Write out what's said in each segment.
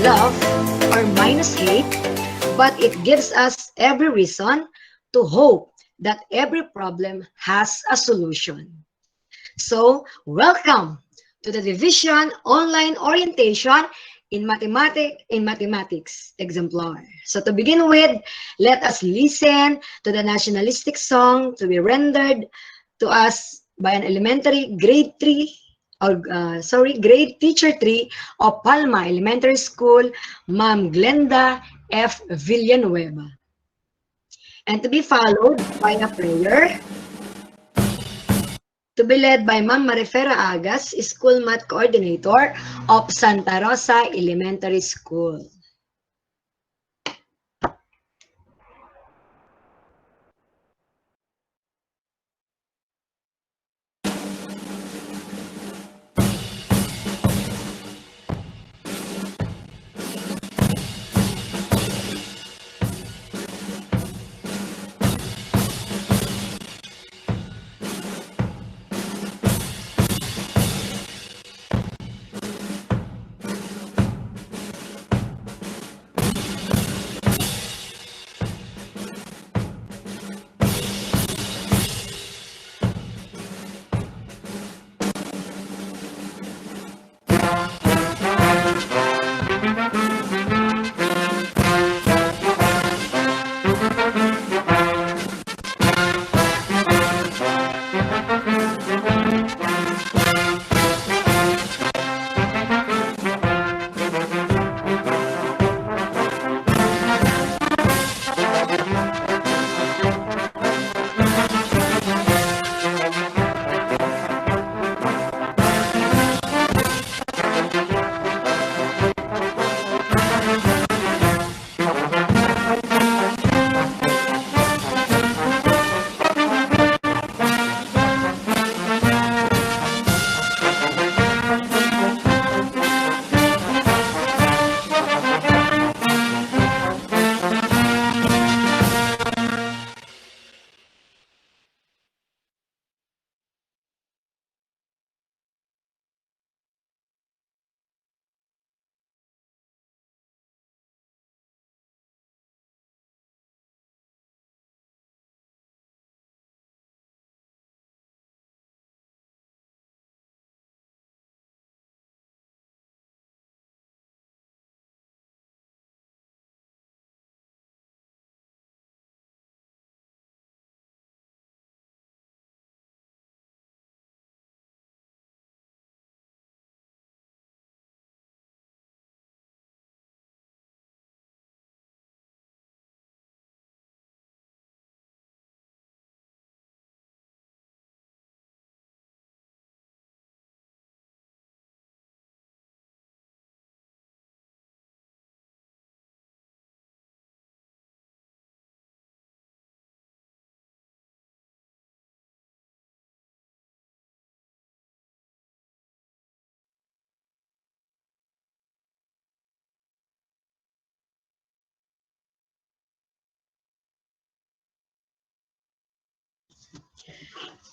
love or minus hate, but it gives us every reason to hope that every problem has a solution. So, welcome to the Division Online Orientation in Mathematics Exemplar. So to begin with, let us listen to the nationalistic song to be rendered to us by an elementary grade 3 or grade teacher 3 of Palma Elementary School, Ma'am Glenda F. Villanueva. And to be followed by a prayer to be led by Ma'am Marifera Agas, School Math Coordinator of Santa Rosa Elementary School.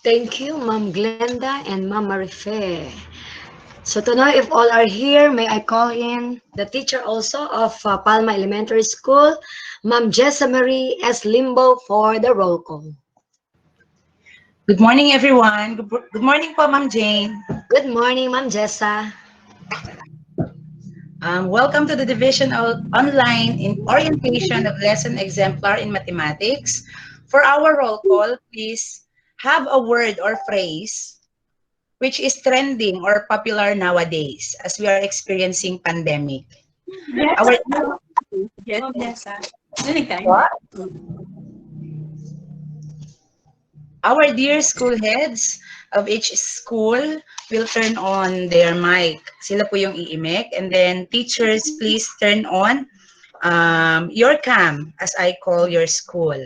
Thank you, Ma'am Glenda and Ma'am Marife. So to know if all are here, may I call in the teacher also of Palma Elementary School, Ma'am Jessa Marie S. Limbo for the roll call. Good morning, everyone. Good morning po, Ma'am Jane. Good morning, Ma'am Jessa. Welcome to the Division Online in Orientation of Lesson Exemplar in Mathematics. For our roll call, please have a word or phrase which is trending or popular nowadays as we are experiencing pandemic. Yes. Our dear school heads of each school will turn on their mic. Sila po yung iimik. And then teachers, please turn on your cam as I call your school.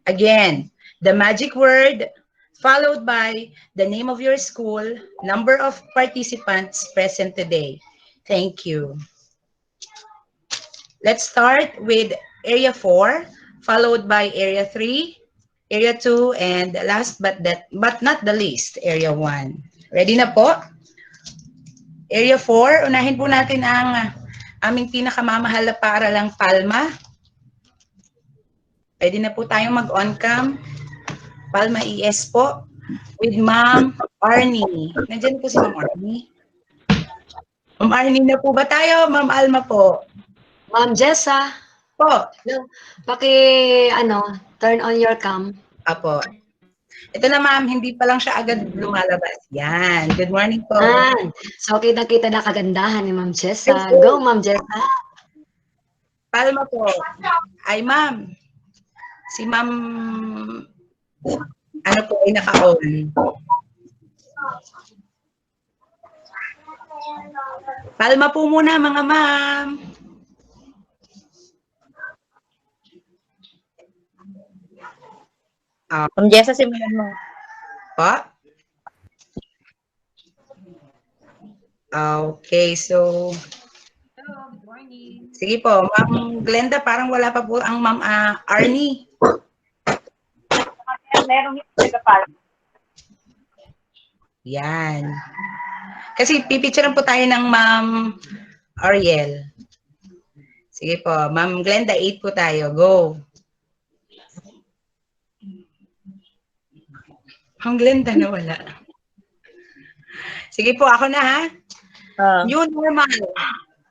Again, the magic word followed by the name of your school, number of participants present today. Thank you. Let's start with Area 4, followed by Area 3, Area 2, and last but not the least, Area 1. Ready na po? Area 4, unahin po natin ang aming pinakamamahal na paaralang Palma. Pwede na po tayong mag-on cam. Palma ES po with Ma'am Arnie. Nandiyan po si Ma'am Arnie. Ma'am Arnie na po ba tayo? Ma'am Alma po. Ma'am Jessa, Po. turn on your cam. Apo. Ito na ma'am, hindi pa lang siya agad lumalabas. Yan. Good morning po. So, kita-kita na kagandahan ni Ma'am Jessa. Go, Ma'am Jessa. Palma po. Ay ma'am. Si ma'am, ano po ay naka-on. Palma po muna mga ma'am. Ma'am Jessa, simulan mo. Po? Okay, so sige po, Ma'am Glenda, parang wala pa po ang Ma'am Arnie. Merong nagapala. Yan. Kasi pipicturean po tayo ng Ma'am Ariel. Sige po, Ma'am Glenda, 8 po tayo. Go. Ma'am Glenda na wala. Sige po, ako na ha. New normal.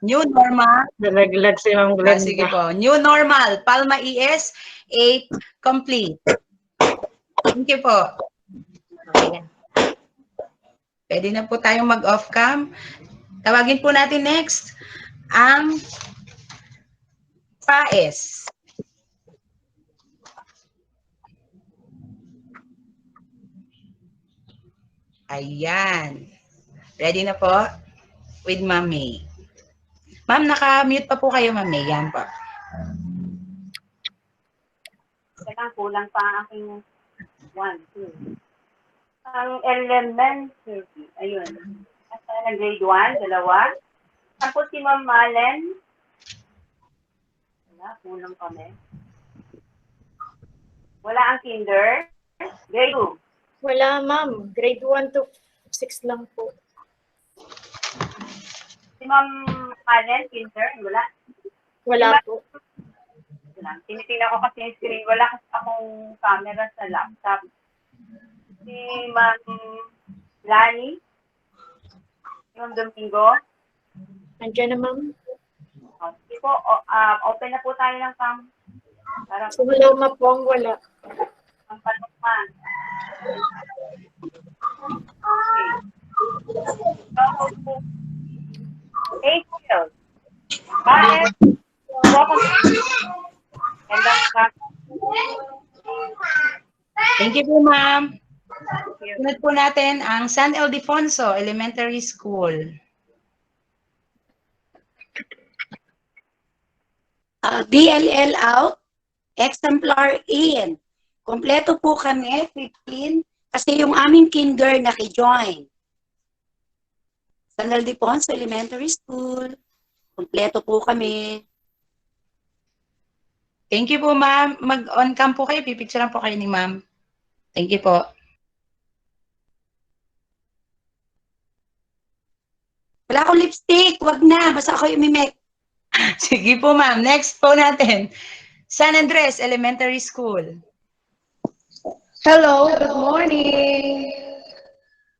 New normal. Nalaglag si Ma'am Glenda. Sige po. New normal. Palma ES, 8 complete. Thank you po. Okay na. Pwede na po tayong mag-off cam. Tawagin po natin next ang PAES. Ayan. Ready na po? With Ma'am May. Ma'am, naka-mute pa po kayo, Ma'am May. Yan po. Kulang pa ang aking 1, 2. Ang elementary, ayun. Nasa na grade 1, dalawa. Tapos si Ma'am Malen. Wala, kulang kami. Wala ang kinder. Grade 2. Wala, ma'am. Grade 1 to 6 lang po. Si Ma'am Malen, kinder, wala. Wala po. Wala. Tinitingnan ko kasi yung screen. Wala kasi akong camera sa laptop. Si Ma'am Lani. Yung Domingo. Nandiyan na, ma'am. Sige po, open na po tayo ng cam. Para So, wala, mapong wala. ang panukman. Okay. So, April. Bakit? Gandang ka. Thank you po, Ma'am. Sunod po natin ang San Ildefonso Elementary School. DLL out, exemplar in. Kompleto po kami, 15, kasi yung aming kinder naki-join. San Ildefonso Elementary School, kompleto po kami. Thank you po, Ma'am. Mag-on cam po kayo. Pipicturean po kayo ni Ma'am. Thank you po. Wala akong lipstick, wag na, basta ako yung mimik. Sige po, Ma'am. Next po natin. San Andres Elementary School. Hello, good morning.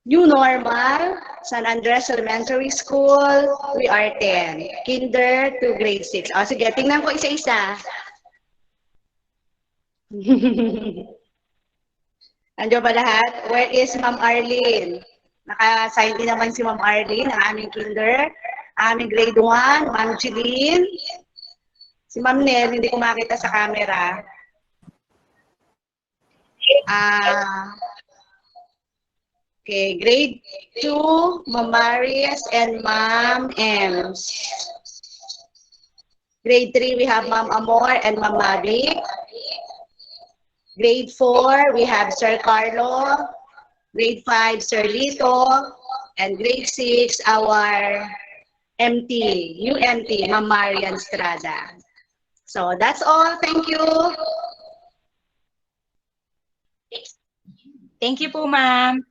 New normal, San Andres Elementary School, we are 10. Kinder to grade 6. O sige, tingnan ko isa-isa. Andiyo ba lahat? Where is Ma'am Arlene? Naka-sign din naman si Ma'am Arlene, ang aming kinder. Aming grade 1, Ma'am Jeline. Si Ma'am Nel, hindi ko makita sa camera. Okay, grade 2, Ma'am Marias and Ma'am Ems. Grade 3, we have Ma'am Amor and Ma'am Mavic. Grade 4, we have Sir Carlo. Grade 5, Sir Lito. And grade 6, our MT, new MT, Ma'am Marian Estrada. So that's all. Thank you. Thank you po, Ma'am.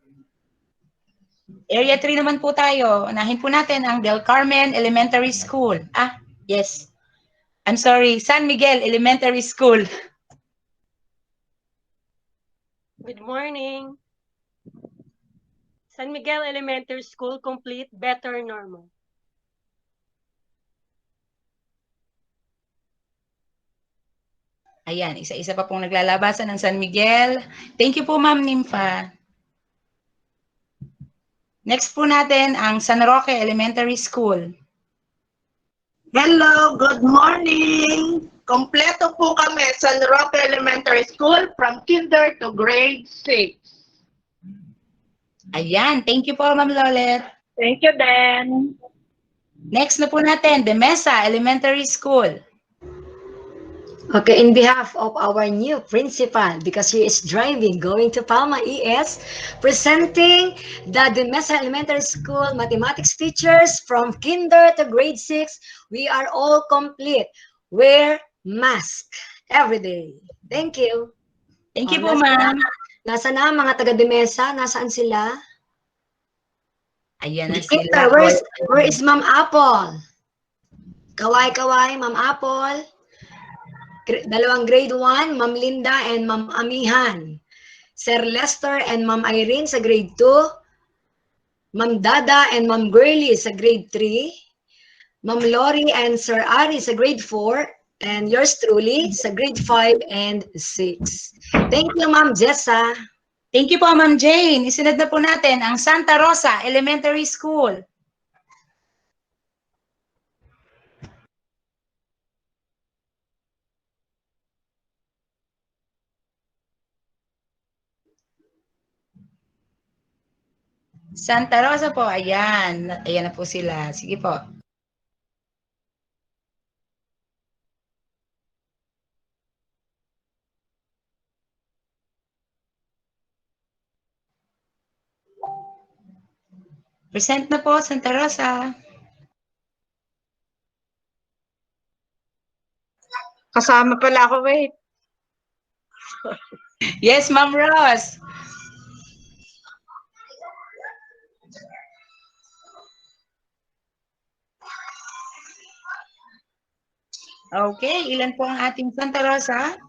Area 3 naman po tayo. Unahin po natin ang Del Carmen Elementary School. Yes. I'm sorry, San Miguel Elementary School. Good morning. San Miguel Elementary School, complete, better, normal. Ayan, isa-isa pa pong naglalabasan ng San Miguel. Thank you po, Ma'am Nympha. Next po natin ang San Roque Elementary School. Hello, good morning. Kompleto po kami sa Roque Elementary School from kinder to grade 6. Ayan, thank you po, Ma'am Lolet. Thank you, Dan. Next na po natin, De Mesa Elementary School. Okay, in behalf of our new principal, because he is driving, going to Palma ES, presenting the De Mesa Elementary School mathematics teachers from kinder to grade 6. We are all complete. Wear mask every day. Thank you. Thank you po, Ma'am. Nasa na mga taga De Mesa? Nasaan sila? Ayan na Victor, sila. where is Ma'am Apple? Kaway-kaway, Ma'am Apple. Dalawang grade 1, Ma'am Linda and Ma'am Amihan. Sir Lester and Ma'am Irene sa grade 2. Ma'am Dada and Ma'am Girlie sa grade 3. Ma'am Lori and Sir Ari sa grade 4. And yours truly sa grade 5 and 6. Thank you, Ma'am Jessa. Thank you po, Ma'am Jane. Isunod na po natin ang Santa Rosa Elementary School. Santa Rosa po, ayan. Ayan na po sila. Sige po. Present na po, Santa Rosa. Kasama pala ako, wait. Yes, Ma'am Ross. Okay, ilan po ang ating Santa Rosa?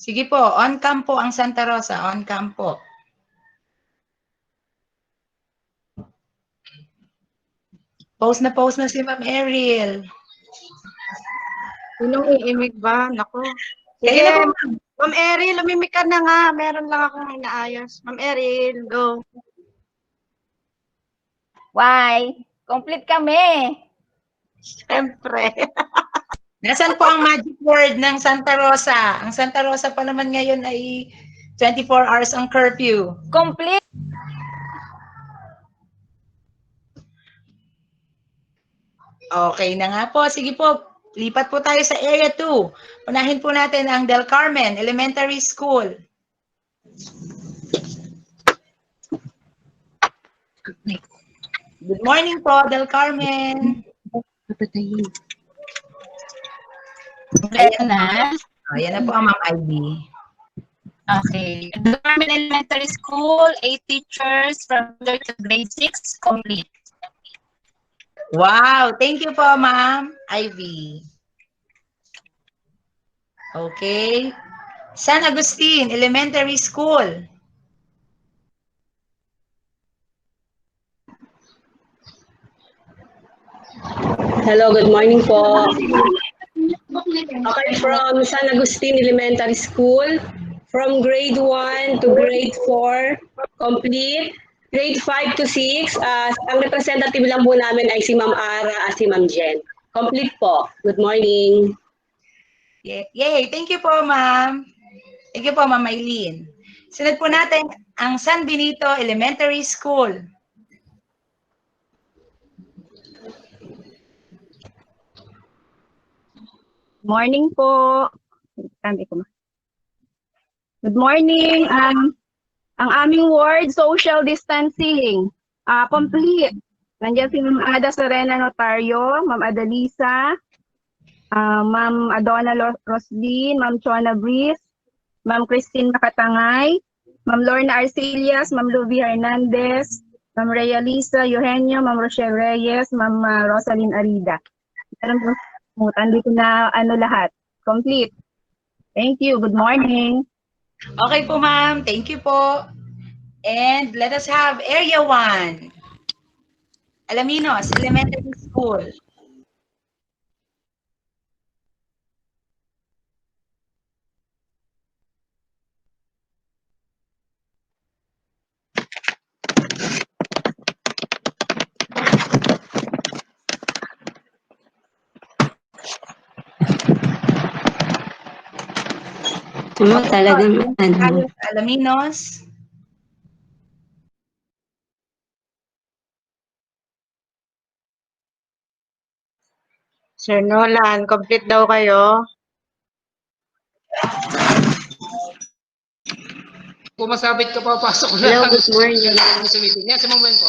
Sige po, on cam po ang Santa Rosa, on cam po. Post na si Ma'am Ariel. Sinong iimig ba? Naku. Sige na po. Ma'am Eril, lumimik ka na nga. Meron lang akong inaayos. Ma'am Eril, go. Why? Complete kami. Siyempre. Nasaan po ang magic word ng Santa Rosa? Ang Santa Rosa pa naman ngayon ay 24 hours ang curfew. Complete. Okay na nga po. Sige po. Lipat po tayo sa Area 2. Unahin po natin ang Del Carmen Elementary School. Good morning po, Del Carmen. Ayan na. Ayan na po ang Ma'am Ivy. Okay. The Carmen Elementary School, 8 teachers from grade to grade 6, complete. Wow, thank you po, Ma'am Ivy. Okay. San Agustin Elementary School. Hello, good morning po. Okay, from San Agustin Elementary School, from grade 1 to grade 4, complete. Grade 5 to 6, ang representative lang po namin ay si Ma'am Ara at si Ma'am Jen. Complete po. Good morning. Yay! Thank you po, Ma'am. Thank you po, Ma'am Maylene. Sunod po natin ang San Benito Elementary School. Morning po. Good morning. Ang aming word, social distancing. Complete. Nandiyan si Ma'am Ada Serena Notario, Ma'am Adalisa, Ma'am Adona Roslin, Ma'am Chona Breeze, Ma'am Christine Makatangay, Ma'am Lorna Arcelias, Ma'am Luby Hernandez, Ma'am Rhea Lisa Eugenio, Ma'am Rochelle Reyes, Ma'am Rosalyn Arida. Meron po kalimutan, dito na lahat. Complete. Thank you. Good morning. Okay po, ma'am. Thank you po. And let us have Area 1. Alaminos Elementary School. Talagang ano. Alaminos. Sir Nolan, complete daw kayo. Kung masabit ka pa, pasok na. Hello, good morning. Yan, sa momento.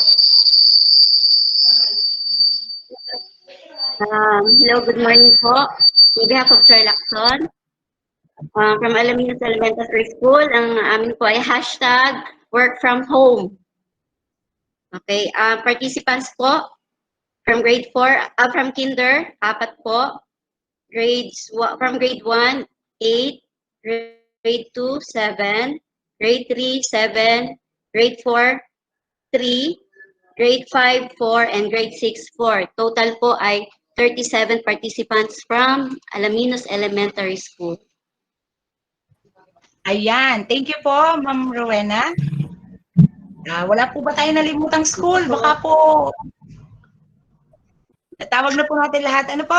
Hello, good morning po. On behalf of Sir Lacson, from Alaminos Elementary School, ang amin po ay hashtag work from home. Okay, participants po from grade 4, from kinder, 4 po. From grade 1, 8, grade 2, 7, grade 3, 7, grade 4, 3, grade 5, 4, and grade 6, 4. Total po ay 37 participants from Alaminos Elementary School. Ayan. Thank you po, Ma'am Rowena. Wala po ba tayo nalimutang school? Baka po natawag na po natin lahat. Ano po?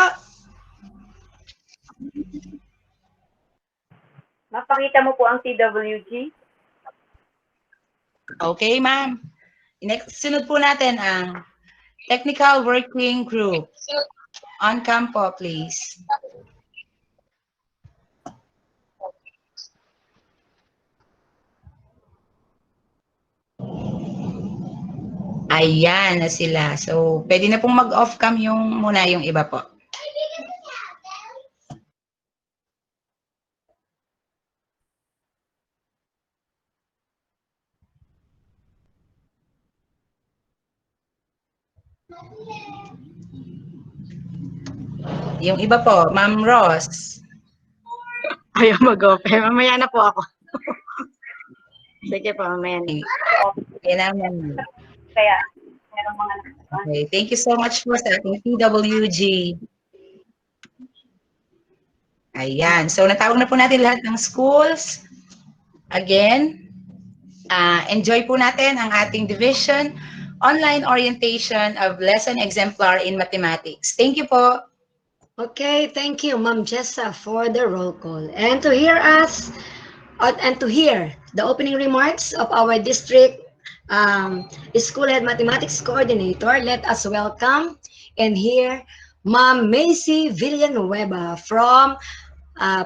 Mapakita mo po ang TWG. Okay, ma'am. Next, sunod po natin ang Technical Working Group. On cam po, please. Ayan na sila. So, pwede na pong mag-off cam muna yung iba po. Yung iba po, Ma'am Ross. Ayaw mag-off. Mamaya na po ako. Sige po, mamaya na. Kailangan. Kaya, merong mga Okay, thank you so much po sa ating TWG. Ayan. So, natawag na po natin lahat ng schools. Again, enjoy po natin ang ating division, online orientation of lesson exemplar in mathematics. Thank you po. Okay, thank you, Ma'am Jessa, for the roll call. And to hear us, and to hear the opening remarks of our district school head mathematics coordinator, let us welcome and hear Ma'am Macy Villanueva from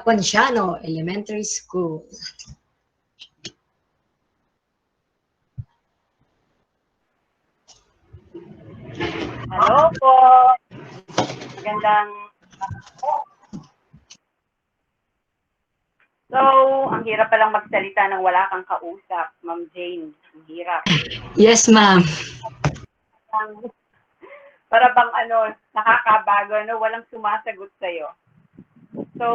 Ponciano Elementary School. Hello po. Magandang So, ang hirap palang magsalita nang wala kang kausap, Ma'am Jane. Ang hirap. Yes, ma'am. Para bang nakakabago, walang sumasagot sa'yo. So,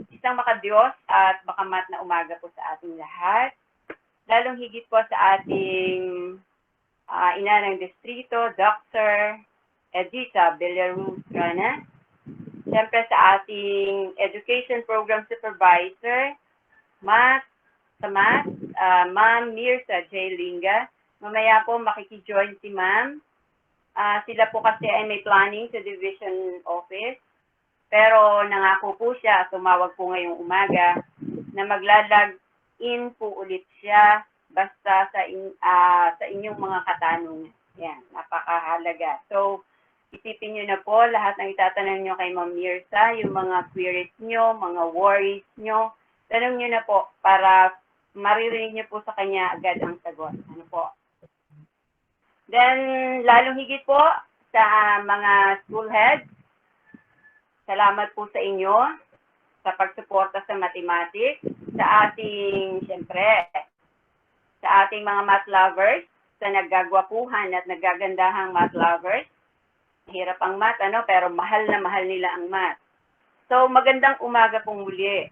isang makadiyos at bakamat na umaga po sa ating lahat. Lalong higit po sa ating ina ng distrito, Dr. Edita Villaruz Rana. Siyempre sa ating Education Program Supervisor, Ma'am Mirza J. Linga. Mamaya po makikijoin si Ma'am. Sila po kasi ay may planning sa Division Office. Pero nangako po siya, tumawag po ngayong umaga, na maglalag-in po ulit siya basta sa inyong mga katanungan. Yan, napakahalaga. So, isipin nyo na po lahat ng itatanong nyo kay Ma'am Mirza, yung mga queries nyo, mga worries nyo, tanong nyo na po para maririnig nyo po sa kanya agad ang sagot. Ano po? Then, lalong higit po sa mga school heads, Salamat po sa inyo sa pagsuporta sa mathematics, sa ating, siyempre, sa ating mga math lovers, sa naggagwapuhan at naggagandahang math lovers. Hirap ang math, pero mahal na mahal nila ang math. So, magandang umaga pong muli.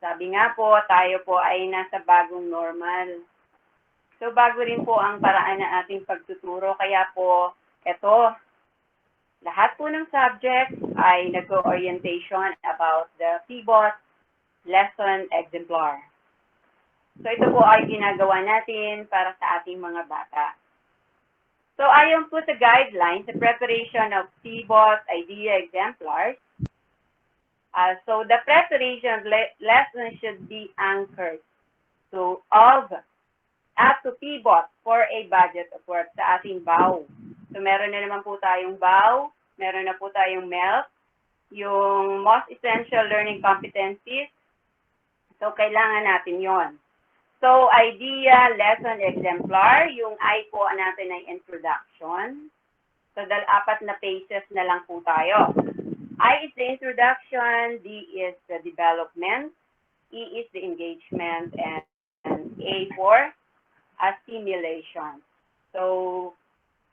Sabi nga po, tayo po ay nasa bagong normal. So, bago rin po ang paraan ng ating pagtuturo. Kaya po, eto, lahat po ng subjects ay nag-orientation about the PBOT lesson exemplar. So, ito po ay ginagawa natin para sa ating mga bata. So, ayon po sa guidelines, the preparation of PBOT idea exemplars, so the preparation lesson should be anchored to up to PBOT for a budget of work sa ating BAW. So, meron na naman po tayong BAW, meron na po tayong MELC, yung most essential learning competencies. So, kailangan natin yon. So, idea, lesson, exemplar, yung I po natin ay introduction. So, 4 na pages na lang po tayo. I is the introduction, D is the development, E is the engagement, and A for assimilation. So,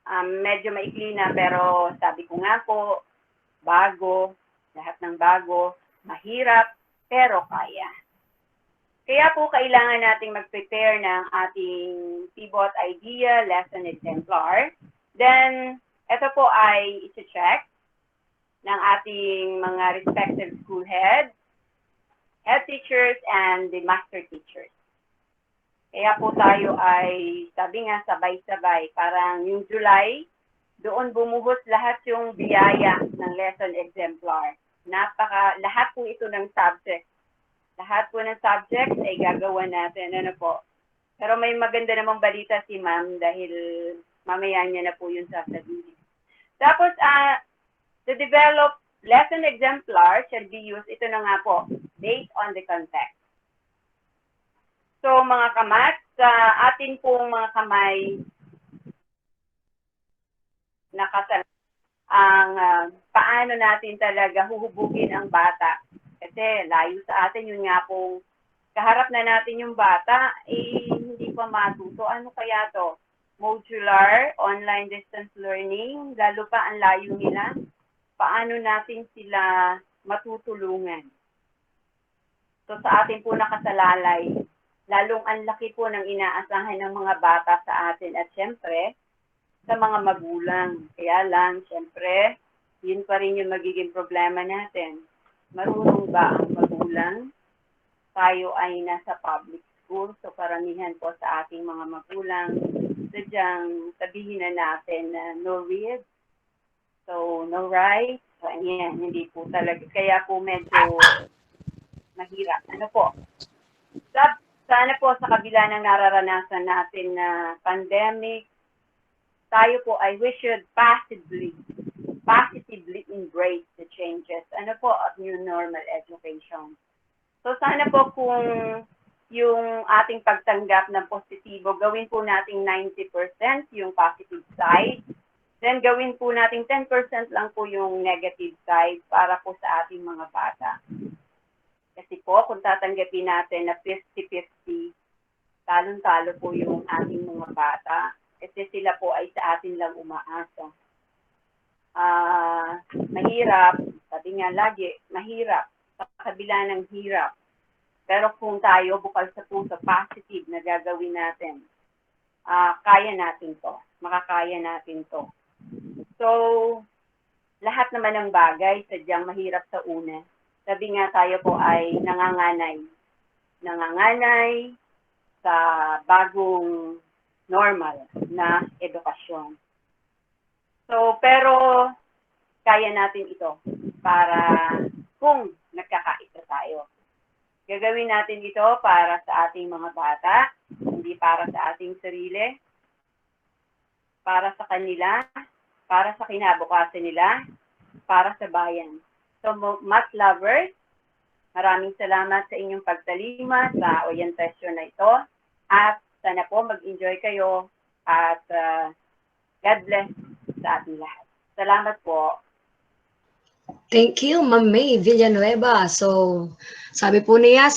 medyo maikli na, pero sabi ko nga po, bago, lahat ng bago, mahirap, pero kaya. Kaya po kailangan nating mag-prepare ng ating PBOT idea, lesson exemplar. Then, ito po ay isi-check ng ating mga respective school heads, head teachers, and the master teachers. Kaya po tayo ay, sabi nga, sabay-sabay. Parang yung July, doon bumuhos lahat yung biyaya ng lesson exemplar. Lahat po ito ng subject. Lahat po ng subjects ay gagawa natin. Ano po? Pero may maganda namang balita si ma'am dahil mamaya niya na po yung sasabihin. Tapos, to develop lesson exemplar should be used, ito na nga po, based on the context. So, mga kamat, sa atin pong mga kamay nakasal ang paano natin talaga huhubugin ang bata. Kasi layo sa atin, yun nga pong kaharap na natin yung bata, hindi pa matuto. Ano kaya to? Modular, online distance learning, lalo pa ang layo nila. Paano natin sila matutulungan? So sa atin po nakasalalay, lalong ang laki po ng inaasahan ng mga bata sa atin at syempre, sa mga magulang. Kaya lang, syempre, yun pa rin yung magiging problema natin. Marunong ba ang magulang? Tayo ay nasa public school, so karamihan po sa ating mga magulang, sadyang sabihin na natin na no read, so no write, so yan, hindi po talaga. Kaya po medyo mahirap. Ano po? Sana po sa kabila ng nararanasan natin na pandemic, tayo po ay we should positively embrace the changes. Ano po of new normal education. So sana po kung yung ating pagtanggap ng positibo, gawin po nating 90% yung positive side. Then gawin po nating 10% lang po yung negative side para po sa ating mga bata. Kasi po, kung tatanggapin natin na 50-50, talong-talo po yung ating mga bata. Kasi sila po ay sa atin lang umaasa. Mahirap, sabi nga lagi, mahirap, sa kabila ng hirap. Pero kung tayo bukal sa puso, positive na gagawin natin, kaya natin to, makakaya natin to. So, lahat naman ng bagay, sadyang mahirap sa una. Sabi nga tayo po ay nanganganay sa bagong normal na edukasyon. So, pero kaya natin ito para kung nagkakaisa tayo. Gagawin natin ito para sa ating mga bata, hindi para sa ating sarili, para sa kanila, para sa kinabukasan nila, para sa bayan. So, math lovers, maraming salamat sa inyong pagtalima sa orientation na ito. At sana po mag-enjoy kayo at God bless sa ating lahat. Salamat po. Thank you, Ma'am May Villanueva. So, sabi po niya,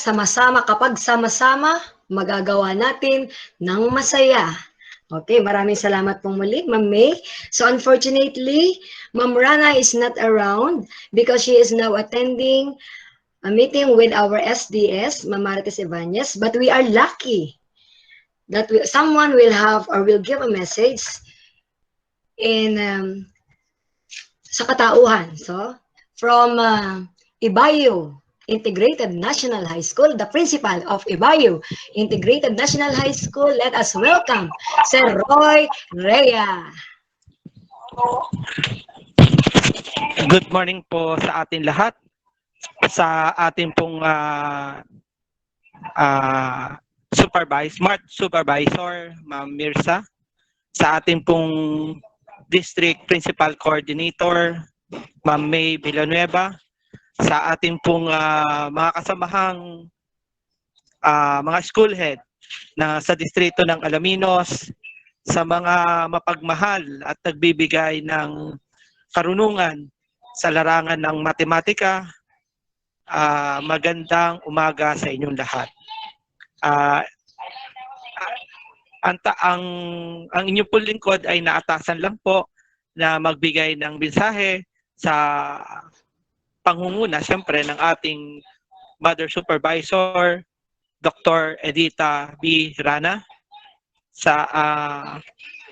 kapag sama-sama, magagawa natin ng masaya. Okay, maraming salamat pong muli, Ma'am May. So, unfortunately, Ma'am Rana is not around because she is now attending a meeting with our SDS, Ma'am Marites Ibanez. But we are lucky that someone will have or will give a message in sa katauhan. So, from Ibayo Integrated National High School, the principal of Ibayo Integrated National High School, let us welcome Sir Roy Rea. Good morning po sa atin lahat. Sa ating pong Smart Supervisor, Ma'am Mirza. Sa ating pong District Principal Coordinator, Ma'am May Villanueva. Sa ating pong mga kasamahang mga school head na sa distrito ng Alaminos, sa mga mapagmahal at nagbibigay ng karunungan sa larangan ng matematika, magandang umaga sa inyong lahat. Ang inyong pong lingkod ay naatasan lang po na magbigay ng mensahe sa pangunguna siyempre ng ating Mother Supervisor, Dr. Edita B. Rana. Sa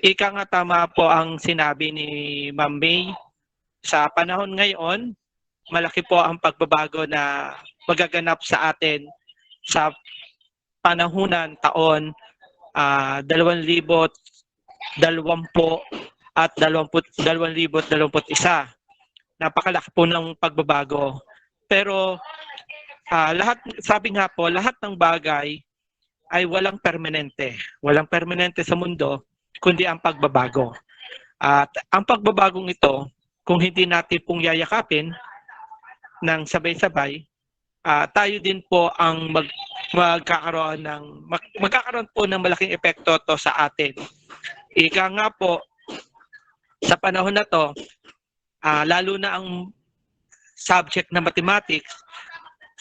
ika nga tama po ang sinabi ni Ma'am May. Sa panahon ngayon, malaki po ang pagbabago na magaganap sa atin sa panahunan taon 2020 at 2021. Napakalaki po ng pagbabago. Pero sabi nga po, lahat ng bagay ay walang permanente. Walang permanente sa mundo, kundi ang pagbabago. At ang pagbabagong ito, kung hindi natin pong yayakapin ng sabay-sabay, tayo din po ang magkakaroon po ng malaking epekto to sa atin. Ika nga po, sa panahon na to, lalo na ang subject na mathematics,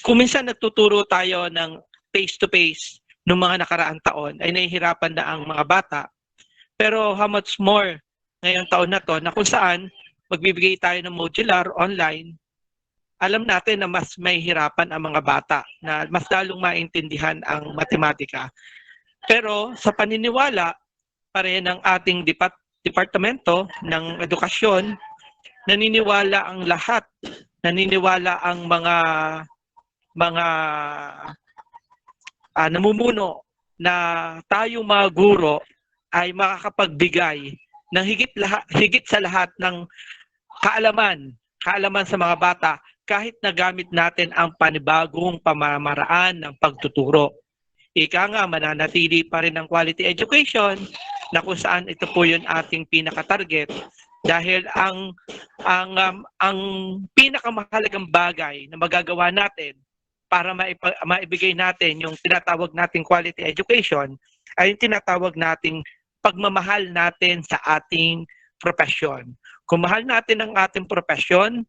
kung minsan nagtuturo tayo ng face-to-face noong mga nakaraang taon, ay nahihirapan na ang mga bata. Pero how much more ngayong taon na to, na kung saan magbibigay tayo ng modular online, alam natin na mas may hirapan ang mga bata, na mas lalong maintindihan ang matematika. Pero sa paniniwala pa rin ng ating Departamento ng Edukasyon, naniniwala ang lahat, naniniwala ang mga namumuno na tayong mga guro ay makakapagbigay ng higit sa lahat ng kaalaman sa mga bata, kahit na gamit natin ang panibagong pamamaraan ng pagtuturo. Ika nga, mananatili pa rin ang quality education, na kung saan ito po yung ating pinaka-target, dahil ang pinakamahalagang bagay na magagawa natin para maibigay natin yung tinatawag nating quality education ay yung tinatawag nating pagmamahal natin sa ating profesyon. Kung mahal natin ang ating profesyon,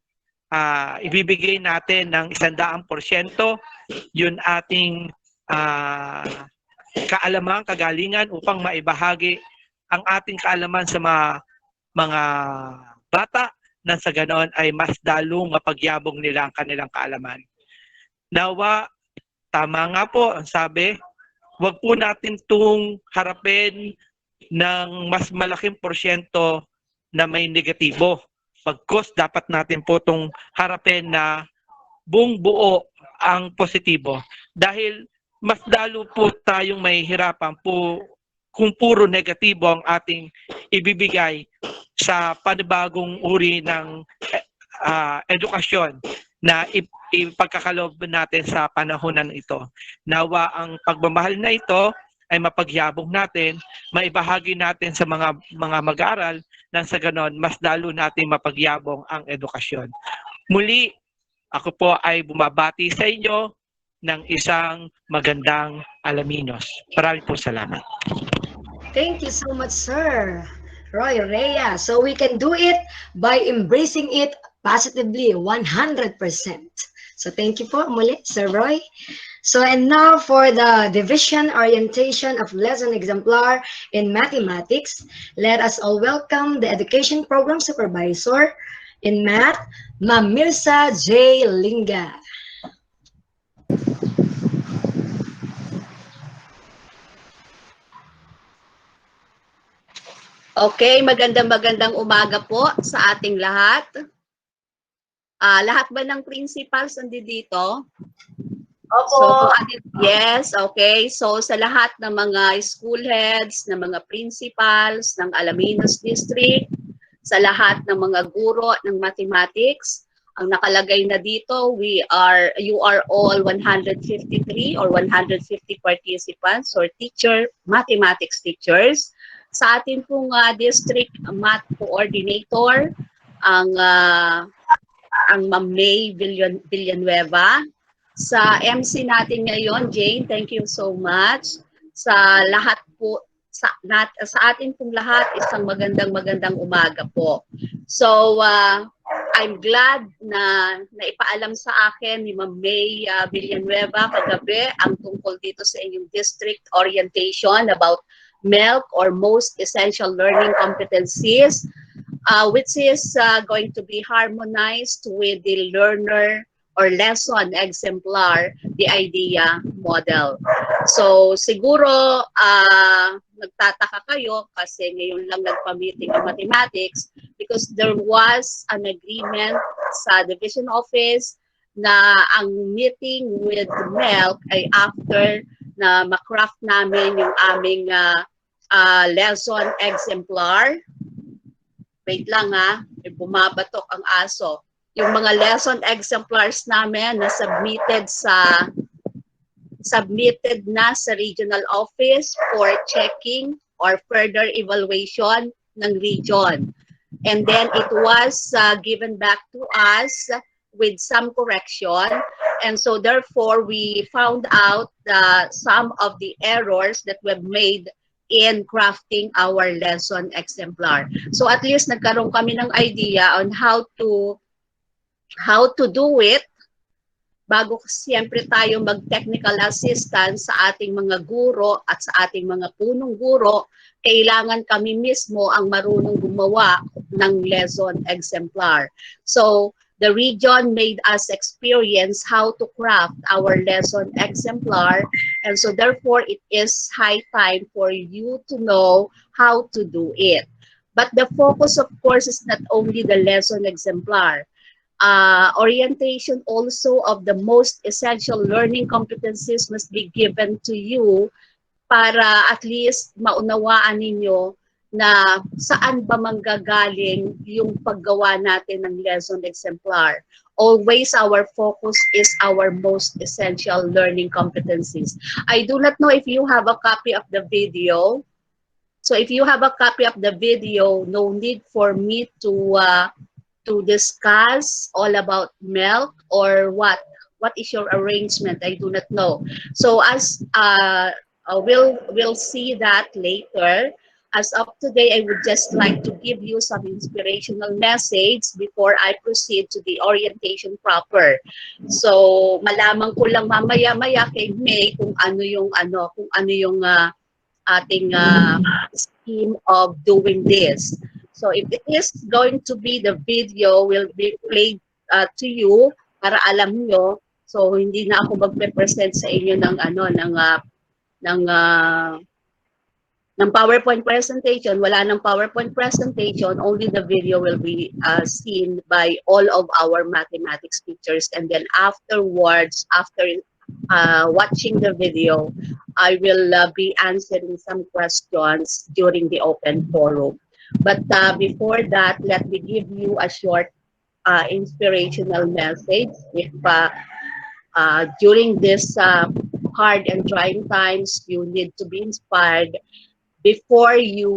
ibibigay natin ng 100% yun ating kaalaman, kagalingan upang maibahagi ang ating kaalaman sa mga bata, na sa ganon ay mas dalong mapagyabong nila ang kanilang kaalaman. Nawa, tama nga po ang sabi, wag po natin itong harapin ng mas malaking porsyento na may negatibo. Pagkos dapat natin po itong harapin na buong buo ang positibo. Dahil mas lalo po tayong mahihirapan po kung puro negatibo ang ating ibibigay sa panibagong uri ng edukasyon na ipagkakaloob natin sa panahonan ito. Nawa ang pagmamahal na ito ay mapagyabong natin, maibahagi natin sa mga mag-aaral, nang sa ganon mas lalo natin mapagyabong ang edukasyon. Muli, ako po ay bumabati sa inyo ng isang magandang Alaminos. Maraming po salamat. Thank you so much, Sir Roy Rea. So we can do it by embracing it positively 100%. So thank you po muli, Sir Roy. So and now for the division orientation of lesson exemplar in mathematics, let us all welcome the education program supervisor in math, Ma'am Mirza J. Linga. Okay, magandang umaga po sa ating lahat. Lahat ba ng principals nandito? Opo. So, yes, okay. So, sa lahat ng mga school heads, ng mga principals ng Alaminos District, sa lahat ng mga guro ng mathematics, ang nakalagay na dito, you are all 153 or 150 participants or mathematics teachers. Sa atin pong district math coordinator, ang Ma'am May Villanueva. Sa MC natin ngayon, Jane, thank you so much. Sa lahat po, sa atin pong lahat, isang magandang umaga po. So, I'm glad na naipaalam sa akin ni Ma'am May Villanueva kagabi ang tungkol dito sa inyong district orientation about MELC or most essential learning competencies, which is going to be harmonized with the learner or lesson exemplar, the idea model. So siguro nagtataka kayo kasi ngayon lang nagpa-meeting ang mathematics because there was an agreement sa division office na ang meeting with MELC ay after na macraft namin yung aming lesson exemplar. Wait lang may bumabatok ang aso. Yung mga lesson exemplars namin na submitted na sa regional office for checking or further evaluation ng region. And then it was given back to us with some correction. And so therefore, we found out some of the errors that were made in crafting our lesson exemplar. So at least nagkaroon kami ng idea on how to do it bago siyempre tayo mag-technical assistance sa ating mga guro at sa ating mga punong guro, kailangan kami mismo ang marunong gumawa ng lesson exemplar. So, the region made us experience how to craft our lesson exemplar, and so therefore it is high time for you to know how to do it. But the focus, of course, is not only the lesson exemplar. Orientation also of the most essential learning competencies must be given to you para at least maunawaan ninyo na saan ba manggagaling yung paggawa natin ng lesson exemplar. Always our focus is our most essential learning competencies. I do not know if you have a copy of the video. So if you have a copy of the video, no need for me to discuss all about MELC or what is your arrangement? I do not know. So as we'll see that later. As of today, I would just like to give you some inspirational message before I proceed to the orientation proper. So malaman ko lang mamaya-maya kay May kung ano yung ating scheme of doing this. So if it is going to be, the video will be played to you para alam nyo. So hindi na ako magpe-present sa inyo ng PowerPoint presentation. Wala ng PowerPoint presentation, only the video will be seen by all of our mathematics teachers. And then afterwards, after watching the video, I will be answering some questions during the open forum. But before that, let me give you a short inspirational message. If during this hard and trying times, you need to be inspired before you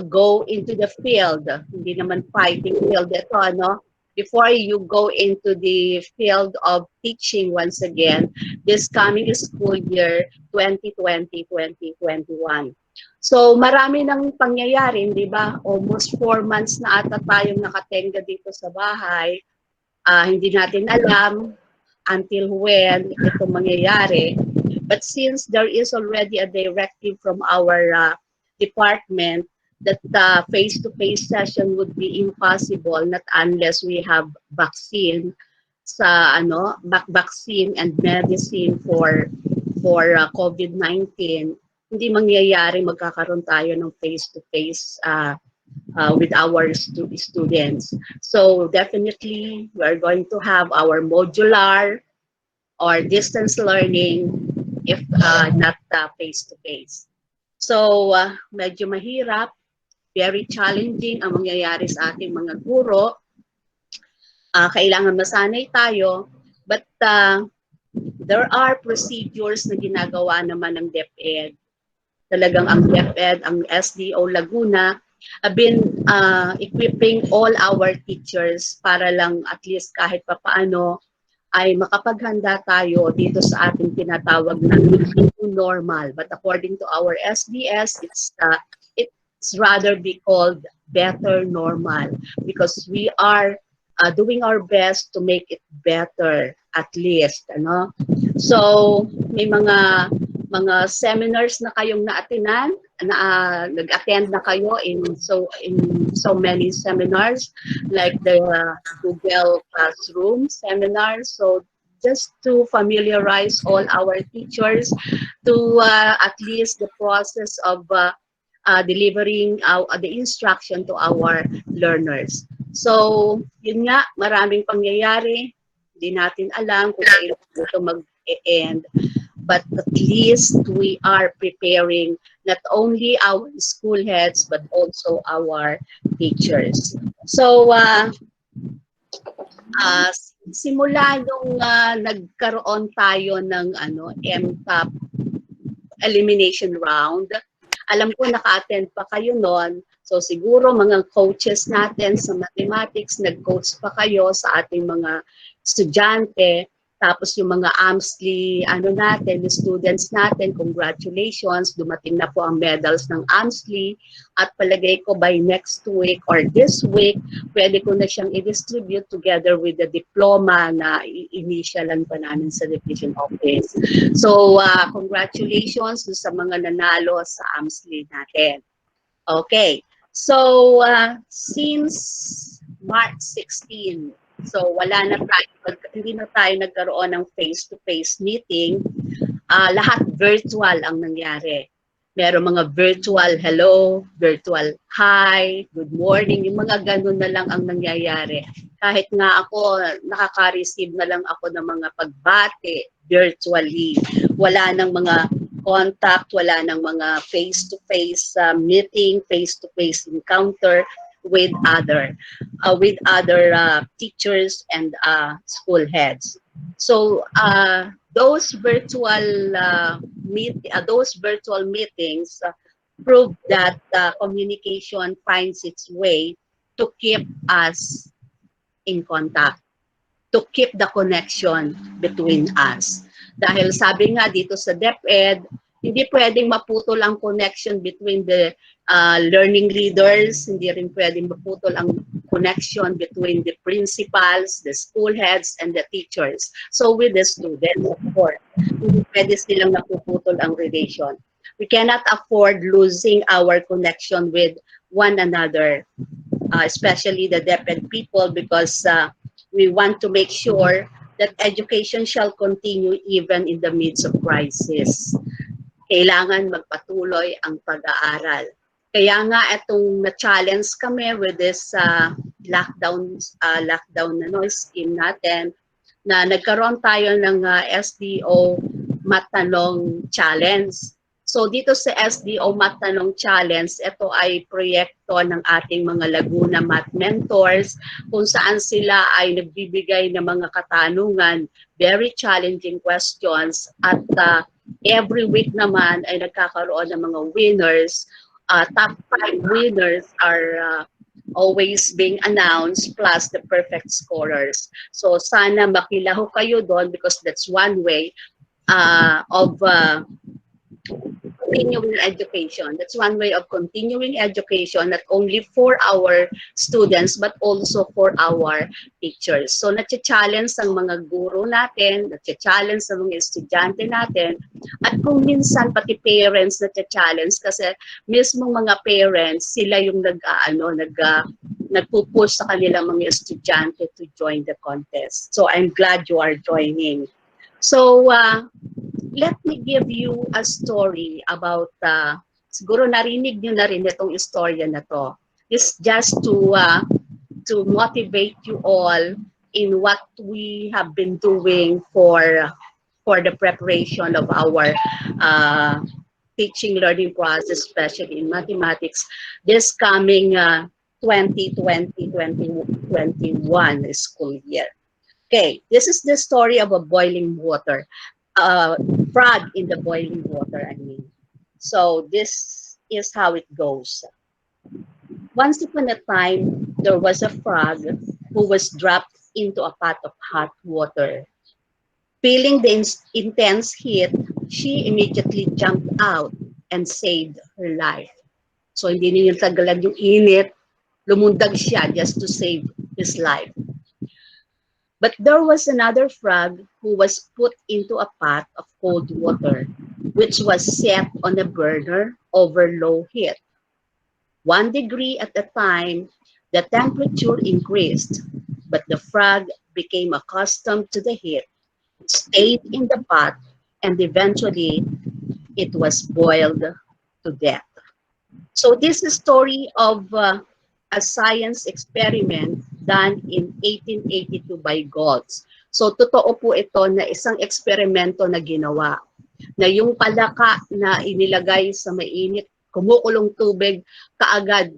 go into the field. Hindi naman fighting field ito, ano? Before you go into the field of teaching once again, this coming school year, 2020-2021. So marami nang pangyayari, di ba? Almost 4 months na ata tayong nakatenga dito sa bahay. Hindi natin alam until when ito mangyayari. But since there is already a directive from our department that the face-to-face session would be impossible not unless we have vaccine vaccine and medicine for COVID-19, hindi mangyayari magkakaroon tayo ng face-to-face with our students. So definitely, we're going to have our modular or distance learning if not face-to-face. So medyo mahirap, very challenging ang mangyayari sa ating mga guro. Kailangan masanay tayo, but there are procedures na ginagawa naman ng DepEd. Talagang ang DepEd, ang SDO Laguna, have been equipping all our teachers para lang at least kahit papaano ay makapaghanda tayo dito sa ating tinatawag na new normal. But according to our SDS, it's rather be called better normal because we are doing our best to make it better at least, ano? So may mga seminars na kayong naatinan, nag-attend na kayo in so many seminars like the Google Classroom seminars. So just to familiarize all our teachers to at least the process of delivering the instruction to our learners. So, yun nga, maraming pangyayari. Hindi natin alam kung kailan ito mag-end. But at least we are preparing not only our school heads but also our teachers. So, simula nung nagkaroon tayo ng MTAP elimination round, alam ko naka-attend pa kayo noon. So siguro mga coaches natin sa mathematics, nag-coach pa kayo sa ating mga estudyante. Tapos yung mga AMSLI, natin, the students natin, congratulations, dumating na po ang medals ng AMSLI. At palagay ko by next week or this week, pwede ko na siyang i-distribute together with the diploma na initialan pa namin sa division office. So, congratulations sa mga nanalo sa AMSLI natin. Okay. So, since March 16, so wala na tayo, hindi na tayo nagkaroon ng face-to-face meeting, lahat virtual ang nangyari. Meron mga virtual hello, virtual hi, good morning, yung mga ganun na lang ang nangyayari. Kahit nga ako, nakaka-receive na lang ako ng mga pagbati virtually. Wala nang mga contact, wala nang mga face-to-face meeting, face-to-face encounter with other teachers and school heads. So those virtual meetings prove that communication finds its way to keep us in contact, to keep the connection between us. Dahil sabi nga dito sa DepEd, hindi pwedeng maputol ang connection between the learning leaders, hindi rin pwedeng maputol ang connection between the principals, the school heads, and the teachers. So with the students, of course, hindi pwede silang napuputol ang relation. We cannot afford losing our connection with one another, especially the DepEd people, because we want to make sure that education shall continue even in the midst of crisis. Kailangan magpatuloy ang pag-aaral. Kaya nga itong na-challenge kami with this lockdown scheme natin, na nagkaroon tayo ng SDO Matanong Challenge. So dito sa SDO Matanong Challenge, ito ay proyekto ng ating mga Laguna Math Mentors kung saan sila ay nagbibigay ng mga katanungan, very challenging questions, at every week naman ay nagkakaroon ng mga winners. Top 5 winners are always being announced plus the perfect scorers. So sana makilaho kayo doon because that's one way of continuing education. That's one way of continuing education, not only for our students, but also for our teachers. So, na-challenge ang mga guro natin, na-challenge ang mga estudyante natin, at kung minsan pati parents na-challenge kasi mismo mga parents, sila yung nagpupush sa kanilang mga estudyante to join the contest. So, I'm glad you are joining. So, let me give you a story about, siguro narinig nyo na rin itong istorya na to. It's just to motivate you all in what we have been doing for the preparation of our teaching learning process, especially in mathematics, this coming 2020-2021 school year. Okay, this is the story of a boiling water. Frog in the boiling water, I mean. So this is how it goes. Once upon a time, there was a frog who was dropped into a pot of hot water. Feeling the intense heat, she immediately jumped out and saved her life. So hindi niya tagalan yung init, lumundag siya just to save his life. But there was another frog who was put into a pot of cold water, which was set on a burner over low heat. 1 degree at a time, the temperature increased, but the frog became accustomed to the heat, stayed in the pot, and eventually it was boiled to death. So this is a story of a science experiment done in 1882 by Galtz. So totoo po ito na isang eksperimento na ginawa, na yung palaka na inilagay sa mainit, kumukulong tubig, kaagad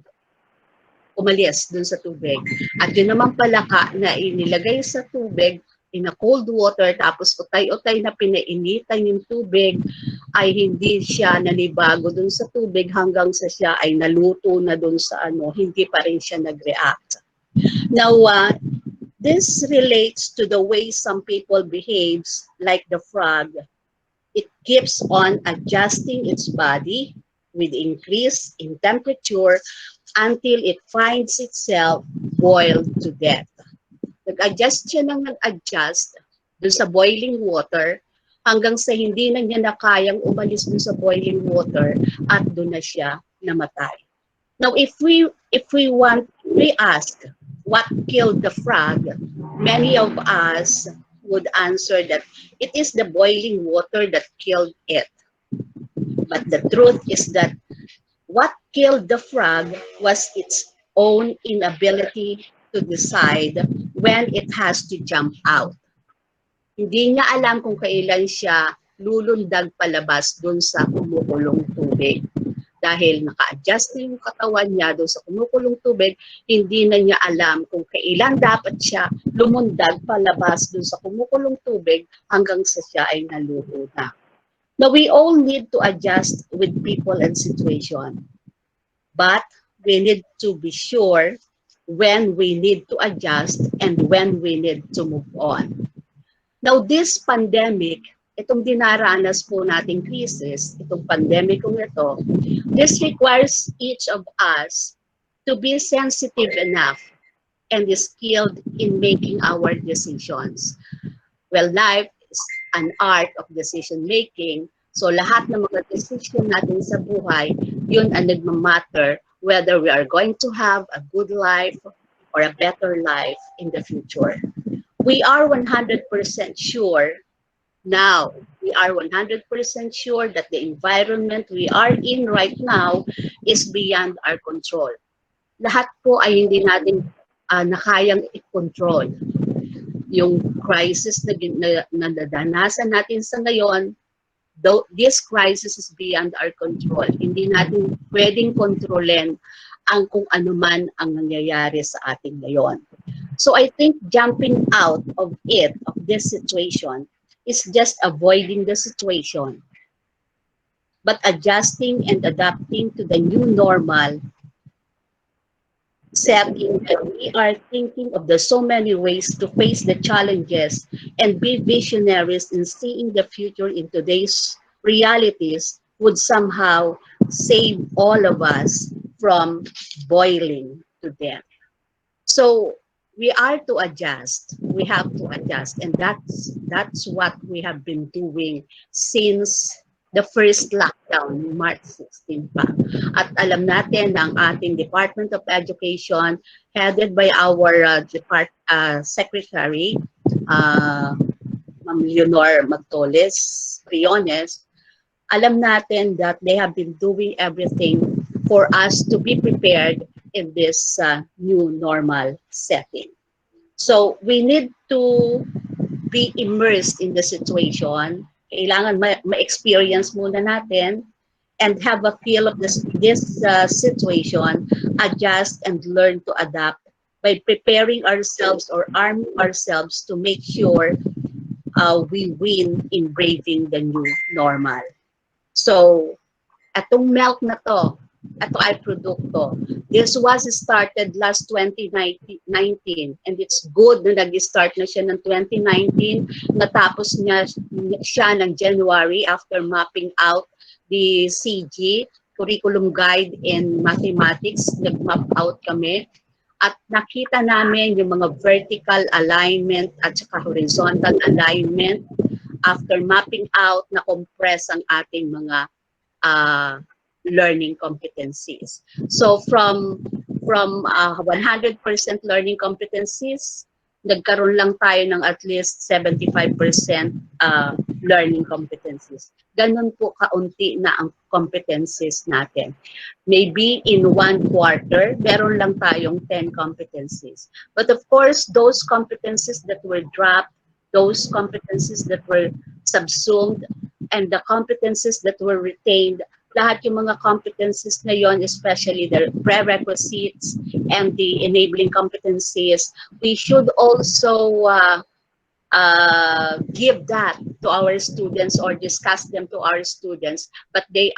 umalis dun sa tubig. At yun naman palaka na inilagay sa tubig, in a cold water, tapos utay-utay na pinainitan yung tubig, ay hindi siya nanibago dun sa tubig hanggang sa siya ay naluto na dun sa hindi pa rin siya nag-react. Now, this relates to the way some people behaves like the frog. It keeps on adjusting its body with increase in temperature until it finds itself boiled to death. Nag-adjust siya ng nag-adjust dun sa boiling water hanggang sa hindi na niya na kayang umalis dun sa boiling water at dun na siya namatay. Now, if we ask what killed the frog, many of us would answer that it is the boiling water that killed it. But the truth is that what killed the frog was its own inability to decide when it has to jump out. Hindi niya alam kung kailan siya lulundag palabas dun sa kumukulong tubig. Dahil naka-adjust na yung katawan niya dun sa kumukulong tubig, hindi na niya alam kung kailan dapat siya lumundag palabas dun sa kumukulong tubig hanggang sa siya ay naluto na. Now, we all need to adjust with people and situation. But we need to be sure when we need to adjust and when we need to move on. Now, this pandemic, itong dinaranas po nating crisis, itong pandemic ito, this requires each of us to be sensitive enough and skilled in making our decisions. Well, life is an art of decision making. So lahat ng mga decision natin sa buhay, yun ang nagmamatter whether we are going to have a good life or a better life in the future. We are 100% sure now, we are 100% sure that the environment we are in right now is beyond our control. Lahat po ay hindi natin nakayang i-control. Yung crisis na nadanasan natin sa ngayon, though this crisis is beyond our control, hindi natin pwedeng kontrolin ang kung ano man ang nangyayari sa ating ngayon. So I think jumping out of this situation, is just avoiding the situation, but adjusting and adapting to the new normal setting that we are thinking of the so many ways to face the challenges and be visionaries in seeing the future in today's realities would somehow save all of us from boiling to death. So we are to adjust. We have to adjust, and that's what we have been doing since the first lockdown, March 16 pa. At alam natin na ang ating Department of Education, headed by our Secretary, Ma'am Leonor Magtoles Briones, alam natin that they have been doing everything for us to be prepared in this new normal setting. So we need to be immersed in the situation. Kailangan ma-experience muna natin and have a feel of this situation, adjust and learn to adapt by preparing ourselves or arming ourselves to make sure we win in braving the new normal. So, atong milk na to, ito ay produkto. This was started last 2019 and it's good na nag-start na siya ng 2019. Natapos siya ng January after mapping out the CG, Curriculum Guide in Mathematics. Nag-map out kami at nakita namin yung mga vertical alignment at saka horizontal alignment. After mapping out, na-compress ang ating mga learning competencies. So from 100% learning competencies, nagkaroon lang tayo ng at least 75% learning competencies. Ganun po kaunti na ang competencies natin. Maybe in 1 quarter, meron lang tayong 10 competencies. But of course, those competencies that were dropped, those competencies that were subsumed, and the competencies that were retained, lahat yung mga competencies na yon, especially the prerequisites and the enabling competencies, we should also give that to our students or discuss them to our students, but they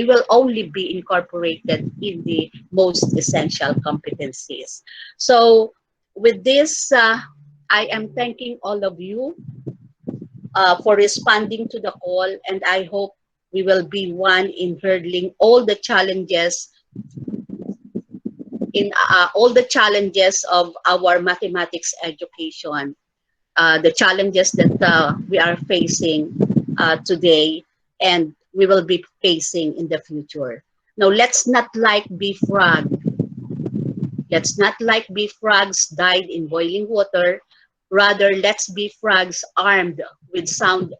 will only be incorporated in the most essential competencies. So with this, I am thanking all of you for responding to the call, and I hope we will be one in hurdling all the challenges of our mathematics education, the challenges that we are facing today and we will be facing in the future. Now, let's not like be frog. Let's not like be frogs died in boiling water. Rather, let's be frogs armed with sound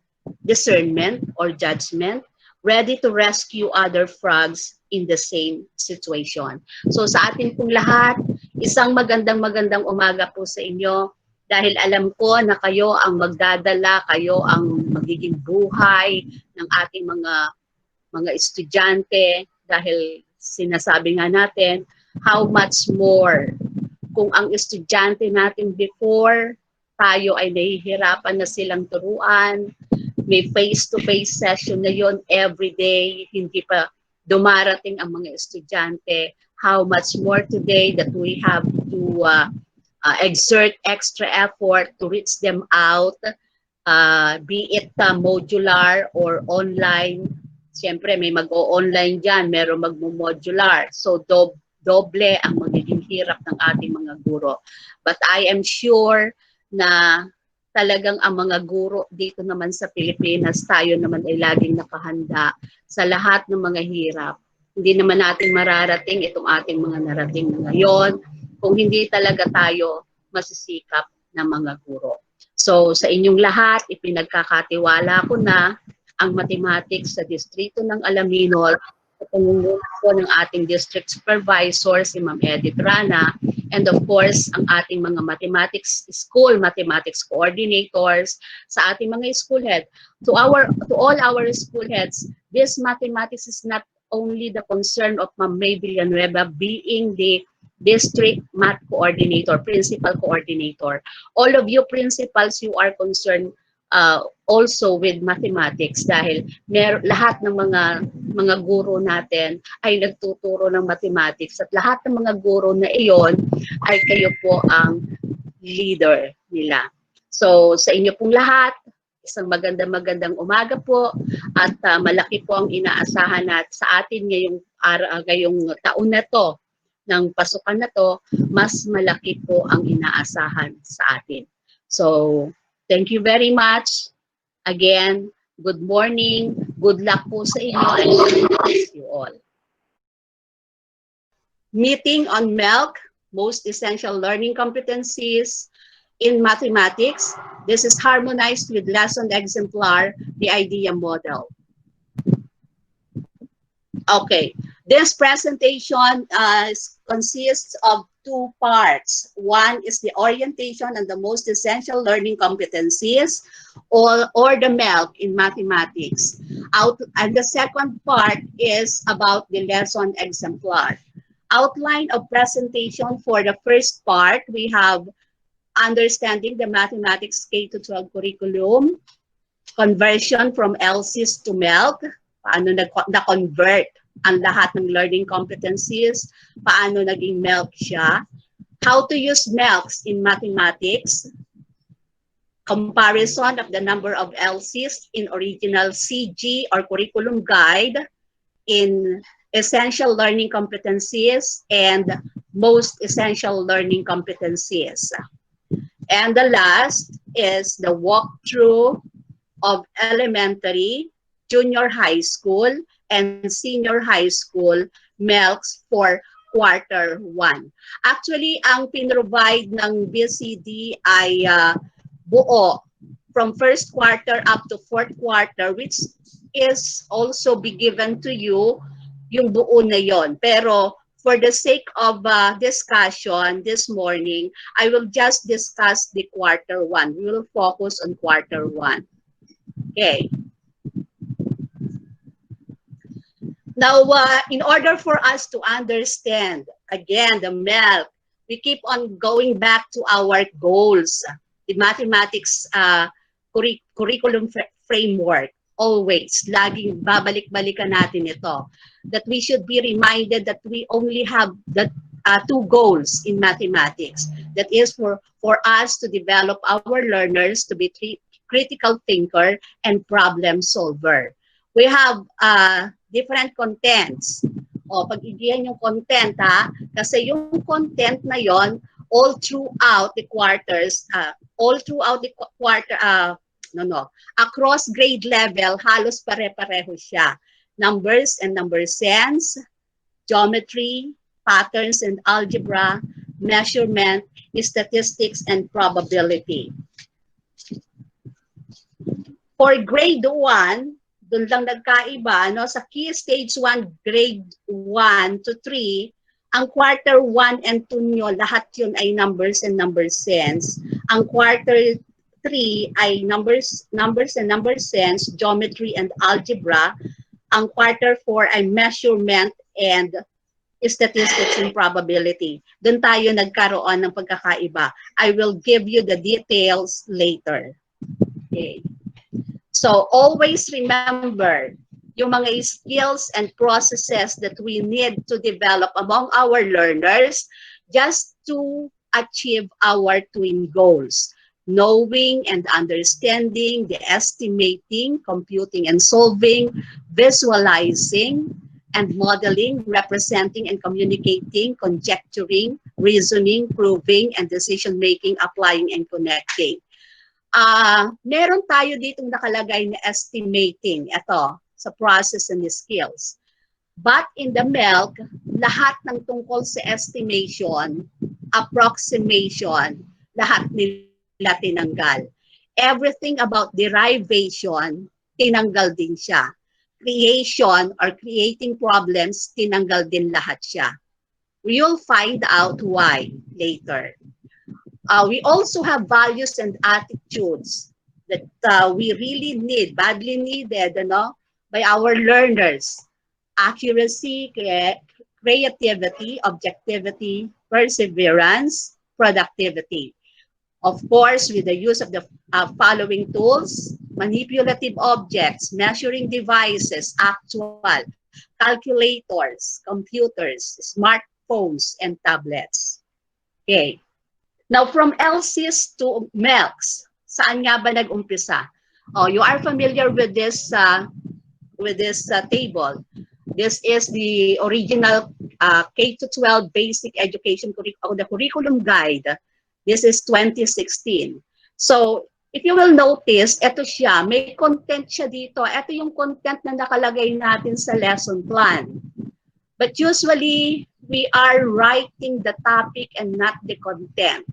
discernment or judgment, ready to rescue other frogs in the same situation. So sa ating pong lahat, isang magandang umaga po sa inyo dahil alam ko na kayo ang magdadala, kayo ang magiging buhay ng ating mga estudyante dahil sinasabi nga natin, how much more kung ang estudyante natin before tayo ay nahihirapan na silang turuan, may face-to-face session na yon every day, hindi pa dumarating ang mga estudyante. How much more today that we have to exert extra effort to reach them out, be it modular or online. Siyempre, may mag-o-online dyan, meron mag-modular. So, doble ang magiging hirap ng ating mga guro. But I am sure na talagang ang mga guro dito naman sa Pilipinas, tayo naman ay laging nakahanda sa lahat ng mga hirap. Hindi naman natin mararating itong ating mga narating na ngayon kung hindi talaga tayo masisikap na mga guro. So sa inyong lahat, ipinagkakatiwala ko na ang mathematics sa distrito ng Alaminos sa pangunguna po ng ating district supervisor, si Ma'am Edith Rana, and of course, ang ating mga mathematics coordinators, sa ating mga school head. To all our school heads, this mathematics is not only the concern of Ma'am May Villanueva being the district math coordinator, principal coordinator. All of you principals, you are concerned also with mathematics dahil lahat ng mga guro natin ay nagtuturo ng mathematics at lahat ng mga guro na iyon ay kayo po ang leader nila. So sa inyo pong lahat, Isang magandang umaga po at malaki po ang inaasahan sa atin ngayong taon na to, ng pasukan na to, mas malaki po ang inaasahan sa atin. So, thank you very much. Again, good morning, good luck po sa inyo, and God bless you all. Meeting on MELC, most essential learning competencies in mathematics. This is harmonized with lesson exemplar, the idea model. Okay, this presentation consists of two parts. One is the orientation and the most essential learning competencies, or the MELC in mathematics. And the second part is about the lesson exemplar. Outline of presentation for the first part, we have understanding the mathematics K-12 curriculum, conversion from LCs to MELC, paano na-convert ang lahat ng learning competencies, paano naging MELC siya, how to use MELCs in mathematics, comparison of the number of LCs in original CG or curriculum guide, in essential learning competencies and most essential learning competencies. And the last is the walkthrough of elementary, junior high school, and senior high school MELCs for quarter 1. Actually, ang pinrovide ng BCD ay buo from first quarter up to fourth quarter, which is also be given to you yung buo na yon. Pero for the sake of discussion this morning, I will just discuss the quarter 1. We will focus on quarter 1. Okay. Now, in order for us to understand, again, the MELC, we keep on going back to our goals, the mathematics curriculum framework. Always, laging babalik-balikan natin ito. That we should be reminded that we only have two goals in mathematics. That is for us to develop our learners to be critical thinker and problem solver. We have different contents. O, pag-igihan yung content, ha? Kasi yung content na yon all throughout the quarters, across grade level, halos pare-pareho siya. Numbers and number sense, geometry, patterns and algebra, measurement, statistics, and probability. For grade 1, doon lang nagkaiba, no? Sa key stage 1, grade 1 to 3, ang quarter 1 and 2 nyo, lahat yun ay numbers and number sense. Ang quarter 3 ay numbers and number sense, geometry and algebra. Ang quarter 4 ay measurement and statistics and probability. Doon tayo nagkaroon ng pagkakaiba. I will give you the details later. Okay. So always remember yung mga skills and processes that we need to develop among our learners just to achieve our twin goals. Knowing and understanding, the estimating, computing and solving, visualizing and modeling, representing and communicating, conjecturing, reasoning, proving, and decision-making, applying and connecting. Meron tayo ditong nakalagay na estimating, ito, sa process and the skills. But in the MELC, lahat ng tungkol sa estimation, approximation, lahat nila tinanggal. Everything about derivation, tinanggal din siya. Creation or creating problems, tinanggal din lahat siya. You'll find out why later. We also have values and attitudes that we really need, badly needed, by our learners. Accuracy, creativity, objectivity, perseverance, productivity. Of course, with the use of the following tools: manipulative objects, measuring devices, actual, calculators, computers, smartphones, and tablets. Okay. Now, from LCs to MELCs, saan nga ba nag-umpisa? Oh, you are familiar with this table. This is the original K to 12 basic education the curriculum guide. This is 2016. So, if you will notice, ito siya, may content siya dito. Ito yung content na nakalagay natin sa lesson plan. But usually, we are writing the topic and not the content.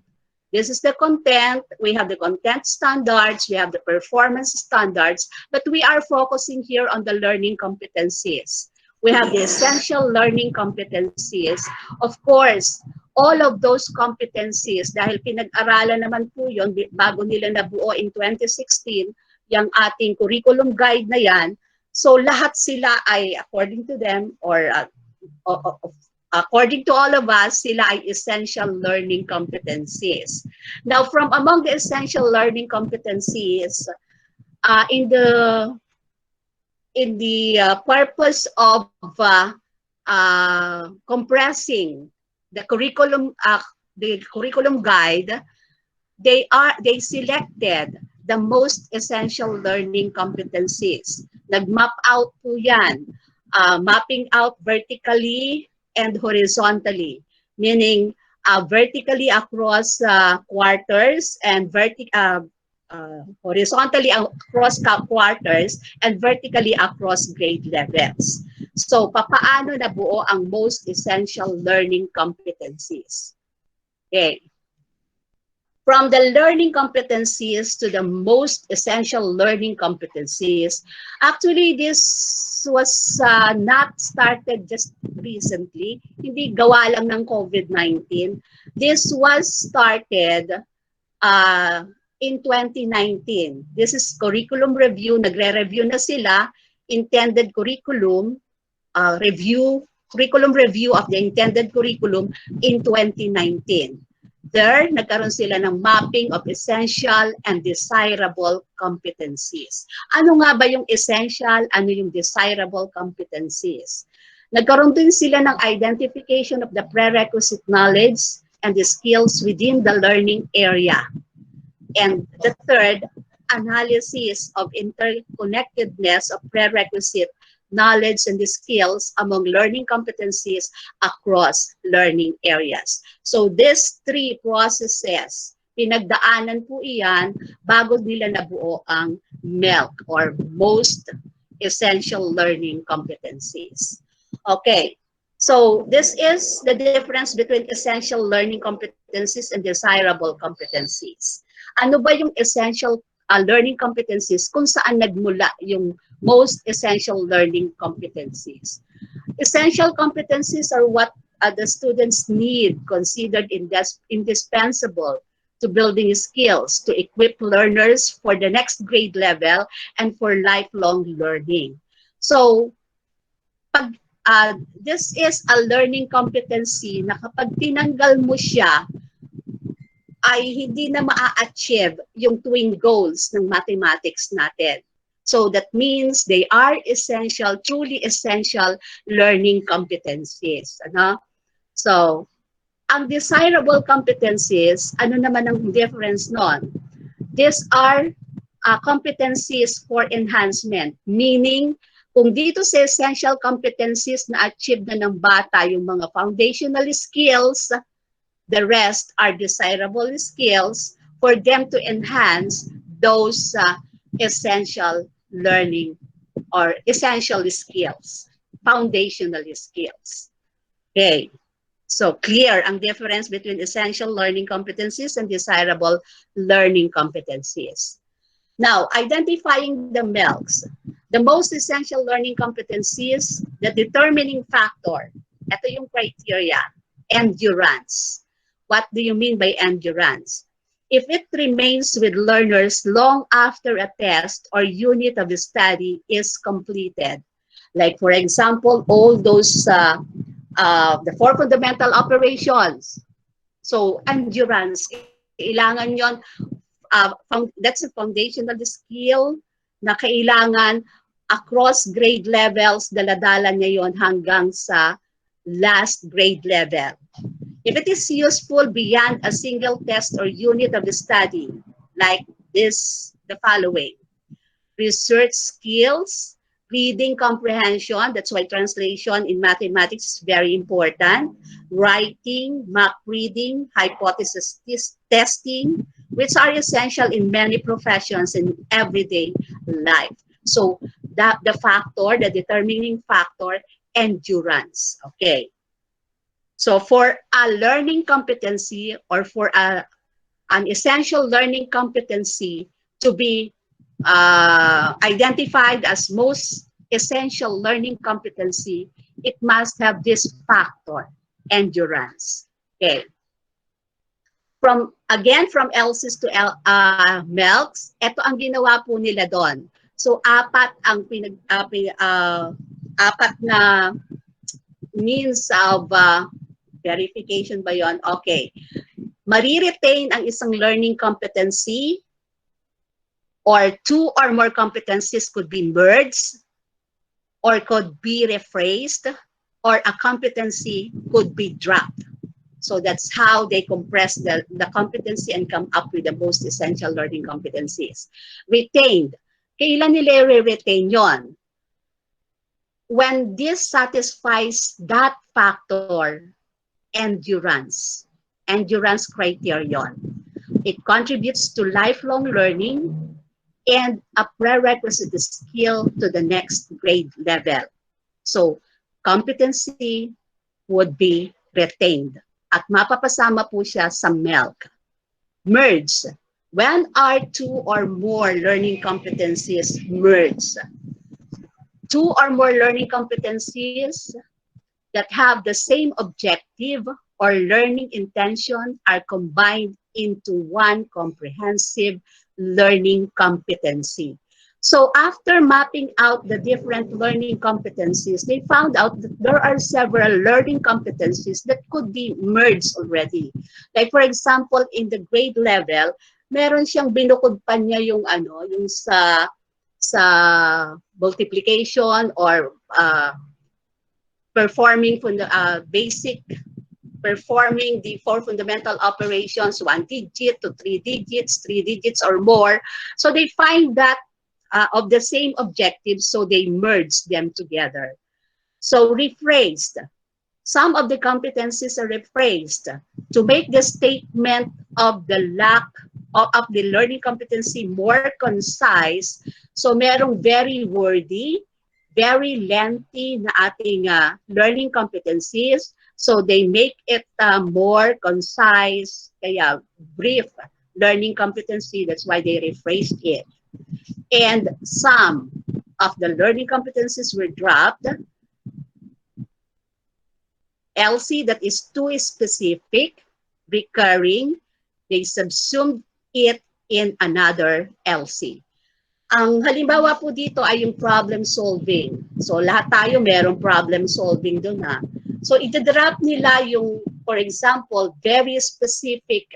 This is the content. We have the content standards. We have the performance standards. But we are focusing here on the learning competencies. We have the essential learning competencies. Of course, all of those competencies, dahil pinag-aralan naman po yun, bago nila nabuo in 2016, yung ating curriculum guide na yan. So lahat sila ay, according to them, or according to all of us, sila ay essential learning competencies. Now, from among the essential learning competencies, in the purpose of compressing the curriculum guide, they selected the most essential learning competencies. Nag-map out po yan, mapping out vertically and horizontally, meaning vertically across quarters and horizontally across quarters and vertically across grade levels. So, papaano nabuo ang most essential learning competencies? Okay. From the learning competencies to the most essential learning competencies, actually this was not started just recently. Hindi gawa lang ng COVID-19. This was started in 2019. This is curriculum review. Nagre-review na sila. Intended curriculum curriculum review of the intended curriculum in 2019. There, nagkaroon sila ng mapping of essential and desirable competencies. Ano nga ba yung essential? Ano yung desirable competencies? Nagkaroon din sila ng identification of the prerequisite knowledge and the skills within the learning area. And the third, analysis of interconnectedness of prerequisite knowledge and the skills among learning competencies across learning areas. So these three processes, pinagdaanan po iyan bago nila nabuo ang MELC or most essential learning competencies. Okay, so this is the difference between essential learning competencies and desirable competencies. Ano ba yung essential learning competencies kung saan nagmula yung most essential learning competencies? Essential competencies are what the students need, considered indispensable to building skills, to equip learners for the next grade level and for lifelong learning. So, this is a learning competency na kapag tinanggal mo siya, ay hindi na maa-achieve yung twin goals ng mathematics natin. So that means they are essential, truly essential learning competencies. Ano? So, ang desirable competencies, ano naman ang difference nun? These are competencies for enhancement, meaning kung dito sa essential competencies na achieve na ng bata yung mga foundational skills, the rest are desirable skills for them to enhance those essential learning or essential skills, foundational skills. Okay, so clear ang difference between essential learning competencies and desirable learning competencies. Now, identifying the MELCs, the most essential learning competencies, the determining factor, ito yung criteria, endurance. What do you mean by endurance? If it remains with learners long after a test or unit of the study is completed, like for example, all those, the 4 fundamental operations. So, endurance, kailangan yon, that's a foundational skill na kailangan across grade levels, daladala niya yon hanggang sa last grade level. If it is useful beyond a single test or unit of the study, like this, the following. research skills, reading comprehension, that's why translation in mathematics is very important, writing, mock reading, hypothesis testing, which are essential in many professions in everyday life. So the factor, the determining factor, endurance. Okay. So for a learning competency or for an essential learning competency to be identified as most essential learning competency, it must have this factor, endurance. Okay. From ELSIS to MELCS, ito ang ginawa po nila doon. So apat na means of verification ba yon? Okay. Mariretain ang isang learning competency, or two or more competencies could be merged or could be rephrased, or a competency could be dropped. So that's how they compress the competency and come up with the most essential learning competencies. Retained. Kailan nila retain yon? When this satisfies that factor, endurance criterion. It contributes to lifelong learning and a prerequisite skill to the next grade level. So, competency would be retained. At mapapasama po siya sa MELC. Merge. When are two or more learning competencies merged? Two or more learning competencies that have the same objective or learning intention are combined into one comprehensive learning competency. So after mapping out the different learning competencies, they found out that there are several learning competencies that could be merged already. Like for example, in the grade level, meron siyang binukod pa niya yung yung sa multiplication or performing performing the 4 fundamental operations, 1 digit to 3 digits or more. So they find that of the same objectives, so they merge them together. So rephrased. Some of the competencies are rephrased to make the statement of the lack of the learning competency more concise. So merong very wordy, very lengthy na ating learning competencies. So they make it more concise, kaya brief learning competency. That's why they rephrased it. And some of the learning competencies were dropped. LC, that is too specific, recurring, they subsumed it in another LC. Ang halimbawa po dito ay yung problem solving. So lahat tayo merong problem solving doon ha. So ita-drop nila yung, for example, very specific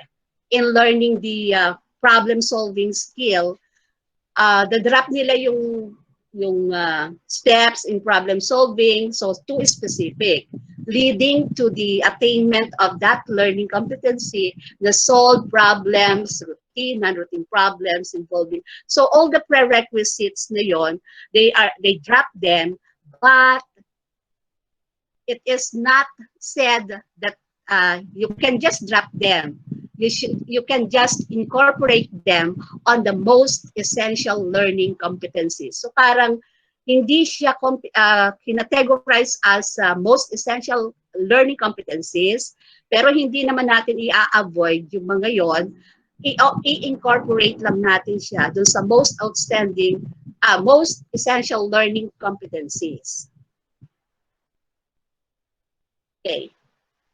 in learning the problem solving skill. The-drop nila yung steps in problem solving, so too specific, leading to the attainment of that learning competency, the solve problems, routine, non-routine problems involving. So all the prerequisites na yon, they drop them, but it is not said that you can just drop them. You can just incorporate them on the most essential learning competencies. So parang hindi siya kinategorize as most essential learning competencies, pero hindi naman natin i-avoid yung mga yon. I-incorporate lang natin siya dun sa most outstanding, most essential learning competencies.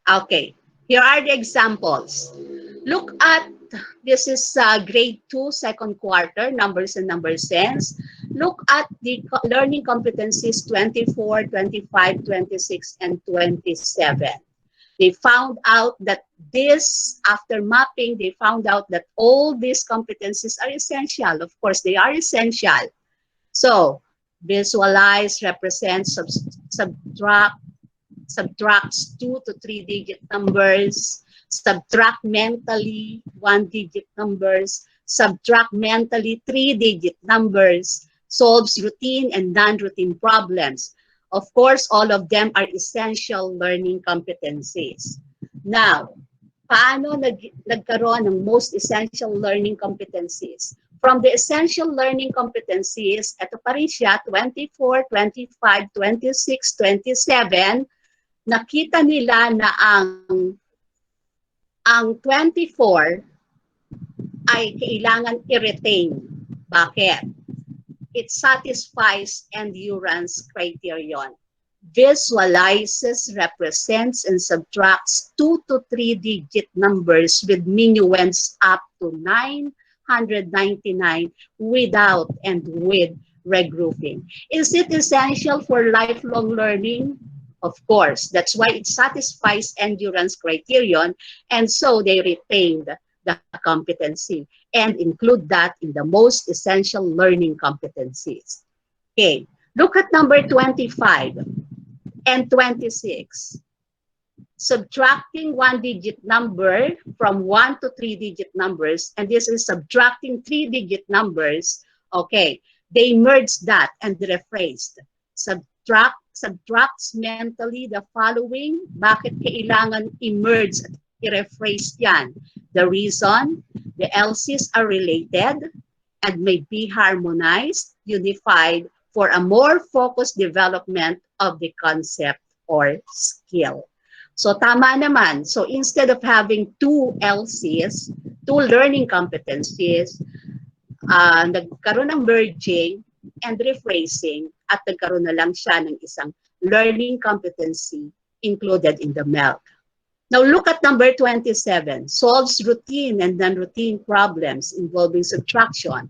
Okay. Here are the examples. Look at, this is grade 2, second quarter, numbers and number sense. Look at the learning competencies 24, 25, 26, and 27. They found out that this, after mapping, they found out that all these competencies are essential. Of course, they are essential. So, visualize, represent, subtracts 2 to 3 digit numbers, subtract mentally 1 digit numbers, subtract mentally 3 digit numbers, solves routine and non-routine problems. Of course, all of them are essential learning competencies. Now, paano nagkaroon ng most essential learning competencies? From the essential learning competencies, ito pa rin siya, 24, 25, 26, 27, nakita nila na ang 24 ay kailangan i-retain. Bakit? It satisfies endurance criterion. Visualizes, represents, and subtracts 2 to 3 digit numbers with minuends up to 999 without and with regrouping. Is it essential for lifelong learning? Of course. That's why it satisfies endurance criterion, and so they retained the competency and include that in the most essential learning competencies. Okay, look at number 25 and 26. Subtracting one-digit number from 1 to 3-digit numbers, and this is subtracting 3-digit numbers. Okay, they merged that and rephrased. Subtracts mentally the following. Bakit kailangan i-merge at i-rephrase yan? The reason, the LCs are related and may be harmonized, unified for a more focused development of the concept or skill. So tama naman. So instead of having 2 LCs, 2 learning competencies, nagkaroon ng merging and rephrasing at nagkaroon na lang siya ng isang learning competency included in the MELC. Now look at number 27. Solves routine and non-routine problems involving subtraction.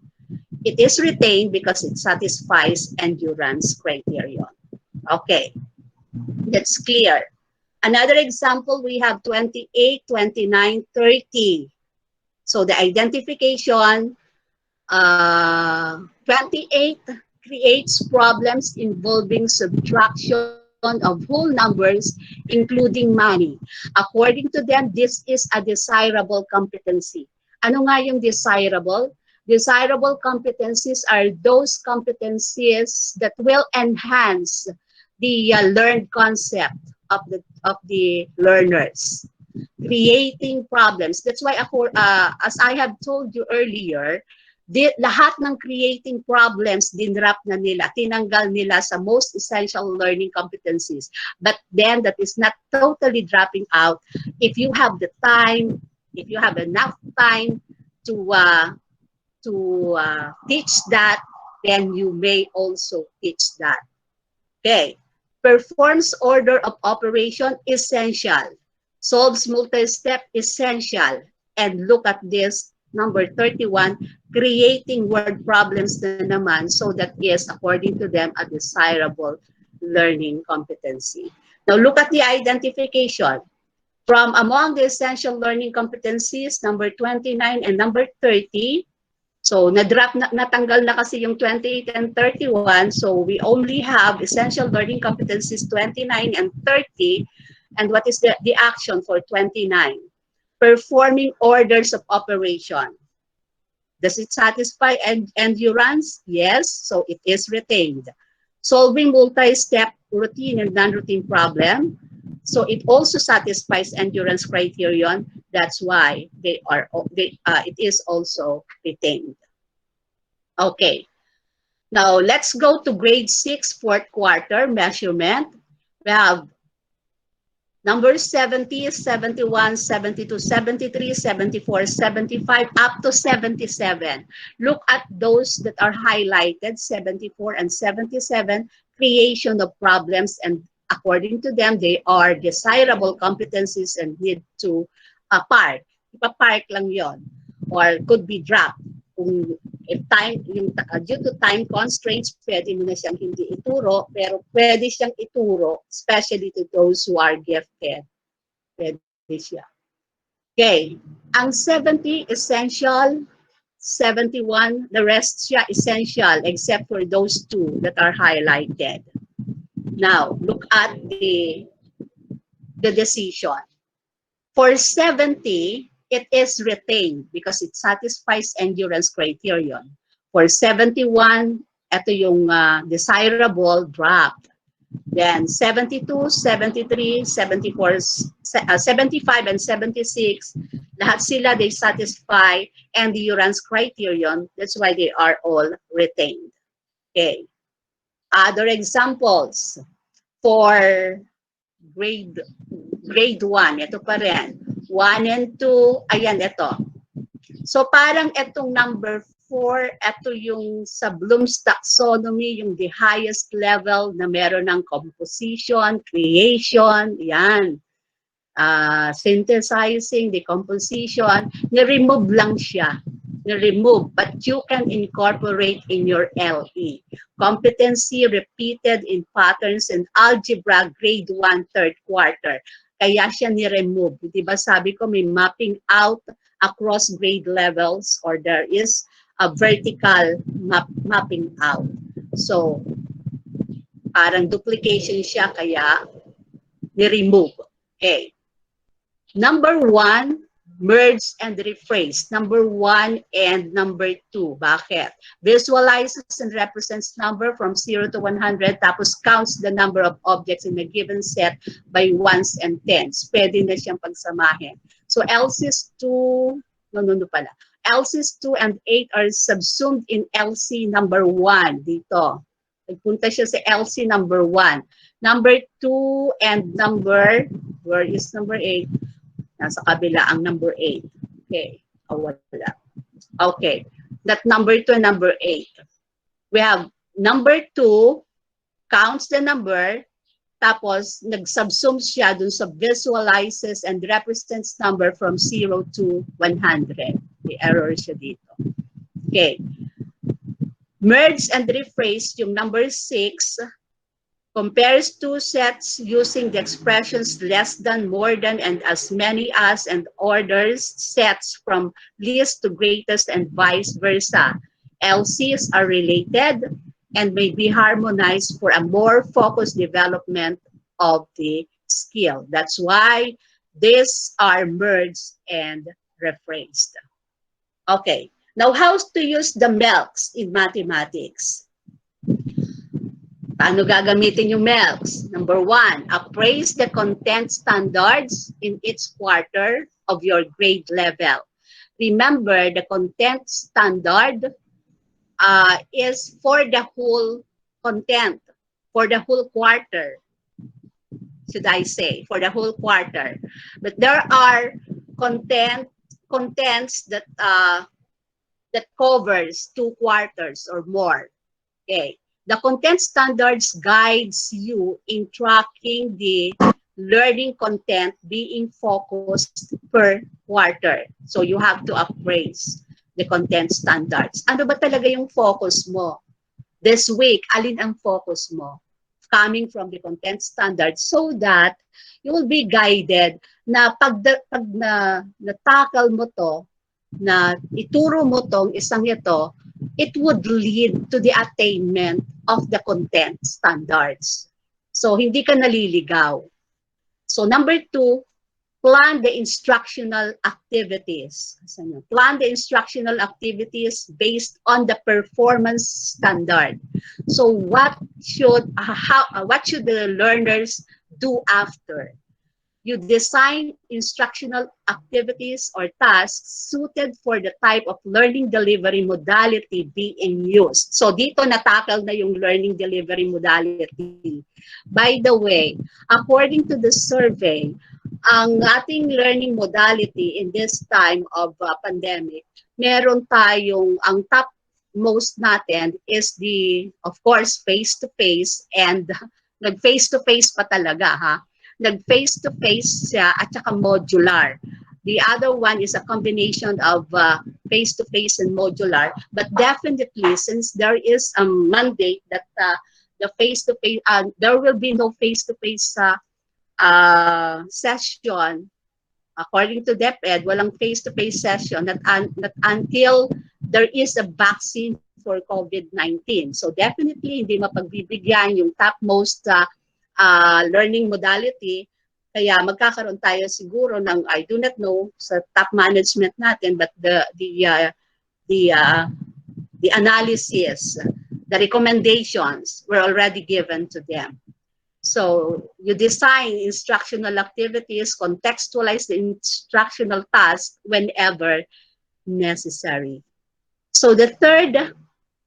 It is retained because it satisfies endurance criterion. Okay, that's clear. Another example, we have 28, 29, 30. So the identification, 28 creates problems involving subtraction of whole numbers, including money. According to them, this is a desirable competency. Ano nga yung desirable? Desirable competencies are those competencies that will enhance the learned concept of the learners. Creating problems. That's why ako, as I have told you earlier, lahat ng creating problems, dinrap na nila, tinanggal nila sa most essential learning competencies. But then that is not totally dropping out. If you have the time, if you have enough time to teach that, then you may also teach that. Okay. Performs order of operation, essential. Solves multi-step, essential. And look at this, number 31, creating word problems na naman, so that is, according to them, a desirable learning competency. Now look at the identification. From among the essential learning competencies, number 29 and number 30, so natanggal na kasi yung 28 and 31, so we only have essential learning competencies 29 and 30, and what is the action for 29? Performing orders of operation. Does it satisfy endurance? Yes, so it is retained. Solving multi-step routine and non-routine problem. So it also satisfies endurance criterion. That's why it is also retained. Okay. Now let's go to grade 6, 4th quarter measurement. We have numbers 70, 71, 72, 73, 74, 75, up to 77. Look at those that are highlighted, 74 and 77, creation of problems, and according to them, they are desirable competencies and need to park. Ipa-park lang yon, or could be dropped. Kung due to time constraints, pwede mo na siyang hindi ituro, pero pwede siyang ituro, especially to those who are gifted. Pwede siya. Okay. Ang 70, essential. 71, the rest siya essential, except for those 2 that are highlighted. Now, look at the decision. For 70, it is retained because it satisfies endurance criterion. For 71, ito yung desirable dropped. Then 72, 73, 74, 75, and 76, lahat sila, they satisfy endurance criterion. That's why they are all retained. Okay. Other examples for grade 1, ito pa rin. 1 and 2, ayan, ito. So parang itong number 4, ito yung sa Bloom's taxonomy, yung the highest level na meron ng composition, creation, yan. Synthesizing, decomposition, ni-remove lang siya. Ni-remove, but you can incorporate in your LE. Competency repeated in patterns and algebra, grade 1, third quarter. Kaya siya ni-remove. Diba sabi ko may mapping out across grade levels, or there is a vertical mapping out. So, parang duplication siya, kaya ni-remove. Okay. Number 1, merge and rephrase. Number 1 and number 2. Bakit? Visualizes and represents number from 0 to 100, tapos counts the number of objects in a given set by ones and tens. Pwede na siyang pagsamahin. So, LCs 2, pala. LCs 2 and 8 are subsumed in LC number 1 dito. Nagpunta siya sa LC number 1. Number 2 and number, where is number 8? Nasa kabila ang number 8. Okay. Wala. Okay. That number 2 and number 8. We have number 2, counts the number, tapos nag-subsume siya dun sa visualizes and represents number from 0 to 100. May error siya dito. Okay. Merge and rephrase, yung number 6, compares two sets using the expressions less than, more than, and as many as, and orders sets from least to greatest and vice versa. LCs are related and may be harmonized for a more focused development of the skill. That's why these are merged and rephrased. Okay, now how to use the MELCs in mathematics? Paano gagamitin yung MELCs? Number 1, appraise the content standards in each quarter of your grade level. Remember, the content standard is for the whole content, for the whole quarter, should I say, for the whole quarter. But there are contents that that covers 2 quarters or more. Okay. The content standards guides you in tracking the learning content being focused per quarter. So you have to appraise the content standards. Ano ba talaga yung focus mo? This week, alin ang focus mo? Coming from the content standards, so that you will be guided na pag na-tackle mo to, na ituro mo tong isang ito, it would lead to the attainment of the content standards. So, hindi ka naliligaw. So, number 2, plan the instructional activities. Plan the instructional activities based on the performance standard. So, what should the learners do after? You design instructional activities or tasks suited for the type of learning delivery modality being used. So dito natakal na yung learning delivery modality. By the way, according to the survey, ang ating learning modality in this time of pandemic, meron tayong, ang top most natin is the, of course, face-to-face, and nag-face-to-face pa talaga, ha? Nag-face-to-face siya at saka modular. The other one is a combination of face-to-face and modular. But definitely, since there is a mandate that the face-to-face, there will be no face-to-face session. According to DepEd, walang face-to-face session that until there is a vaccine for COVID-19. So definitely, hindi mapagbibigyan yung topmost learning modality, kaya magkakaroon tayo siguro ng, I do not know sa top management natin, but the analysis The recommendations were already given to them. So you design instructional activities, contextualize the instructional task whenever necessary. So the third,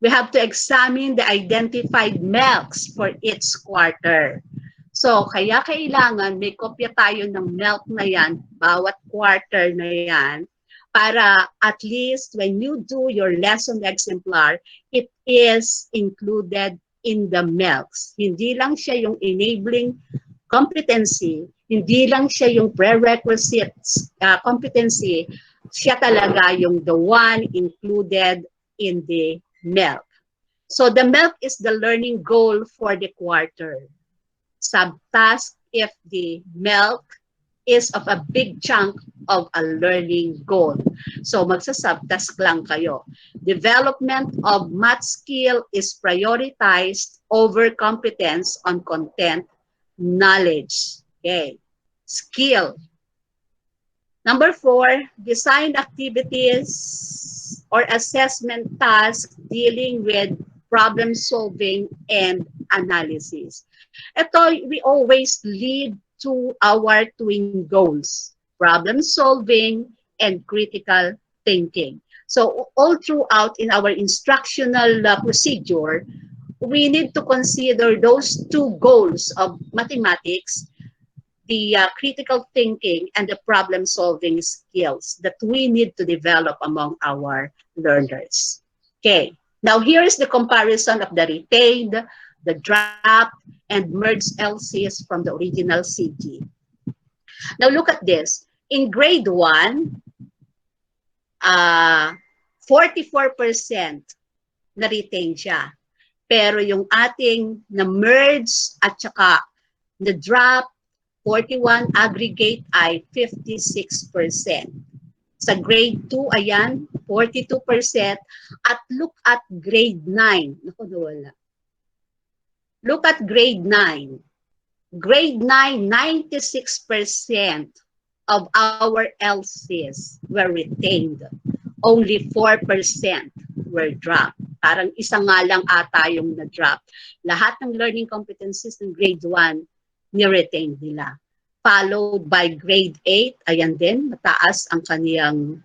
we have to examine the identified MELCs for each quarter. So kaya kailangan may kopya tayo ng MELC na yan, bawat quarter na yan, para at least when you do your lesson exemplar, it is included in the MELCs. Hindi lang siya yung enabling competency, hindi lang siya yung prerequisites competency, siya talaga yung the one included in the MELC. So the MELC is the learning goal for the quarter. Subtask if the MELC is of a big chunk of a learning goal. So magsa-subtask lang kayo. Development of math skill is prioritized over competence on content knowledge. Okay. Skill. Number 4, design activities or assessment tasks dealing with problem solving and analysis. Ito, we always lead to our twin goals, problem solving and critical thinking. So all throughout in our instructional procedure, we need to consider those two goals of mathematics, the critical thinking and the problem solving skills that we need to develop among our learners. Okay, now here is the comparison of the retained, the draft, and merged LCs from the original CG. Now look at this. In grade 1, 44% na-retain siya. Pero yung ating na-merge at saka na-drop, 41 aggregate ay 56%. Sa grade 2, ayan, 42%. At look at grade 9. Naku, nawala. Look at grade 9. Grade 9, 96% of our LCs were retained. Only 4% were dropped. Parang isa nga lang ata yung na-drop. Lahat ng learning competencies ng grade 1, ni-retain nila. Followed by grade 8, ayan din, mataas ang kaniyang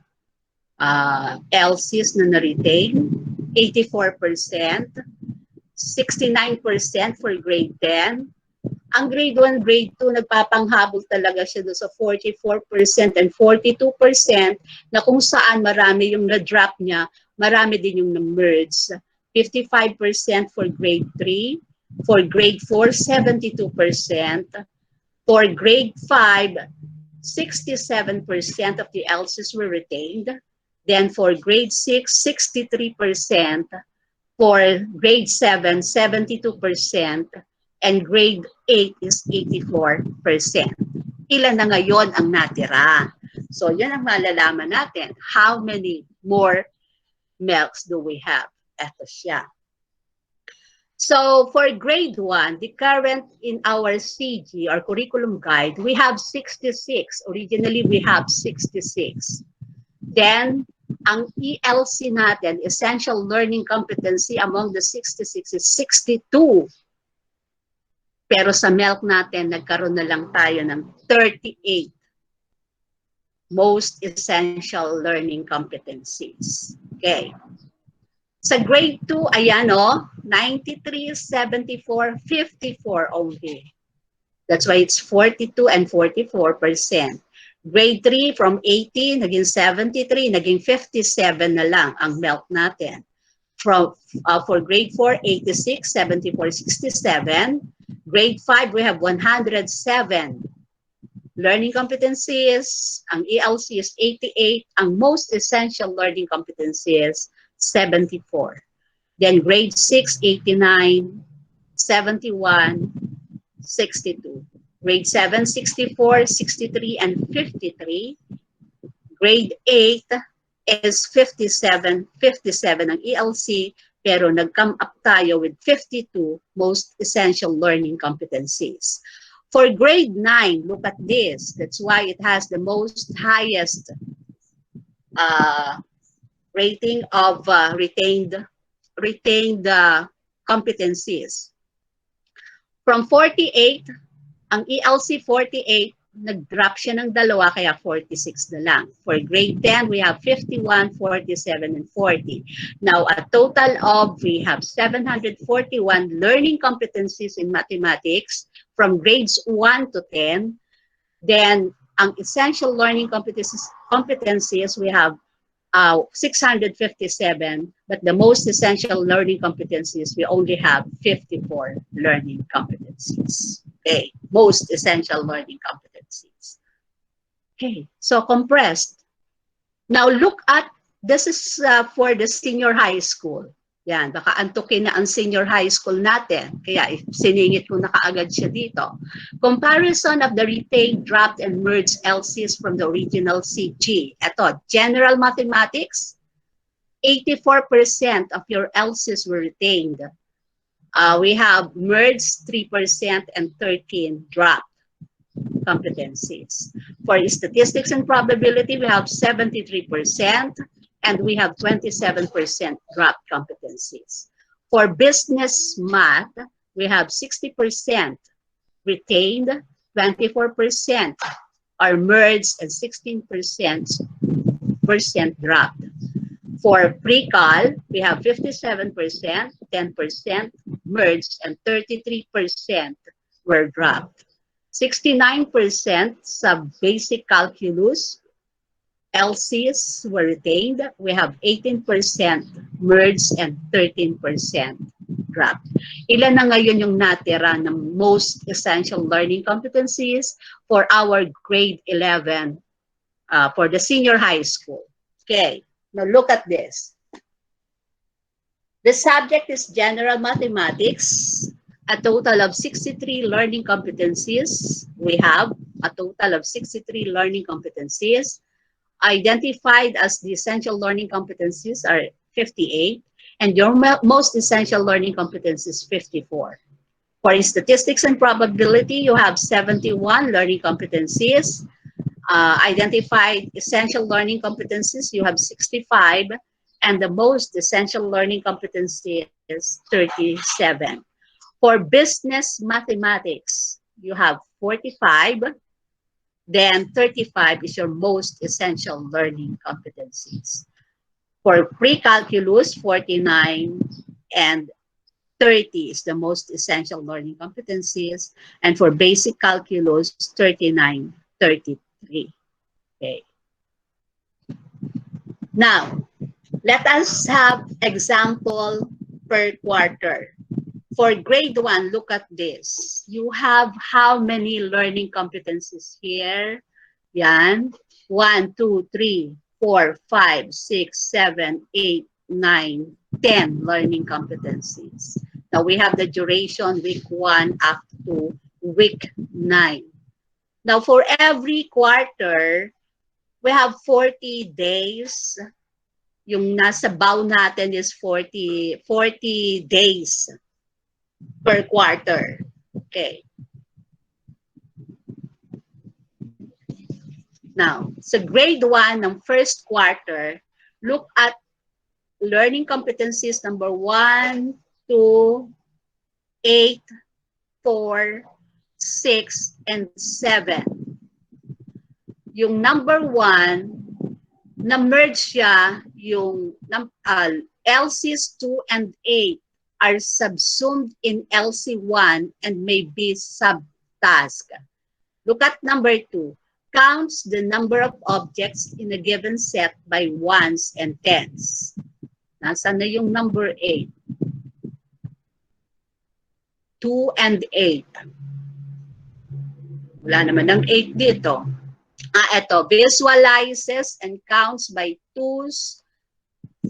LCs na na-retain. 84%. 69% for grade 10. Ang grade 1, grade 2, nagpapanghabol talaga siya doon sa 44% and 42% na kung saan marami yung na-drop niya, marami din yung na-merge. 55% for grade 3, for grade 4, 72%, for grade 5, 67% of the LCs were retained, then for grade 6, 63%, for grade 7, 72%, and grade 8 is 84%. Ilan na ngayon ang natira? So, yan ang malalaman natin. How many more MELCs do we have? Ito siya. So, for grade 1, the current in our CG, or curriculum guide, we have 66. Originally, we have 66. Then, ang ELC natin, Essential Learning Competency, among the 66 is 62. Pero sa MELC natin, nagkaroon na lang tayo ng 38 most essential learning competencies. Okay. Sa grade 2, ayan o, 93, 74, 54 only. That's why it's 42 and 44%. Grade 3, from 80, naging 73, naging 57 na lang ang MELC natin. For grade 4, 86, 74, 67. Grade 5, we have 107. Learning competencies, ang ELC is 88. Ang most essential learning competencies, 74. Then grade 6, 89, 71, 62. Grade 7, 64, 63, and 53. Grade 8 is 57 ang ELC, pero nag-come up tayo with 52 most essential learning competencies. For grade 9, look at this. That's why it has the most highest rating of retained competencies. From 48, ang ELC 48, nag-drop siya ng dalawa, kaya 46 na lang. For grade 10, we have 51, 47, and 40. Now, a total of, we have 741 learning competencies in mathematics from grades 1 to 10. Then, ang essential learning competencies we have 657, but the most essential learning competencies, we only have 54 learning competencies. Okay, most essential learning competencies. Okay, so compressed. Now look at, this is for the senior high school. Yan, baka antukin na ang senior high school natin. Kaya siningit ko na kaagad siya dito. Comparison of the retained, dropped, and merged LCs from the original CG. Ito, general mathematics, 84% of your LCs were retained. We have merged 3% and 13 dropped competencies. For statistics and probability, we have 73%. And we have 27% dropped competencies. For business math, we have 60% retained, 24% are merged, and 16% dropped. For pre-cal, we have 57%, 10% merged, and 33% were dropped. 69% sub-basic calculus, LCs were retained. We have 18% merged and 13% dropped. Ilan na ngayon yung natira ng most essential learning competencies for our grade 11 for the senior high school? Okay, now look at this. The subject is general mathematics. A total of 63 learning competencies. We have a total of 63 learning competencies. Identified as the essential learning competencies are 58, and your most essential learning competencies 54. For statistics and probability, you have 71 learning competencies. Identified essential learning competencies, you have 65, and the most essential learning competency is 37. For business mathematics, you have 45. Then 35 is your most essential learning competencies. For pre-calculus, 49 and 30 is the most essential learning competencies. And for basic calculus, 39, 33. Okay. Now, let us have example per quarter. For grade 1, look at this. You have how many learning competencies here? Yan. 1, 2, 3, 4, 5, 6, 7, 8, 9, 10 learning competencies. Now we have the duration week 1 up to week 9. Now for every quarter, we have 40 days. Yung nasa bow natin is 40 days per quarter. Okay. Now, sa grade 1 ng first quarter, look at learning competencies number 1, 2, 8, 4, 6, and 7. Yung number 1, na-merge siya yung LCs 2 and 8 are subsumed in LC1 and may be subtask. Look at number 2. Counts the number of objects in a given set by ones and tens. Nasaan na yung number 8? 2 and 8. Wala naman ng 8 dito. Ito. Visualizes and counts by 2s,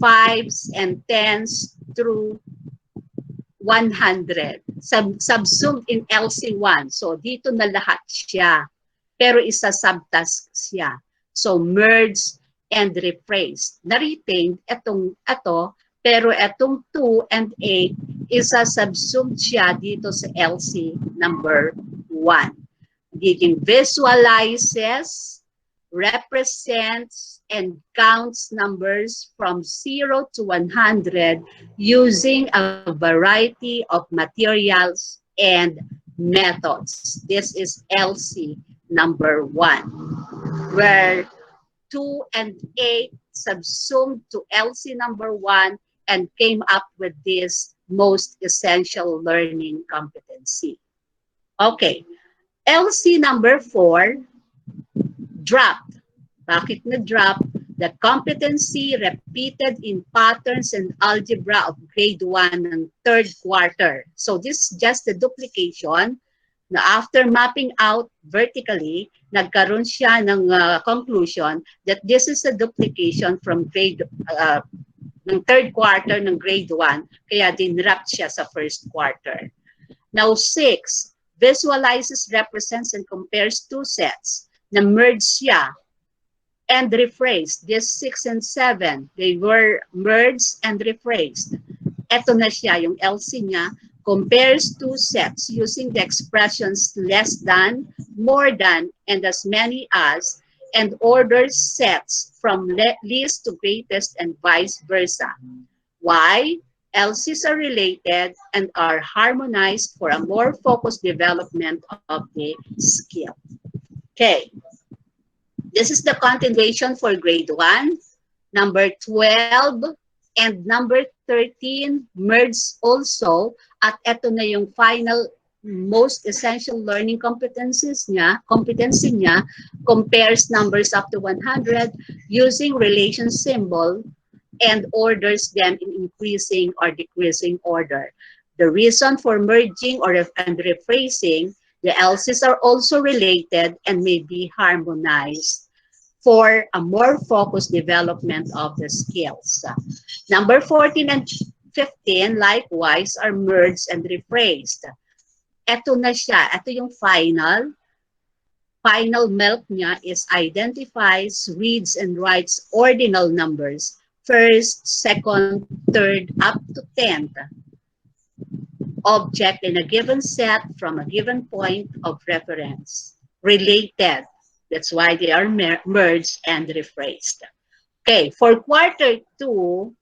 5s, and 10s through 100. Subsumed in LC1. So, dito na lahat siya. Pero isa subtask siya. So, merge and rephrase. Na-retained ito, pero itong 2 and 8, isa subsumed siya dito sa LC number 1. Giging visualizes represents and counts numbers from 0 to 100 using a variety of materials and methods. This is LC number 1, where 2 and 8 subsumed to LC number 1 and came up with this most essential learning competency. Okay, LC number 4, dropped. Bakit na-drop? The competency repeated in patterns and algebra of grade 1 ng third quarter. So this is just a duplication na after mapping out vertically, nagkaroon siya ng conclusion that this is a duplication from grade ng third quarter ng grade 1, kaya dinrap siya sa first quarter. Now 6, visualizes, represents, and compares two sets na merge siya and rephrased. This 6 and 7, they were merged and rephrased. Ito na siya, yung LC niya, compares two sets using the expressions less than, more than, and as many as, and orders sets from least to greatest and vice versa. Why? LCs are related and are harmonized for a more focused development of the skill. Okay. This is the continuation for grade 1. Number 12 and number 13 merged also, at ito na yung final most essential learning competency niya, compares numbers up to 100 using relation symbol and orders them in increasing or decreasing order. The reason for merging and rephrasing, the LCs are also related and may be harmonized for a more focused development of the skills. Number 14 and 15, likewise, are merged and rephrased. Ito na siya. Ito yung final. Final milk niya is identifies, reads, and writes ordinal numbers. First, second, third, up to 10th object in a given set from a given point of reference. Related. That's why they are merged and rephrased. Okay, for quarter 2,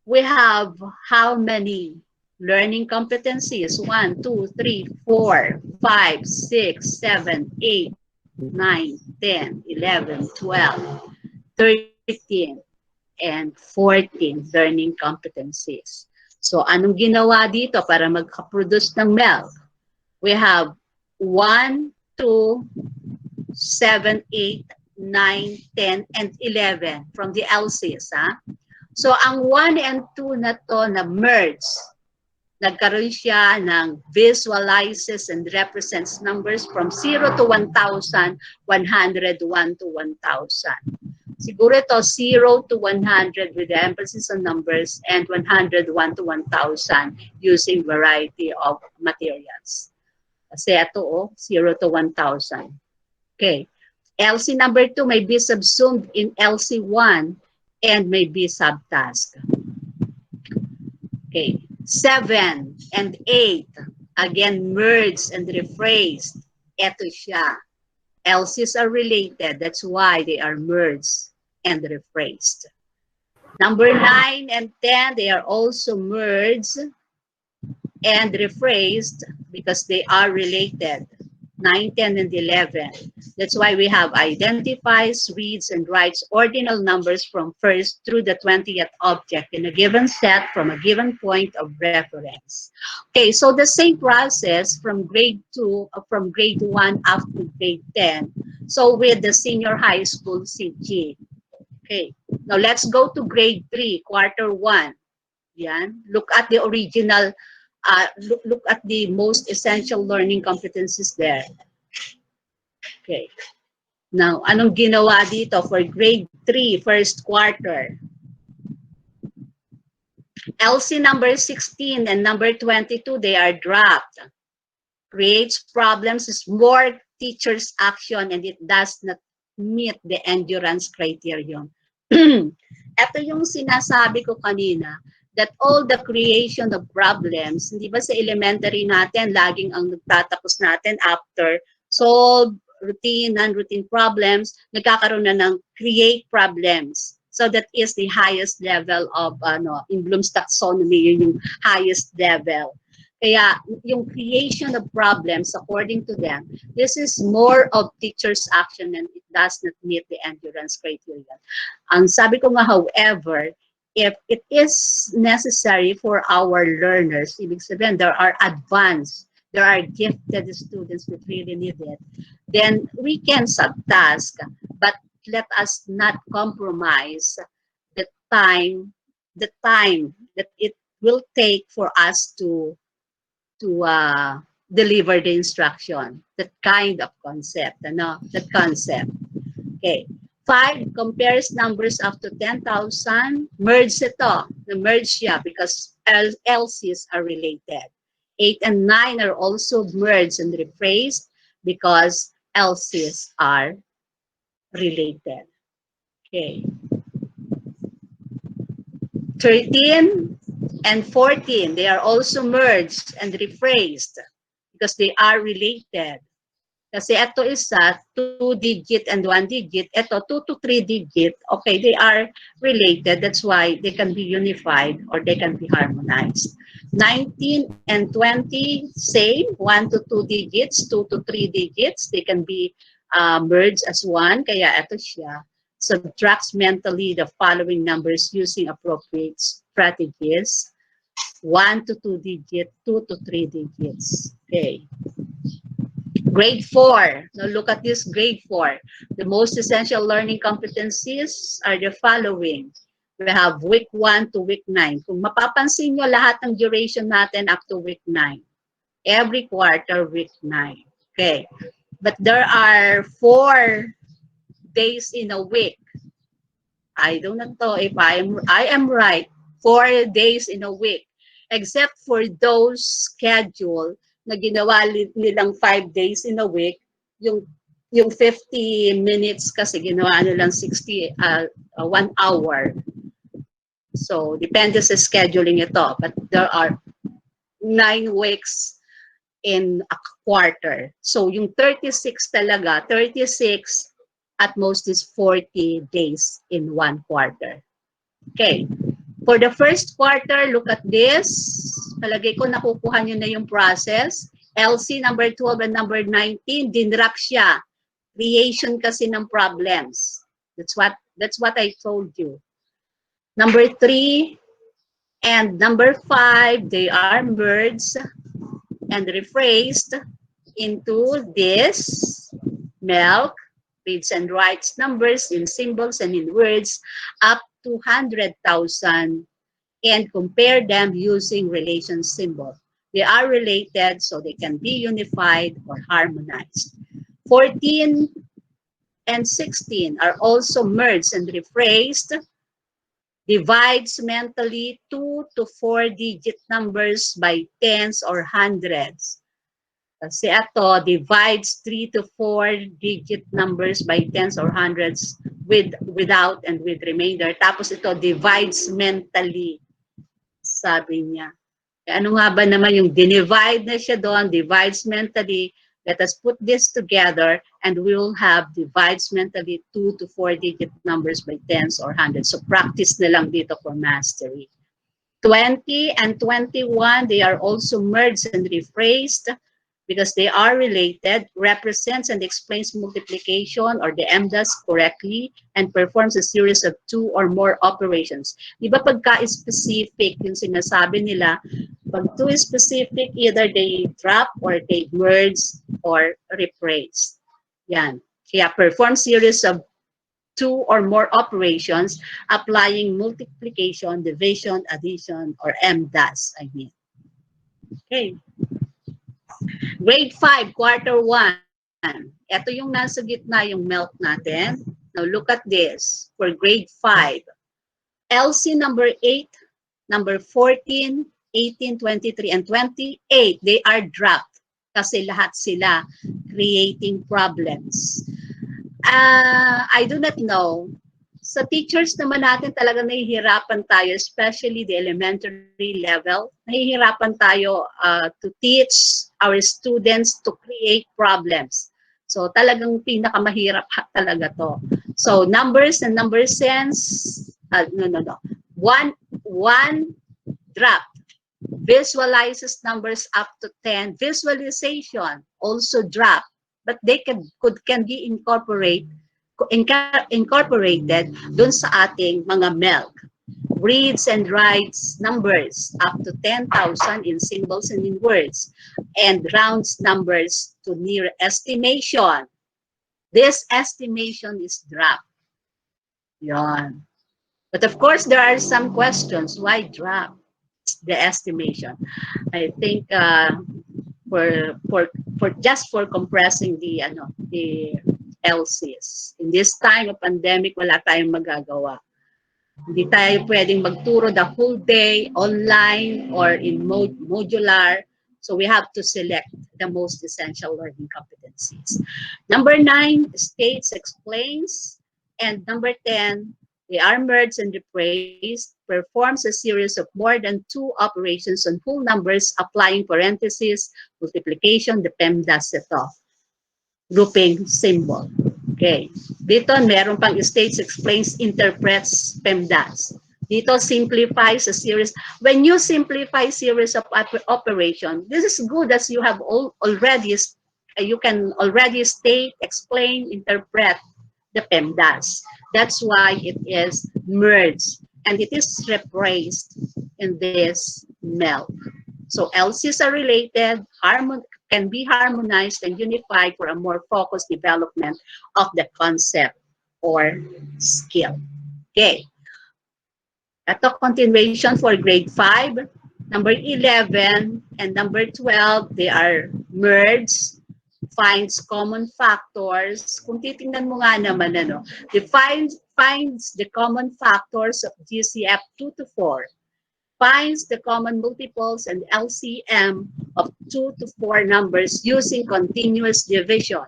we have how many learning competencies? 1, 2, 3, 4, 5, 6, 7, 8, 9, 10, 11, 12, 13, and 14 learning competencies. So, anong ginawa dito para magka-produce ng milk? We have 1, 2, 7, 8, 9, 10, and 11 from the LCs. So, ang 1 and 2 na to na merge, nagkaroon siya ng visualizes and represents numbers from 0 to 1,000, 101 to 1,000. Siguro ito 0 to 100 with the emphasis on numbers and 101 to 1,000 using variety of materials. Kasi ito 0 to 1,000. Okay. LC number 2 may be subsumed in LC1 and may be subtask. Okay. 7 and 8, again, merged and rephrased. Ito siya. LCs are related. That's why they are merged and rephrased. Number 9 and 10, they are also merged and rephrased because they are related. 9, 10, and 11. That's why we have identifies, reads, and writes ordinal numbers from 1st through the 20th object in a given set from a given point of reference. Okay, so the same process from grade 2, from grade 1 up to grade 10. So with the senior high school CG. Okay, now let's go to grade 3, quarter 1. Yan. Look at the original look at the most essential learning competencies there. Okay. Now, anong ginawa dito for grade 3, first quarter? LC number 16 and number 22, they are dropped. Creates problems is more teacher's action and it does not meet the endurance criterion. Ito yung sinasabi ko kanina, that all the creation of problems, hindi ba sa elementary natin, laging ang nagtatapos natin after solve, routine, non-routine problems, nagkakaroon na ng create problems. So that is the highest level of, in Bloom's taxonomy, yun yung highest level. Kaya yung creation of problems, according to them, this is more of teacher's action and it does not meet the endurance criteria. Ang sabi ko nga, however, if it is necessary for our learners, ibig sabihin, there are advanced, there are gifted students that really need it, then we can subtask, but let us not compromise the time that it will take for us to deliver the instruction, that kind of concept, that concept. Okay. 5, compares numbers up to 10,000. Merge ito. Na-merge siya because LCs are related. 8 and 9 are also merged and rephrased because LCs are related. Okay. 13 and 14, they are also merged and rephrased because they are related. Kasi ito isa, 2-digit and 1-digit. Ito, 2 to 3-digit. Okay, they are related. That's why they can be unified or they can be harmonized. 19 and 20, same. 1 to 2 digits, 2 to 3 digits. They can be merged as one. Kaya ito siya. Subtracts mentally the following numbers using appropriate strategies. 1 to 2 digit, 2 to 3 digits. Okay. Grade 4. Now look at this grade 4. The most essential learning competencies are the following. We have week 1 to week 9. Kung mapapansin nyo, lahat ng duration natin up to week 9. Every quarter, week 9. Okay. But there are 4 days in a week. I don't know if I am right. 4 days in a week. Except for those schedule na ginawa nilang 5 days in a week, yung 50 minutes kasi ginawa nilang 1 hour. So, depende sa scheduling ito. But there are 9 weeks in a quarter. So, yung 36 talaga, 36 at most is 40 days in 1 quarter. Okay. For the first quarter, look at this. Palagay ko nakukuha nyo na yung process. LC number 12 and number 19, dinrap siya. Creation kasi ng problems. That's what I told you. Number 3 and number 5, they are merged and rephrased into this milk, reads and writes numbers in symbols and in words up to 100,000 and compare them using relation symbol. They are related so they can be unified or harmonized. 14 and 16 are also merged and rephrased. Divides mentally 2 to 4 digit numbers by tens or hundreds. Kasi ito, divides 3 to 4 digit numbers by tens or hundreds without and with remainder. Tapos ito, divides mentally, sabi niya. Ano nga ba naman yung dinivide na siya doon, divides mentally. Let us put this together and we will have divides mentally 2 to 4 digit numbers by tens or hundreds. So practice na lang dito for mastery. 20 and 21, they are also merged and rephrased because they are related, represents and explains multiplication or the MDAS correctly, and performs a series of 2 or more operations. Di ba pagka-specific yung sinasabi nila, pag too specific, either they drop or they merge or rephrase. Yan. Kaya perform series of 2 or more operations applying multiplication, division, addition, or MDAS, I mean. Okay. Grade 5, quarter 1. Ito yung nasa gitna yung milk natin. Now look at this. For grade 5, LC number 8, number 14, 18, 23, and 28, they are dropped kasi lahat sila creating problems. I do not know. Sa teachers naman natin talaga nahihirapan tayo, especially the elementary level. Nahihirapan tayo to teach our students to create problems. So talagang pinakamahirap talaga to. So numbers and number sense, one drop visualizes numbers up to 10. Visualization also drop, but they can be incorporated dun sa ating mga milk. Reads and writes numbers up to 10,000 in symbols and in words, and rounds numbers to near estimation. This estimation is drop. Yon. But of course, there are some questions. Why drop the estimation? I think for compressing the LCs. In this time of pandemic, wala tayong magagawa. Hindi tayo pwedeng magturo the whole day online or in modular. So we have to select the most essential learning competencies. Number 9, states, explains. And number 10, they are merged and replaced, performs a series of more than 2 operations on whole numbers, applying parentheses, multiplication, the PEMDAS ito. Grouping symbol. Okay. Dito, meron pang states, explains, interprets, PEMDAS. Dito, simplifies a series. When you simplify series of operation, this is good as you have already, you can already state, explain, interpret the PEMDAS. That's why it is merged and it is replaced in this MELD. So LCs are related, can be harmonized and unified for a more focused development of the concept or skill. Okay. Ito continuation for grade 5. Number 11 and number 12, they are merged, finds common factors. Kung titingnan mo nga naman, finds the common factors of GCF 2 to 4. Finds the common multiples and LCM of 2 to 4 numbers using continuous division.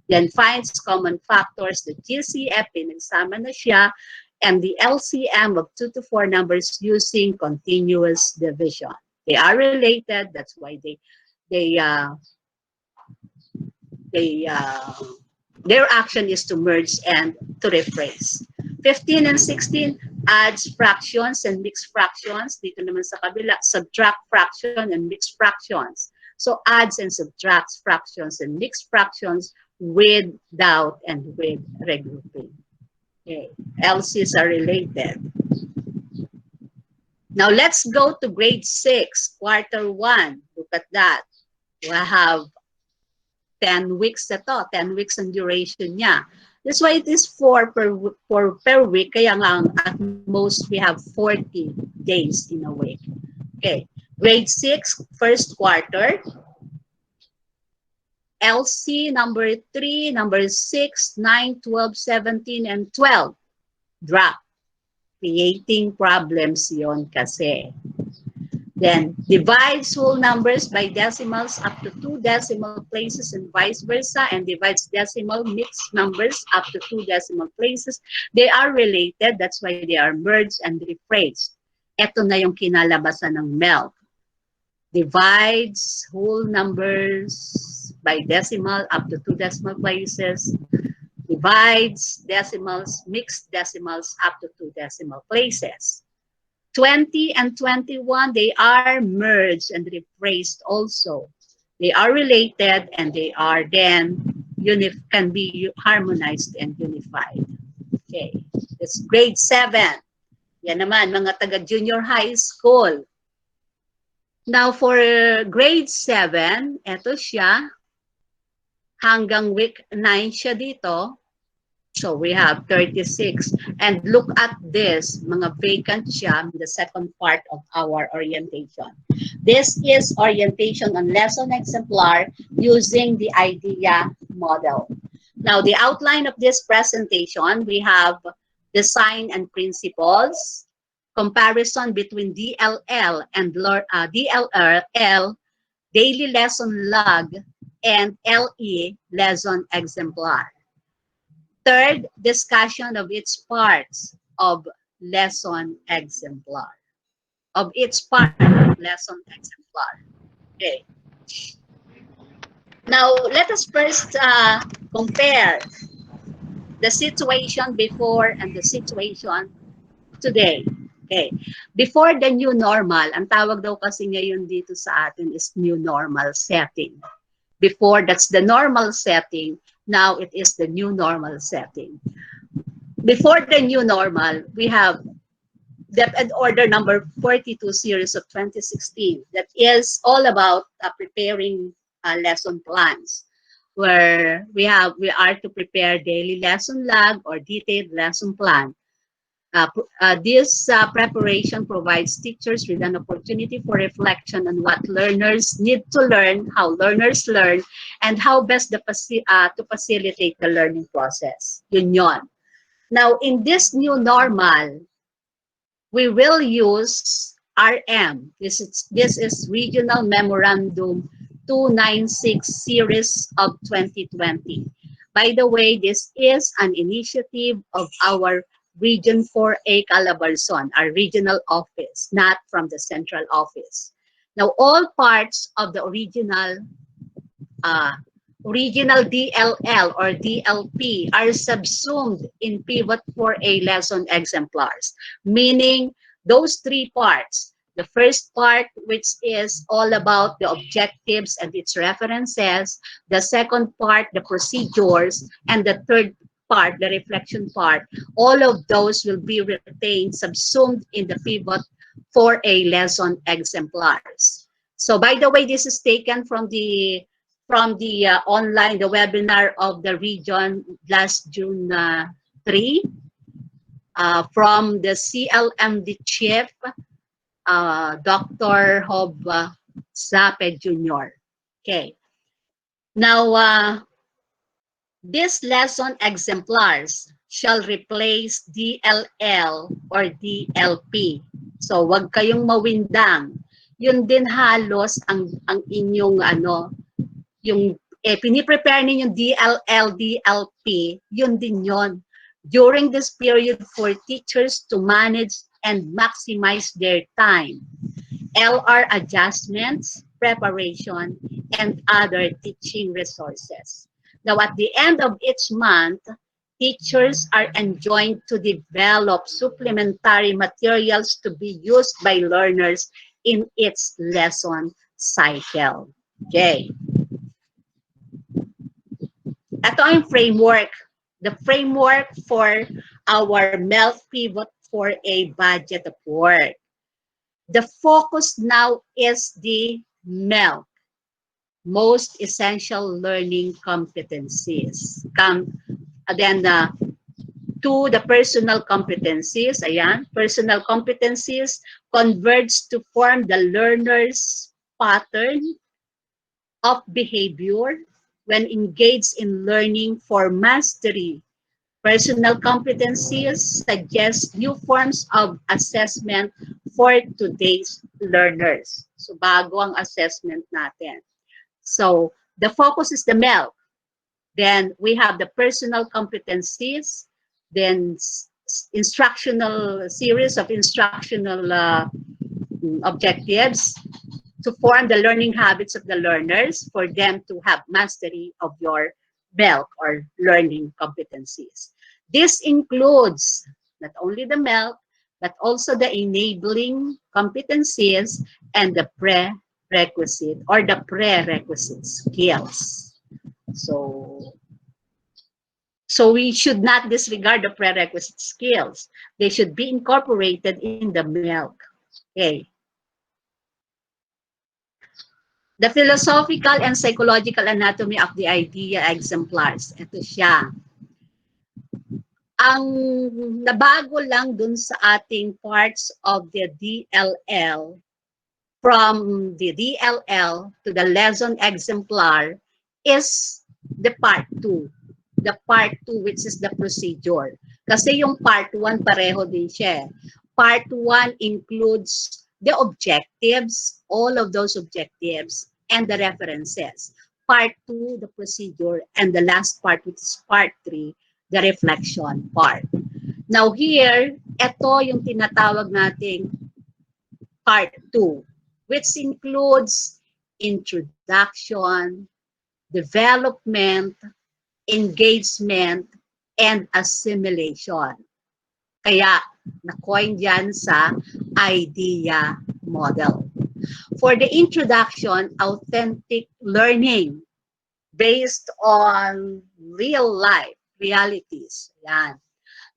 Then finds common factors, the GCF, pinagsama na siya, and the LCM of 2 to 4 numbers using continuous division. They are related, that's why their action is to merge and to replace. 15 and 16, adds fractions and mixed fractions. Dito naman sa kabila, subtract fraction and mixed fractions. So adds and subtracts fractions and mixed fractions without and with regrouping. Okay, LCs are related. Now let's go to grade 6, quarter 1. Look at that. We have 10 weeks na to, 10 weeks ang duration niya. That's why it is 4 per week. Kaya nga, at most, we have 40 days in a week. Okay. Grade 6, first quarter. LC, number 3, number 6, 9, 12, 17, and 12. Drop. Creating problems yon kasi. Then, divides whole numbers by decimals up to 2 decimal places and vice versa, and divides decimal mixed numbers up to 2 decimal places. They are related, that's why they are merged and replaced. Ito na yung kinalabasan ng MELD. Divides whole numbers by decimal up to 2 decimal places. Divides decimals, mixed decimals up to 2 decimal places. 20 and 21, they are merged and replaced also. They are related and they are then can be harmonized and unified. Okay, it's grade 7. Yan naman, mga taga-junior high school. Now for grade 7, eto siya. Hanggang week 9 siya dito. So we have 36. And look at this, mga vacant siya in the second part of our orientation. This is orientation on lesson exemplar using the IDEA model. Now the outline of this presentation, we have design and principles, comparison between DLL and DLL, daily lesson log, and LE, lesson exemplar. Third, discussion of its parts of lesson exemplar. Of its part, lesson exemplar. Okay. Now, let us first compare the situation before and the situation today. Okay. Before the new normal, ang tawag daw kasi ngayon dito sa atin is new normal setting. Before, that's the normal setting. Now, it is the new normal setting. Before the new normal, we have Dep Ed Order number 42 series of 2016 that is all about preparing lesson plans, where we are to prepare daily lesson log or detailed lesson plan. This preparation provides teachers with an opportunity for reflection on what learners need to learn, how learners learn, and how best to facilitate the learning process. Yun yon. Now, in this new normal, we will use RM. This is Regional Memorandum 296 series of 2020. By the way, this is an initiative of our Region 4A Calabarzon, our regional office, not from the central office. Now, all parts of the regional DLL or DLP are subsumed in Pivot 4A lesson exemplars, meaning those three parts. The first part, which is all about the objectives and its references. The second part, the procedures. And the third part, the reflection part. All of those will be retained, subsumed in the Pivot 4A lesson exemplars. So by the way, this is taken from the online, the webinar of the region last June 3, from the CLMD chief, Dr. Hob Zape Jr. Okay. Now, these lesson exemplars shall replace DLL or DLP. So, wag kayong mawindang. Yun din halos ang inyong yung piniprepare ninyong DLL, DLP, yun din yon. During this period for teachers to manage and maximize their time, LR adjustments, preparation, and other teaching resources. Now, at the end of each month, teachers are enjoined to develop supplementary materials to be used by learners in its lesson cycle. Okay. Ito ang framework. The framework for our MELC Pivot for a budget of work. The focus now is the MELC, most essential learning competencies. Then to the personal competencies, ayan, personal competencies converge to form the learner's pattern of behavior when engaged in learning for mastery. Personal competencies suggest new forms of assessment for today's learners. So, bago ang assessment natin. So, the focus is the MELC. Then, we have the personal competencies, then instructional series of instructional objectives, to form the learning habits of the learners for them to have mastery of your MELC or learning competencies. This includes not only the MELC, but also the enabling competencies and the prerequisite or the prerequisite skills. So we should not disregard the prerequisite skills. They should be incorporated in the MELC. Okay. The philosophical and psychological anatomy of the idea exemplars. Ito siya. Ang nabago lang dun sa ating parts of the DLL, from the DLL to the lesson exemplar, is the part 2. The part 2, which is the procedure. Kasi yung part 1 pareho din siya. Part 1 includes the objectives, all of those objectives, and the references. Part 2, the procedure, and the last part, which is part 3, the reflection part. Now here, ito yung tinatawag nating part 2, which includes introduction, development, engagement, and assimilation. Kaya na-coin dyan sa idea model. For the introduction, authentic learning based on real life realities. Yan.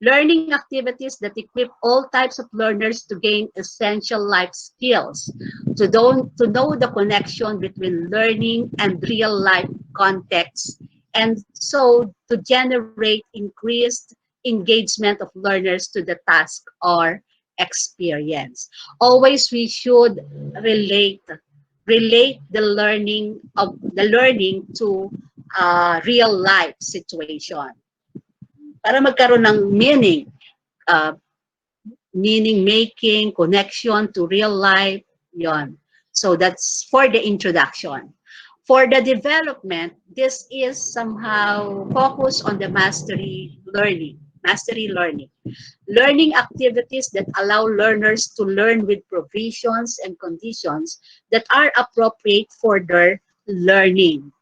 Learning activities that equip all types of learners to gain essential life skills, to know the connection between learning and real life context, and so to generate increased engagement of learners to the task or experience. Always we should relate the learning to real life situation para magkaroon ng uh, meaning making, connection to real life, yon. So that's for the introduction. For the development, this is somehow focused on the mastery learning. Learning activities that allow learners to learn with provisions and conditions that are appropriate for their learning.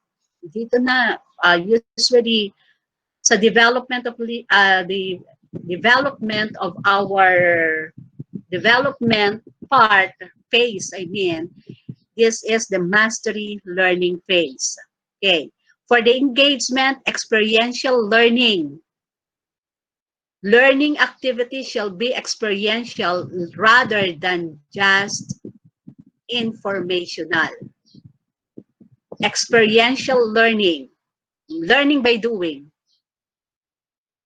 Dito na, usually, sa development of the development of our development part phase, I mean, this is the mastery learning phase. Okay. For the engagement, experiential learning. Learning activities shall be experiential rather than just informational. Experiential learning. Learning by doing.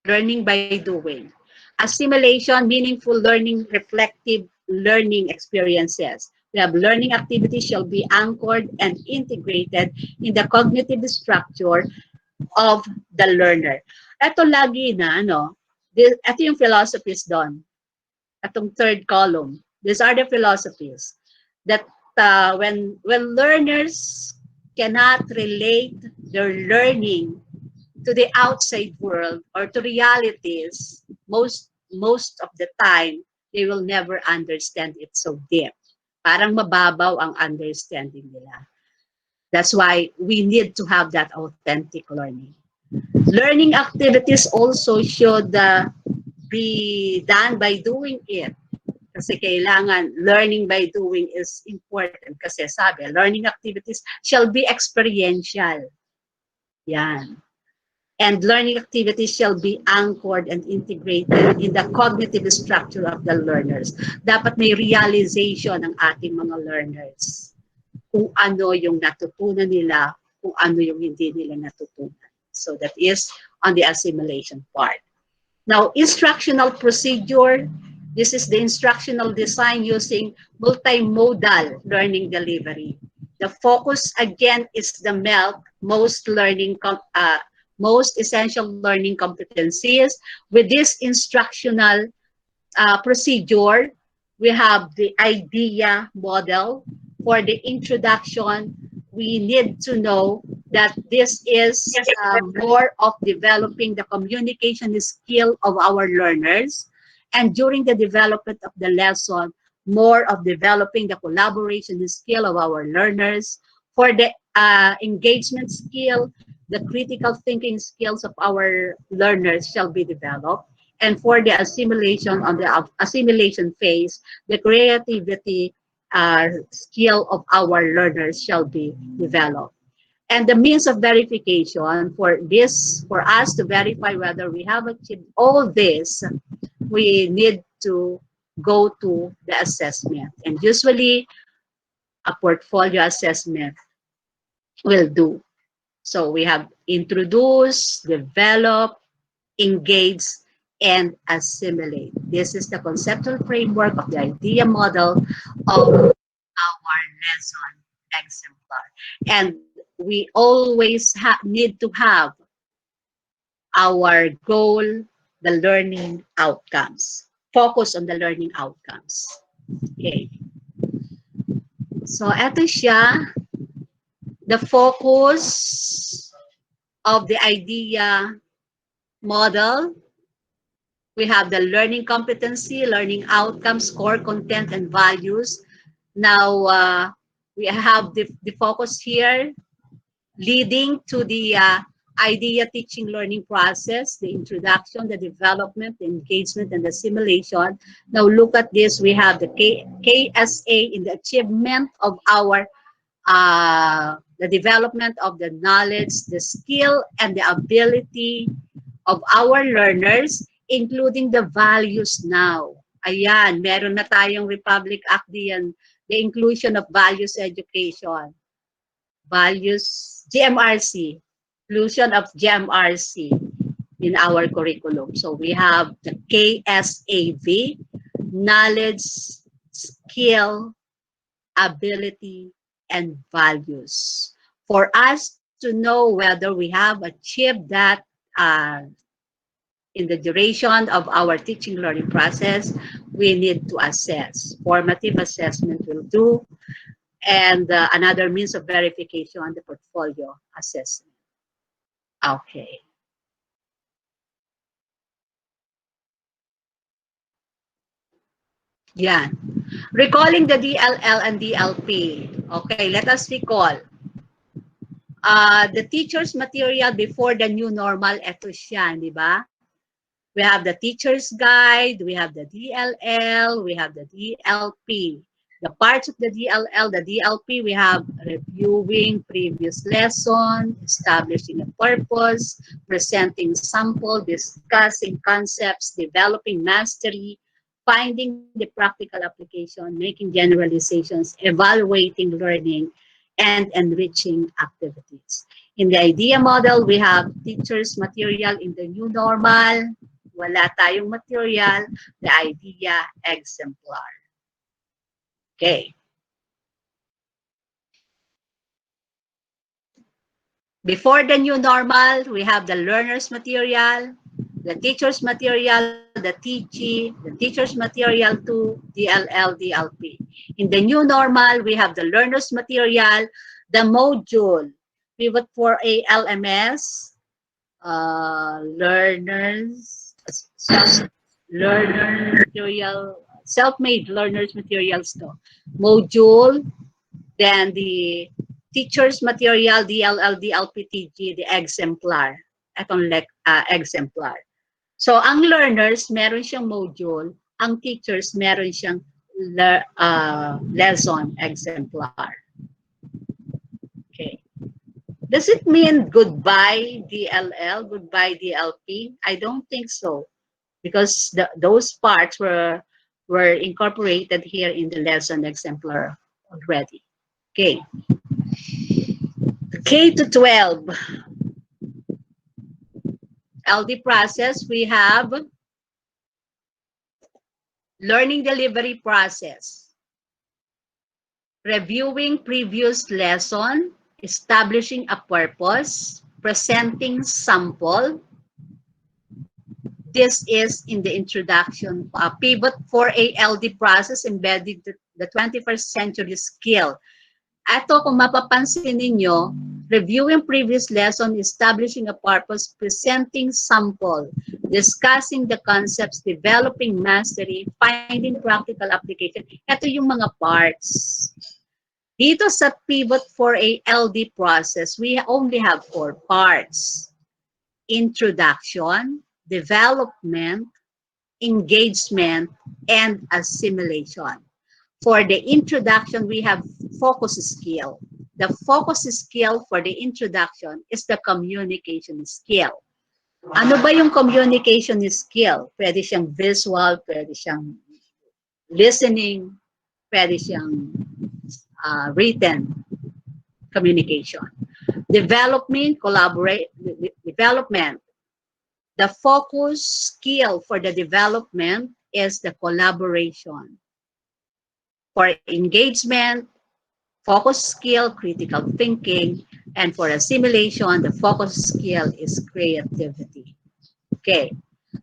Learning by doing. Assimilation, meaningful learning, reflective learning experiences. We have learning activities shall be anchored and integrated in the cognitive structure of the learner. Ito lagi na, ito yung philosophies doon. Itong third column. These are the philosophies that when learners cannot relate their learning to the outside world or to realities, most of the time, they will never understand it so deep. Parang mababaw ang understanding nila. That's why we need to have that authentic learning. Learning activities also should be done by doing it. Kasi kailangan learning by doing is important. Kasi sabi, learning activities shall be experiential. Yan. And learning activities shall be anchored and integrated in the cognitive structure of the learners. Dapat may realization ng ating mga learners kung ano yung natutunan nila, kung ano yung hindi nila natutunan. So that is on the assimilation part. Now, instructional procedure. This is the instructional design using multimodal learning delivery. The focus, again, is the most essential learning competencies. With this instructional procedure, we have the idea model. For the introduction, we need to know that this is more of developing the communication skill of our learners. And during the development of the lesson, more of developing the collaboration skill of our learners. For the engagement skill, the critical thinking skills of our learners shall be developed. And for the assimilation, on the assimilation phase, the creativity skill of our learners shall be developed. And the means of verification for us to verify whether we have achieved all this, we need to go to the assessment. And usually, a portfolio assessment will do. So we have introduce, develop, engage, and assimilate. This is the conceptual framework of the idea model of our lesson exemplar. And we always need to have our goal, the learning outcomes. Focus on the learning outcomes. Okay. So, ito siya, the focus of the idea model. We have the learning competency, learning outcomes, core content, and values. Now, we have the focus here. leading to the idea teaching learning process, the introduction, the development, the engagement, and the simulation. Now look at this. We have the KSA in the achievement of our the development of the knowledge, the skill, and the ability of our learners, including the values now. Ayan, meron na tayong Republic Act diyan, the inclusion of values education. Values, GMRC, inclusion of GMRC in our curriculum. So we have the KSAV, knowledge, skill, ability, and values. For us to know whether we have achieved that in the duration of our teaching learning process, we need to assess. Formative assessment will do, and another means of verification on the portfolio assessment. Okay. Yan. Recalling the DLL and DLP. Okay, let us recall. The teacher's material before the new normal, ito siya, di ba? We have the teacher's guide, we have the DLL, we have the DLP. The parts of the DLL, the DLP, we have reviewing previous lesson, establishing a purpose, presenting sample, discussing concepts, developing mastery, finding the practical application, making generalizations, evaluating learning, and enriching activities. In the idea model, we have teacher's material in the new normal, wala tayong material, the idea exemplar. Okay. Before the new normal, we have the learner's material, the teacher's material, the TG, the teacher's material 2, DLL, DLP. In the new normal, we have the learner's material, the module, pivot for a LMS, learners, learner material, self-made learners materials to module, then the teacher's material, DLL, DLP, TG, the exemplar. Itong exemplar. So, ang learners, meron siyang module. Ang teachers, meron siyang lesson exemplar. Okay. Does it mean goodbye DLL, goodbye DLP? I don't think so, because those parts were incorporated here in the lesson exemplar already. Okay. K to 12. LD process, we have learning delivery process, reviewing previous lesson, establishing a purpose, presenting sample. This is in the introduction, pivot for a LD process, embedding the 21st century skill. Ito, kung mapapansin ninyo, reviewing previous lesson, establishing a purpose, presenting sample, discussing the concepts, developing mastery, finding practical application. Ito yung mga parts. Dito sa pivot for a LD process, we only have 4 parts. Introduction, development, engagement, and assimilation. For the introduction, we have focus skill. The focus skill for the introduction is the communication skill. Ano ba yung communication skill? Pwede siyang visual, pwede siyang listening, pwede siyang written communication. Development, development. The focus skill for the development is the collaboration. For engagement, focus skill, critical thinking, and for assimilation, the focus skill is creativity. Okay.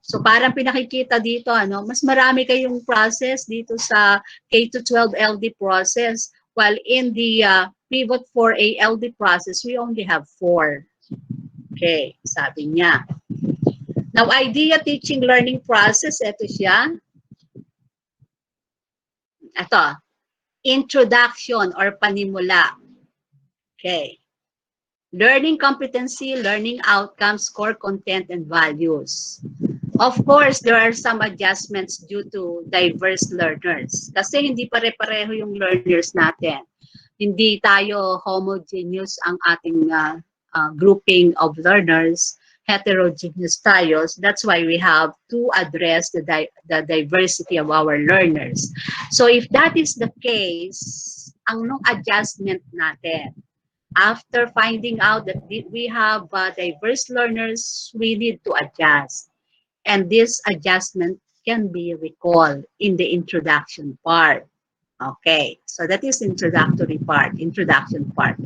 So parang pinakikita dito, mas marami kayong process dito sa K-12 LD process, while in the pivot for a LD process, we only have 4. Okay, sabi niya. Now, idea teaching learning process, ito siya. Ito, introduction or panimula. Okay. Learning competency, learning outcomes, core content, and values. Of course, there are some adjustments due to diverse learners. Kasi hindi pare-pareho yung learners natin. Hindi tayo homogeneous ang ating grouping of learners, heterogeneous tayo. That's why we have to address the diversity of our learners. So if that is the case, ang nung adjustment natin, after finding out that we have diverse learners, we need to adjust. And this adjustment can be recalled in the introduction part. Okay, so that is introduction part.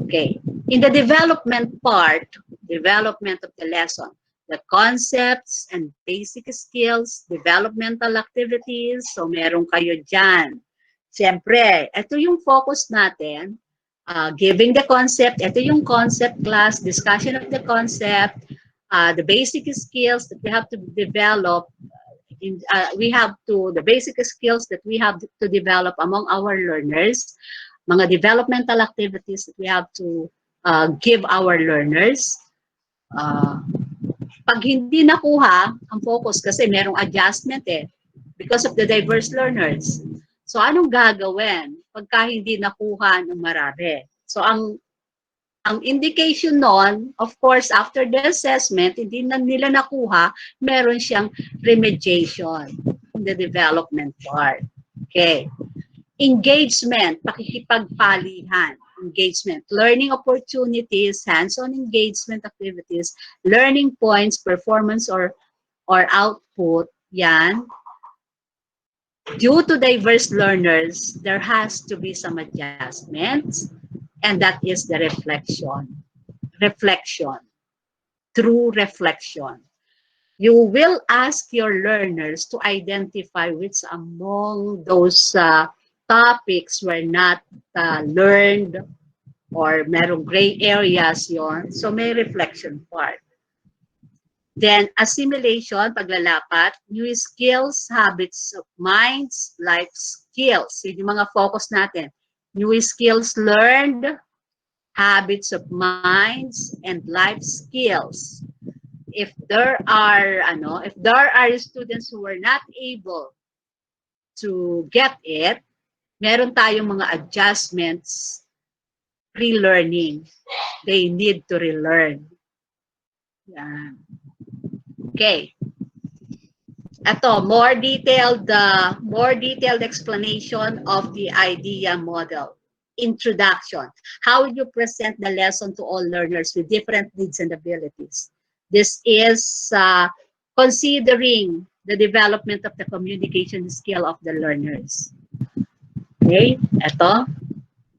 Okay, in the development part, development of the lesson, the concepts and basic skills, developmental activities, so meron kayo dyan. Siyempre, ito yung focus natin, giving the concept, ito yung concept class, discussion of the concept, the basic skills that we have to develop, the basic skills that we have to develop among our learners, mga developmental activities that we have to give our learners. Pag hindi nakuha ang focus kasi merong adjustment because of the diverse learners. So anong gagawin pagka hindi nakuha ng marami? So ang indication nun, of course, after the assessment, hindi na nila nakuha, meron siyang remediation in the development part. Okay. Engagement, pakikipagpalihan. Engagement, learning opportunities, hands-on engagement activities, learning points, performance or output, yan. Due to diverse learners, there has to be some adjustments, and that is the reflection. True reflection. You will ask your learners to identify which among those topics were not learned or merong gray areas yon. So may reflection part. Then assimilation, paglalapat, new skills, habits of minds, life skills. Yun yung mga focus natin. New skills learned, habits of minds, and life skills. If there are students who were not able to get it, meron tayong mga adjustments, relearning. They need to relearn. Yan. Okay. Ito, more detailed explanation of the idea model. Introduction. How you present the lesson to all learners with different needs and abilities. This is considering the development of the communication skill of the learners. Okay, ito.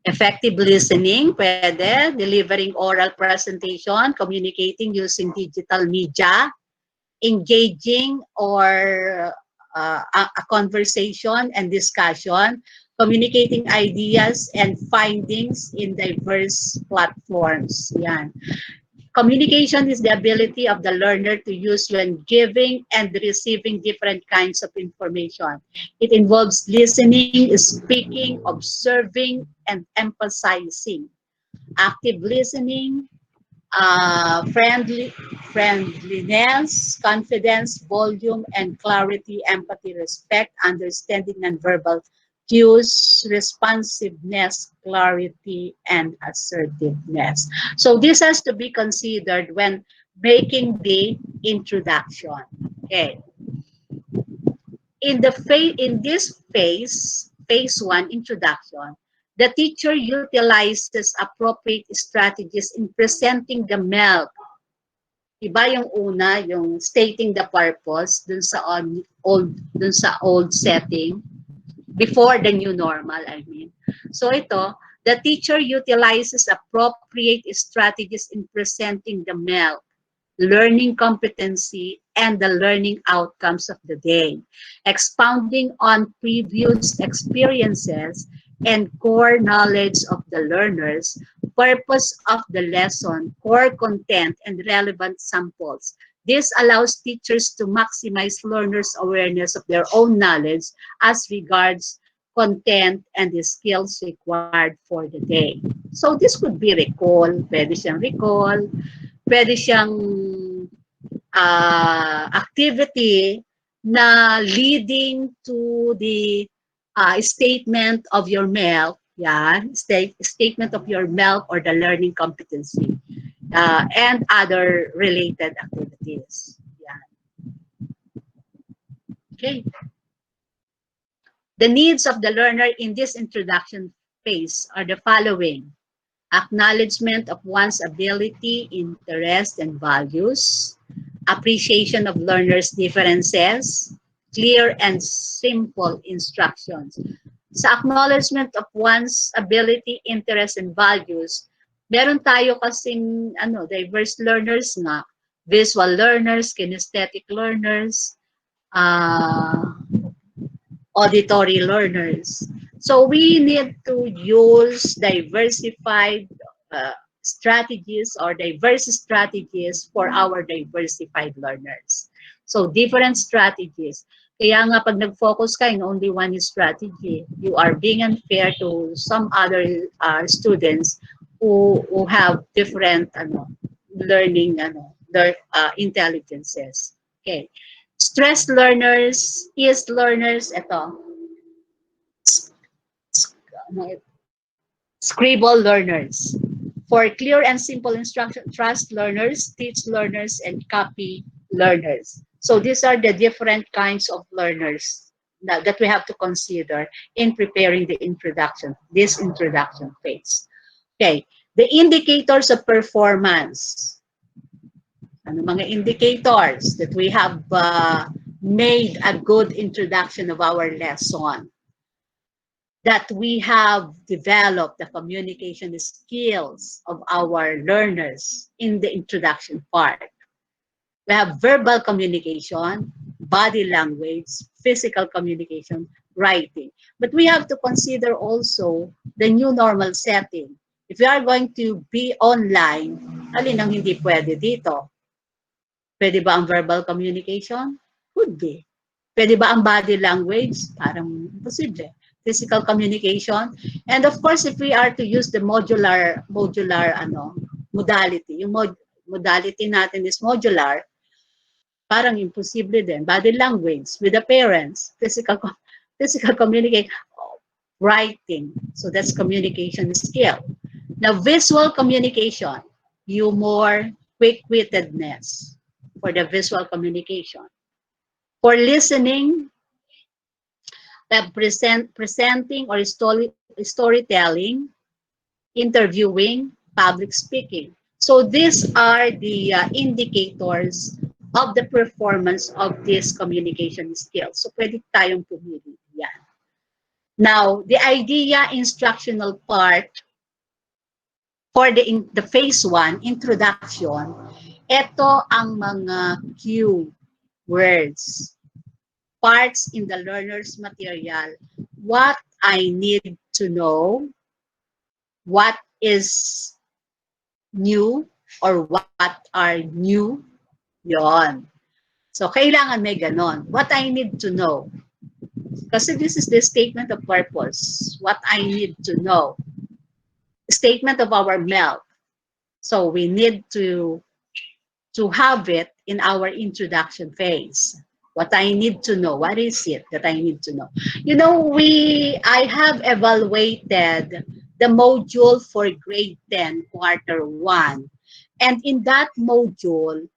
Effective listening, pwede. Delivering oral presentation, communicating using digital media, engaging or a conversation and discussion, communicating ideas and findings in diverse platforms. Yan. Communication is the ability of the learner to use when giving and receiving different kinds of information. It involves listening, speaking, observing, and emphasizing. Active listening, friendliness, confidence, volume, and clarity, empathy, respect, understanding, nonverbal cues, responsiveness, clarity, and assertiveness. So this has to be considered when making the introduction. Okay. In this phase 1 introduction, the teacher utilizes appropriate strategies in presenting the milk. Iba yung una, yung stating the purpose dun sa old setting, before the new normal, I mean. So ito, the teacher utilizes appropriate strategies in presenting the milk, learning competency, and the learning outcomes of the day, expounding on previous experiences and core knowledge of the learners, purpose of the lesson, core content, and relevant samples. This allows teachers to maximize learners' awareness of their own knowledge as regards content and the skills required for the day. So this could be recall, pwede siyang recall, pwede siyang activity na leading to the statement of your MELC, yan, statement of your MELC or the learning competency, and other related activities. Yan. Okay. The needs of the learner in this introduction phase are the following: acknowledgement of one's ability, interest, and values, appreciation of learners' differences, clear and simple instructions. Sa acknowledgement of one's ability, interest, and values, meron tayo kasing diverse learners nga, visual learners, kinesthetic learners, auditory learners. So we need to use diversified strategies or diverse strategies for our diversified learners. So different strategies. Kaya nga pag nag-focus ka in only one strategy, you are being unfair to some other students who have different learning their intelligences. Okay. Stressed learners, eased learners, ito. Scribble learners. For clear and simple instruction, trust learners, teach learners, and copy learners. So these are the different kinds of learners that we have to consider in preparing the introduction, this introduction phase. Okay, the indicators of performance. Ano mga indicators that we have made a good introduction of our lesson, that we have developed the communication skills of our learners in the introduction part. We have verbal communication, body language, physical communication, writing. But we have to consider also the new normal setting. If we are going to be online, alin ang hindi pwede dito? Pwede ba ang verbal communication? Could be. Pwede ba ang body language? Parang imposible. Physical communication. And of course, if we are to use the modular modality, yung modality natin is modular, parang imposible din. Body language with the parents, physical communication, writing. So that's communication skill. Now, visual communication, humor, quick-wittedness for the visual communication. For listening, presenting or storytelling, interviewing, public speaking. So these are the indicators of the performance of this communication skills. So pwede tayong pumili yan. Now, the idea instructional part for the phase 1, introduction, ito ang mga cue words, parts in the learner's material, what I need to know, what is new, or what are new, yon. So, kailangan may ganon. What I need to know. Kasi this is the statement of purpose. What I need to know. Statement of our MELC. So, we need to have it in our introduction phase. What I need to know. What is it that I need to know? You know, I have evaluated the module for grade 10, quarter 1. And in that module,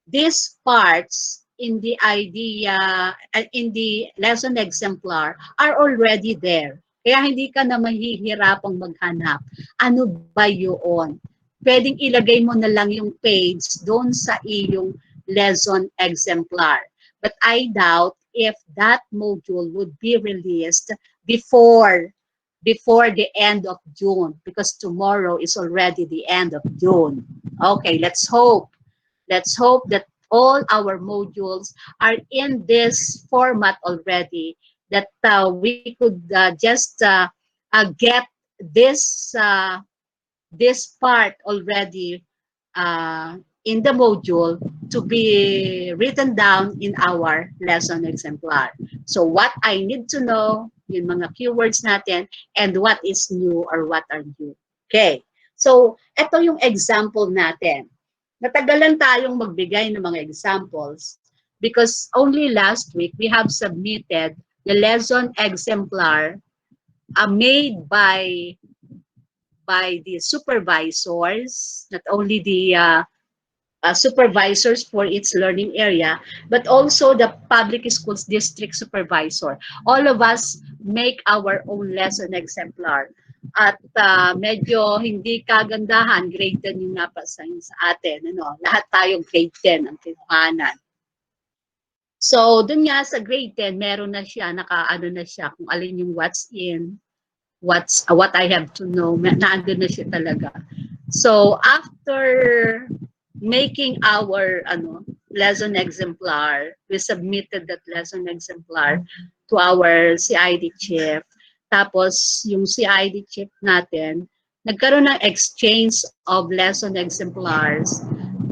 these parts in the idea, in the lesson exemplar are already there. Kaya hindi ka na mahihirapang maghanap. Ano ba yun? Pwedeng ilagay mo na lang yung page doon sa iyong lesson exemplar. But I doubt if that module would be released before the end of June, because tomorrow is already the end of June. Okay, let's hope. Let's hope that all our modules are in this format already, that we could just get this part already in the module to be written down in our lesson exemplar. So what I need to know, yung mga keywords natin, and what is new or what are new. Okay. So, ito yung example natin. Natagalan tayong magbigay ng mga examples because only last week we have submitted the lesson exemplar made by the supervisors, not only the supervisors for its learning area, but also the public schools district supervisor. All of us make our own lesson exemplar. At medyo hindi kagandahan, grade 10 yung napasign sa atin. Ano? Lahat tayong grade 10 ang kinuhanan. So, dun nga sa grade 10, meron na siya, naka-ano na siya, kung alin yung what's in, what I have to know, naandun na siya talaga. So, after making our lesson exemplar, we submitted that lesson exemplar to our CID chief. Tapos, yung CID chief natin, nagkaroon ng exchange of lesson exemplars.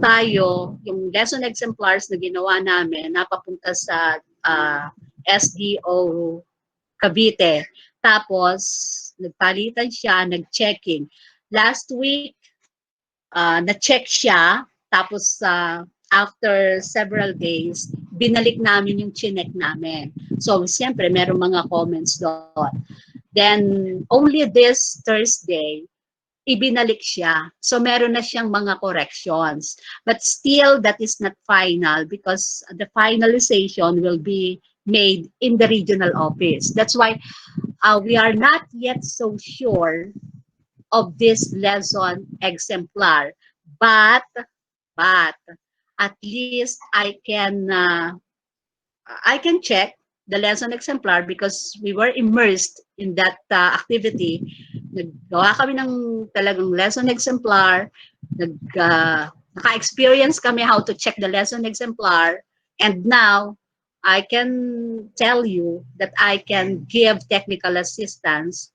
Tayo, yung lesson exemplars na ginawa namin, napapunta sa SDO Cavite. Tapos, nagpalitan siya, nag-checking. Last week, na-check siya. Tapos, after several days, binalik namin yung chinek namin. So, siyempre, meron mga comments doon. Then, only this Thursday, ibinalik siya. So, meron na siyang mga corrections. But still, that is not final because the finalization will be made in the regional office. That's why we are not yet so sure of this lesson exemplar. But at least I can check the lesson exemplar because we were immersed in that activity. Naggawa kami ng talagang lesson exemplar, naka-experience kami how to check the lesson exemplar, and now I can tell you that I can give technical assistance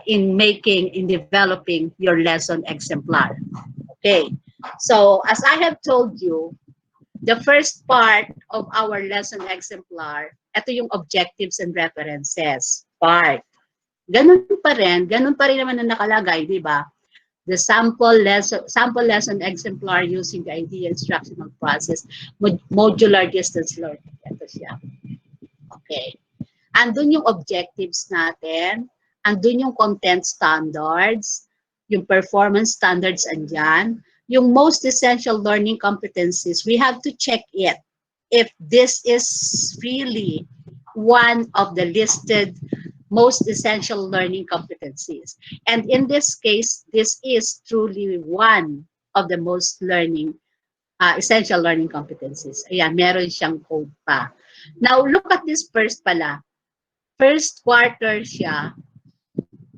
in developing your lesson exemplar. Okay, so as I have told you, the first part of our lesson exemplar, ito yung objectives and references part. Ganun pa rin naman na nakalagay, di ba? The sample lesson exemplar using the idea instructional process, modular distance learning. Ito siya. Okay. Andun yung objectives natin, andun yung content standards, yung performance standards andyan, yung most essential learning competencies, we have to check it if this is really one of the listed most essential learning competencies. And in this case, this is truly one of the most essential learning competencies. Ayan, meron siyang code pa. Now, look at this first pala. First quarter siya,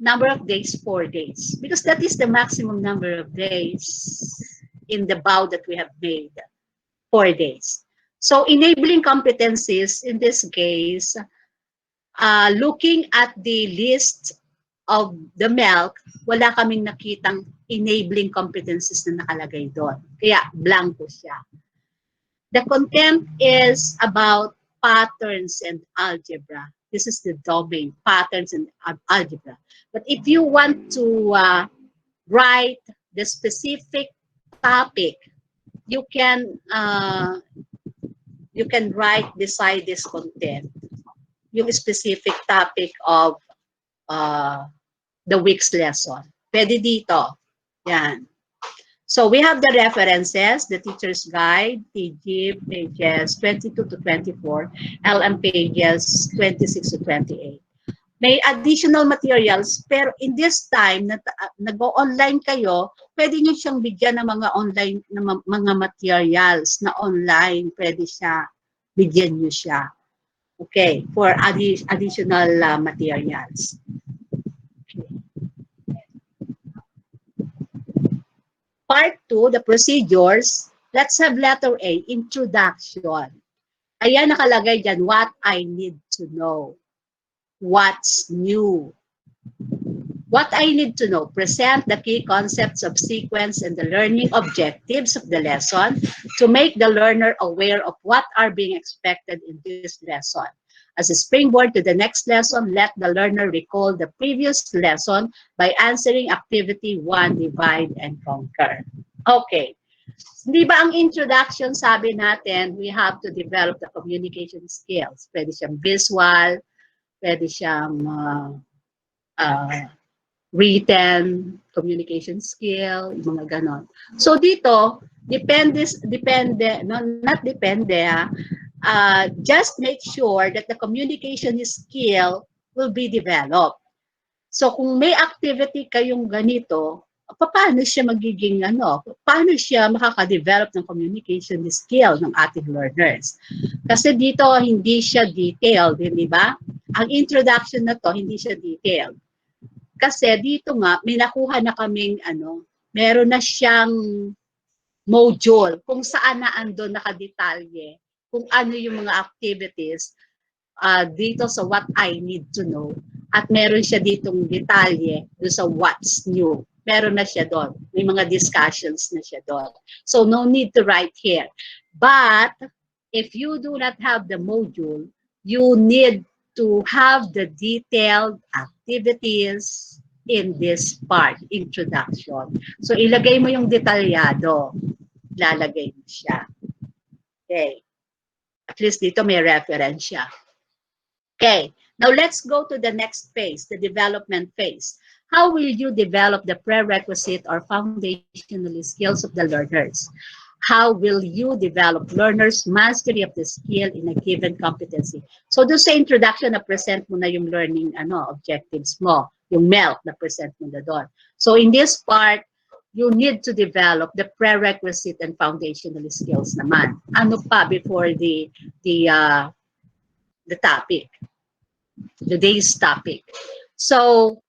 number of days, 4 days. Because that is the maximum number of days in the BAU that we have made, 4 days. So enabling competencies, in this case, looking at the list of the MELC, wala kaming nakitang enabling competencies na nakalagay doon. Kaya blanco siya. The content is about patterns and algebra. This is the domain, patterns and algebra. But if you want to write the specific topic, you can write beside this content yung specific topic of the week's lesson. Pwede dito. Yan. So we have the references, the teacher's guide, TG pages 22 to 24, LM pages 26 to 28. May additional materials, pero in this time, nag-online kayo, pwede nyo siyang bigyan ng mga online, na mga materials na online, pwede siya, bigyan nyo siya. Okay, for additional materials. Part 2, the procedures. Let's have letter A, introduction. Ayan nakalagay dyan, what I need to know. What's new? What I need to know. Present the key concepts of sequence and the learning objectives of the lesson to make the learner aware of what are being expected in this lesson. As a springboard to the next lesson, let the learner recall the previous lesson by answering activity 1, divide and conquer. Okay. Di ba ang introduction, sabi natin, we have to develop the communication skills. Pwede siyang visual, pwede siyang written, communication skill, mga ganon. So dito, just make sure that the communication skill will be developed. So kung may activity kayong ganito, paano siya magiging paano siya makaka-develop ng communication skill ng ating learners? Kasi dito hindi siya detailed, di ba? Ang introduction na to hindi siya detailed. Kasi dito nga may nakuha na kaming meron na siyang module kung saan na andun nakadetalye kung ano yung mga activities dito sa what I need to know. At meron siya ditong detalye doon sa what's new. Meron na siya doon. May mga discussions na siya doon. So no need to write here. But if you do not have the module, you need to have the detailed activities in this part, introduction. So ilagay mo yung detalyado. Lalagay mo siya. Okay. At least dito may reference siya. Okay, now let's go to the next phase, the development phase. How will you develop the prerequisite or foundational skills of the learners? How will you develop learners' mastery of the skill in a given competency? So doon sa introduction na present mo na yung learning objectives mo, yung MELT na present mo na doon. So in this part, you need to develop the prerequisite and foundational skills naman. Ano pa before the topic, today's topic. So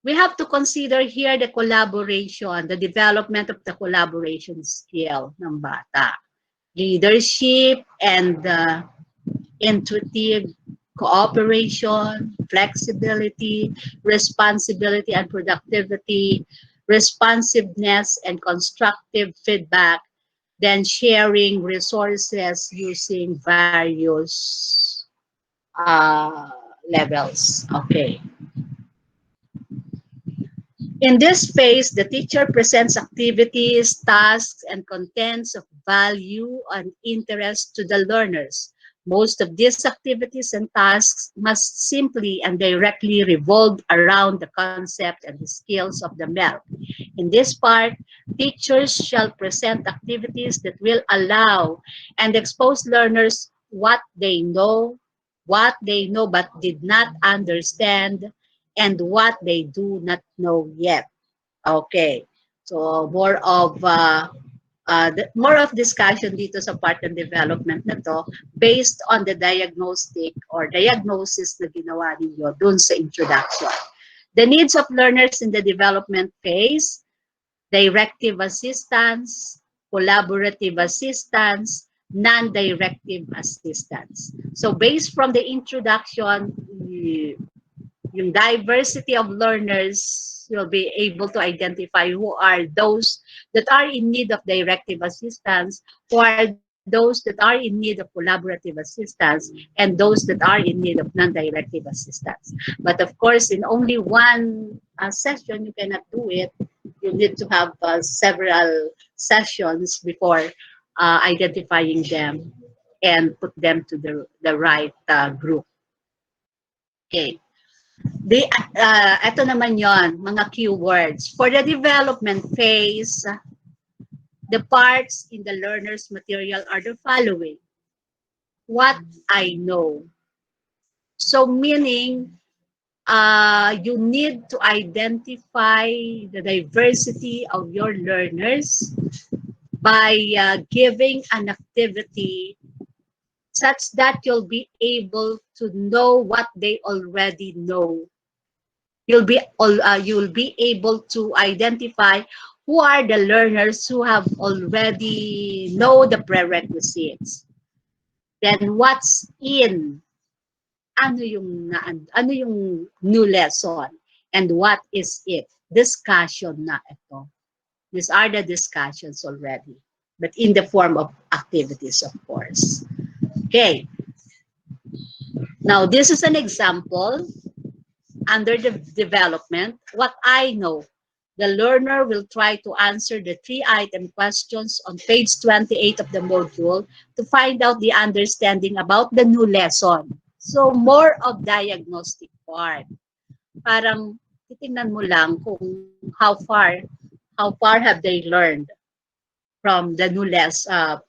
we have to consider here the collaboration, the development of the collaboration skill ng bata. Leadership and intuitive cooperation, flexibility, responsibility and productivity, responsiveness and constructive feedback, then sharing resources using various levels. Okay. In this phase, the teacher presents activities, tasks, and contents of value and interest to the learners. Most of these activities and tasks must simply and directly revolve around the concept and the skills of the MELT. In this part, teachers shall present activities that will allow and expose learners what they know but did not understand, and what they do not know yet. Okay. So more of discussion dito sa part ng development na to based on the diagnostic or diagnosis na ginawa ninyo dun sa introduction. The needs of learners in the development phase, directive assistance, collaborative assistance, non-directive assistance. So based from the introduction, yung diversity of learners will be able to identify who are those that are in need of directive assistance, who are those that are in need of collaborative assistance, and those that are in need of non-directive assistance. But of course, in only one session, you cannot do it. You need to have several sessions before identifying them and put them to the right group. Okay. Ito naman yon, mga keywords. For the development phase, the parts in the learner's material are the following. What I know. So meaning, you need to identify the diversity of your learners by giving an activity such that you'll be able to know what they already know. You'll be able to identify who are the learners who have already know the prerequisites. Then what's in? Ano yung new lesson? And what is it? Discussion na ito. These are the discussions already, but in the form of activities, of course. Okay. Now, this is an example under the development. What I know, the learner will try to answer the 3-item questions on page 28 of the module to find out the understanding about the new lesson. So, more of diagnostic part. Parang titingnan mo lang kung how far have they learned from the new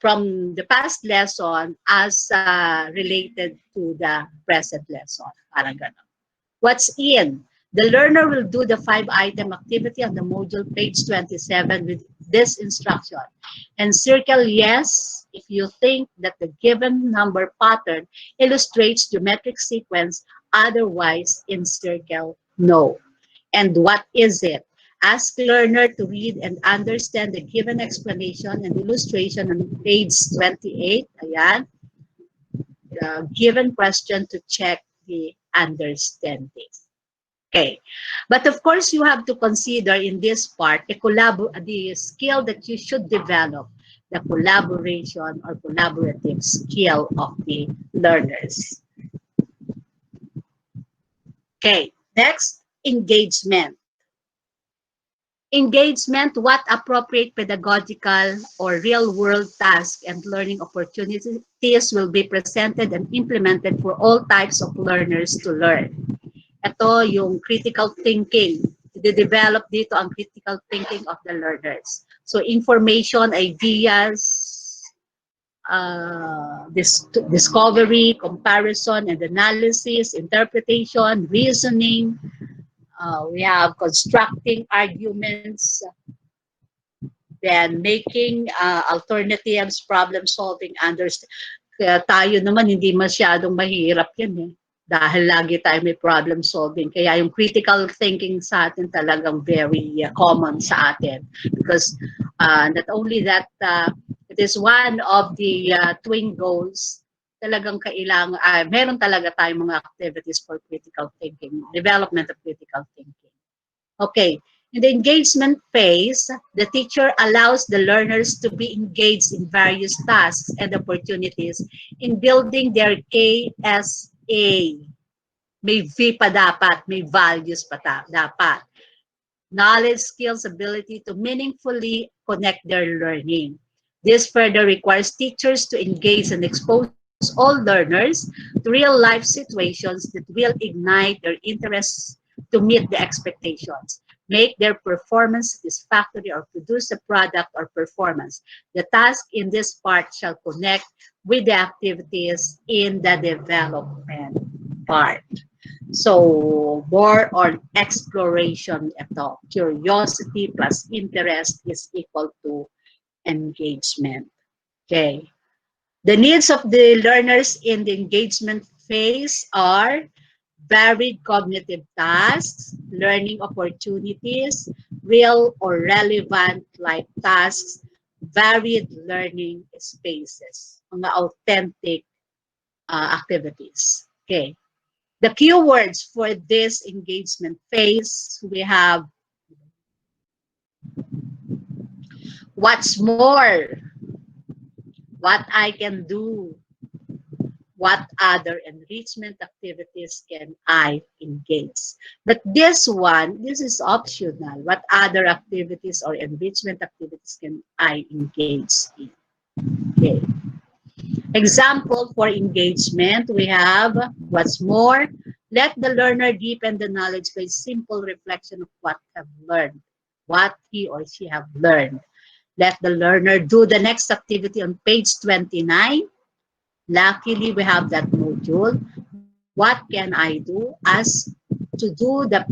from the past lesson as related to the present lesson. Parang ganon. What's in? The learner will do the 5-item activity on the module page 27 with this instruction. And circle yes if you think that the given number pattern illustrates geometric sequence, otherwise encircle no. And what is it? Ask learner to read and understand the given explanation and illustration on page 28. Ayan. Given question to check the understanding. Okay. But of course, you have to consider in this part the skill that you should develop, the collaboration or collaborative skill of the learners. Okay. Next, engagement. Engagement, what appropriate pedagogical or real-world tasks and learning opportunities will be presented and implemented for all types of learners to learn. Ito yung critical thinking. I-develop dito ang critical thinking of the learners. So information, ideas, discovery, comparison and analysis, interpretation, reasoning. We have constructing arguments, then making alternatives, problem solving, kaya tayo naman hindi masyadong mahirap yan eh. Dahil lagi tayo may problem solving. Kaya yung critical thinking sa atin talagang very common sa atin. Because not only that, it is one of the twin goals. Talagang kailangan, meron talaga tayong mga activities for critical thinking, development of critical thinking. Okay, in the engagement phase, the teacher allows the learners to be engaged in various tasks and opportunities in building their KSA. May V pa dapat, may values pa dapat. Knowledge, skills, ability to meaningfully connect their learning. This further requires teachers to engage and expose all learners to real-life situations that will ignite their interests to meet the expectations, make their performance satisfactory, or produce a product or performance. The task in this part shall connect with the activities in the development part. So, more on exploration ito. Curiosity plus interest is equal to engagement. Okay. The needs of the learners in the engagement phase are varied cognitive tasks, learning opportunities, real or relevant life tasks, varied learning spaces, mga authentic activities. Okay. The keywords for this engagement phase, we have what's more, what I can do, what other enrichment activities can I engage. But this one, this is optional. What other activities or enrichment activities can I engage in? Okay. Example for engagement, we have what's more, let the learner deepen the knowledge by simple reflection of what have learned, what he or she have learned. Let the learner do the next activity on page 29. Luckily, we have that module. What can I do as to do the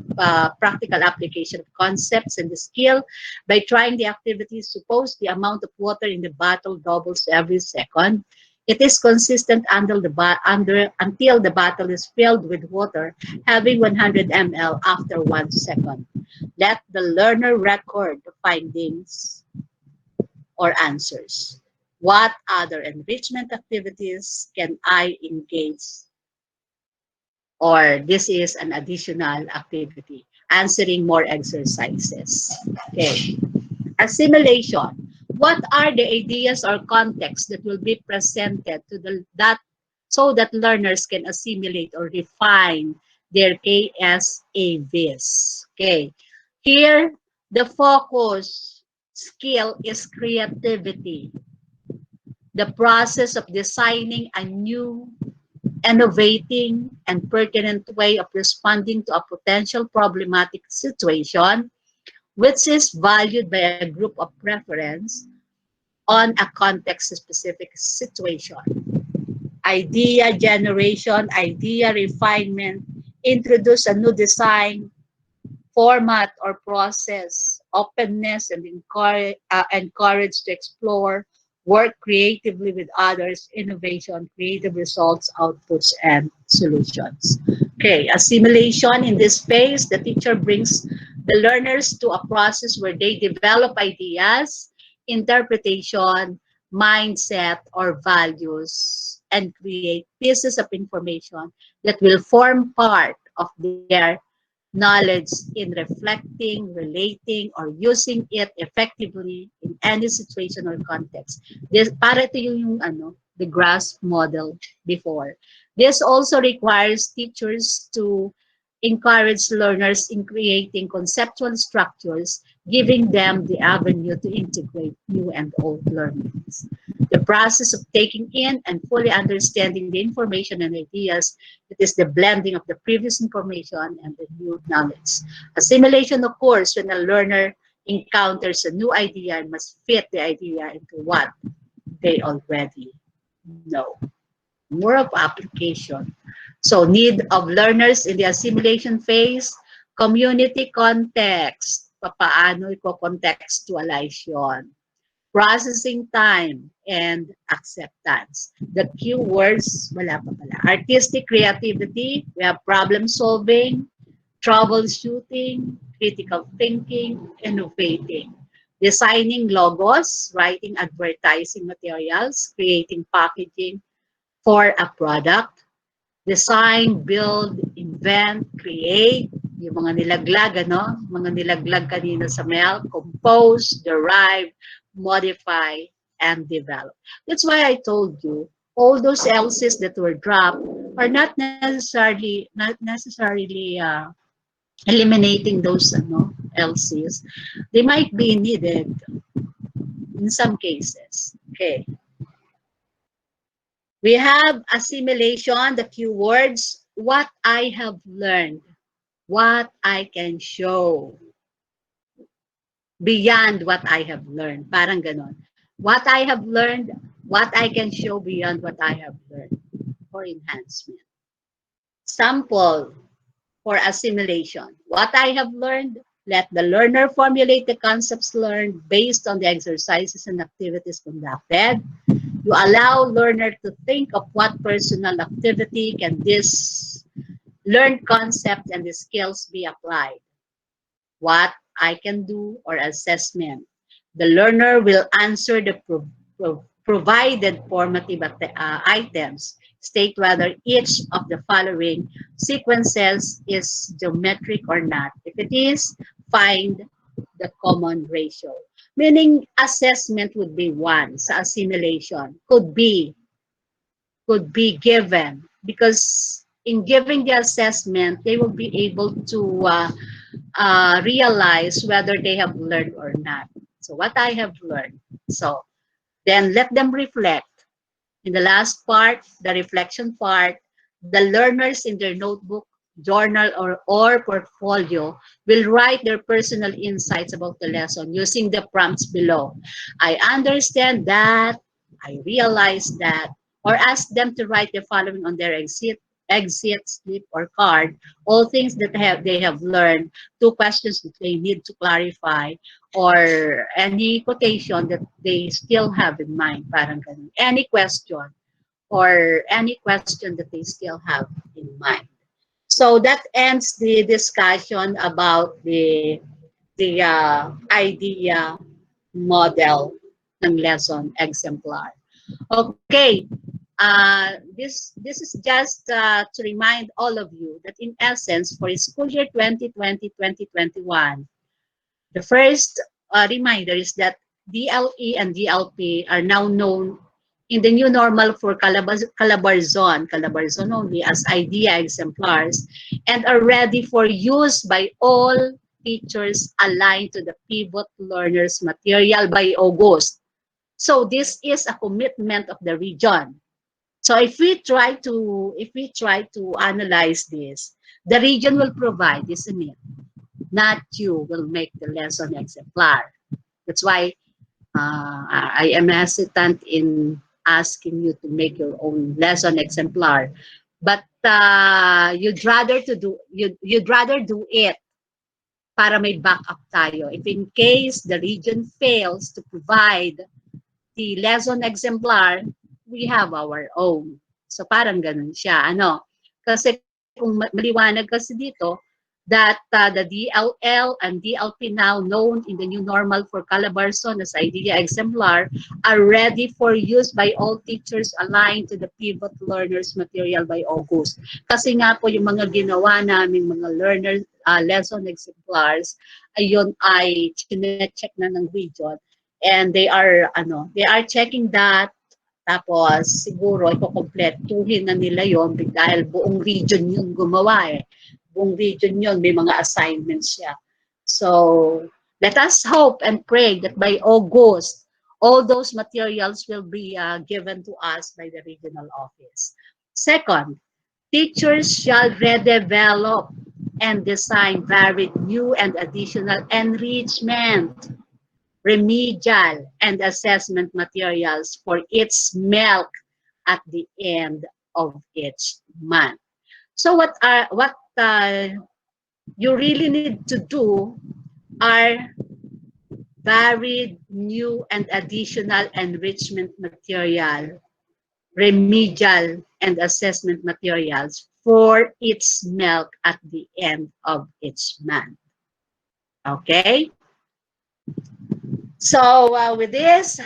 practical application of concepts and the skill by trying the activities? Suppose the amount of water in the bottle doubles every second. It is consistent until the bottle is filled with water, having 100 ml after 1 second. Let the learner record the findings or answers. What other enrichment activities can I engage? Or this is an additional activity. Answering more exercises. Okay. Assimilation. What are the ideas or contexts that will be presented to so that learners can assimilate or refine their KSAVs. Okay, here the focus skill is creativity, the process of designing a new, innovating, and pertinent way of responding to a potential problematic situation, which is valued by a group of preference on a context-specific situation. Idea generation, idea refinement, introduce a new design, format or process, openness, and encourage to explore, work creatively with others, innovation, creative results, outputs, and solutions. Okay, assimilation in this phase, the teacher brings the learners to a process where they develop ideas, interpretation, mindset, or values, and create pieces of information that will form part of their knowledge in reflecting, relating, or using it effectively in any situation or context. This, para ito yung the grasp model before. This also requires teachers to encourage learners in creating conceptual structures, giving them the avenue to integrate new and old learnings. The process of taking in and fully understanding the information and ideas, it is the blending of the previous information and the new knowledge. Assimilation occurs when a learner encounters a new idea and must fit the idea into what they already know. More of application. So need of learners in the assimilation phase, community context. Paano i-contextualize yun? Processing time and acceptance. The keywords, wala pa pala. Artistic creativity, we have problem solving, troubleshooting, critical thinking, innovating. Designing logos, writing advertising materials, creating packaging for a product. Design, build, invent, create, yung mga nilaglag, mga nilaglag kanina sa mail, compose, derive, modify, and develop. That's why I told you, all those else's that were dropped are not necessarily eliminating those else's. They might be needed in some cases. Okay. We have assimilation, the keywords, what I have learned, what I can show, beyond what I have learned. Parang ganon. What I have learned, what I can show beyond what I have learned for enhancement. Sample for assimilation. What I have learned, let the learner formulate the concepts learned based on the exercises and activities conducted. You allow learner to think of what personal activity can this learned concept and the skills be applied. What I can do or assessment. The learner will answer the provided formative items. State whether each of the following sequences is geometric or not. If it is, find the common ratio. Meaning, assessment would be one sa assimilation. Could be given because in giving the assessment, they will be able to realize whether they have learned or not. So what I have learned. So then let them reflect. In the last part, the reflection part, the learners in their notebook, journal, or portfolio will write their personal insights about the lesson using the prompts below. I understand that, I realize that, or ask them to write the following on their exit slip or card, all things that they have learned, 2 questions that they need to clarify, or any quotation that they still have in mind, parang ganun. Any question, or any question that they still have in mind. So that ends the discussion about the idea model ng lesson exemplar. Okay, this is just to remind all of you that in essence, for school year 2020-2021, the first reminder is that DLE and DLP are now known in the new normal for Calabarzon only as idea exemplars, and are ready for use by all teachers aligned to the pivot learners material by August. So this is a commitment of the region. So if we try to analyze this, the region will provide, isn't it? Not you will make the lesson exemplar. That's why I am hesitant in asking you to make your own lesson exemplar, but you'd rather do it para may backup tayo. If in case the region fails to provide the lesson exemplar, we have our own. So parang ganun siya. Ano? Kasi kung maliwanag kasi dito, that the DLL and DLP now known in the new normal for Calabarzon as idea exemplar are ready for use by all teachers aligned to the pivot learners material by August. Kasi nga po yung mga ginawa namin mga learner lesson exemplars, ayun ay chinecheck na ng region, and they are checking that. Tapos siguro iko-kompletuhin na nila yon dahil buong region yung gumawa eh. Buong region yun, may mga assignments siya. So, let us hope and pray that by August, all those materials will be given to us by the regional office. Second, teachers shall redevelop and design varied new and additional enrichment, remedial, and assessment materials for its milk at the end of each month. So what you really need to do are varied new and additional enrichment material, remedial, and assessment materials for its milk at the end of each month. Okay? So with this,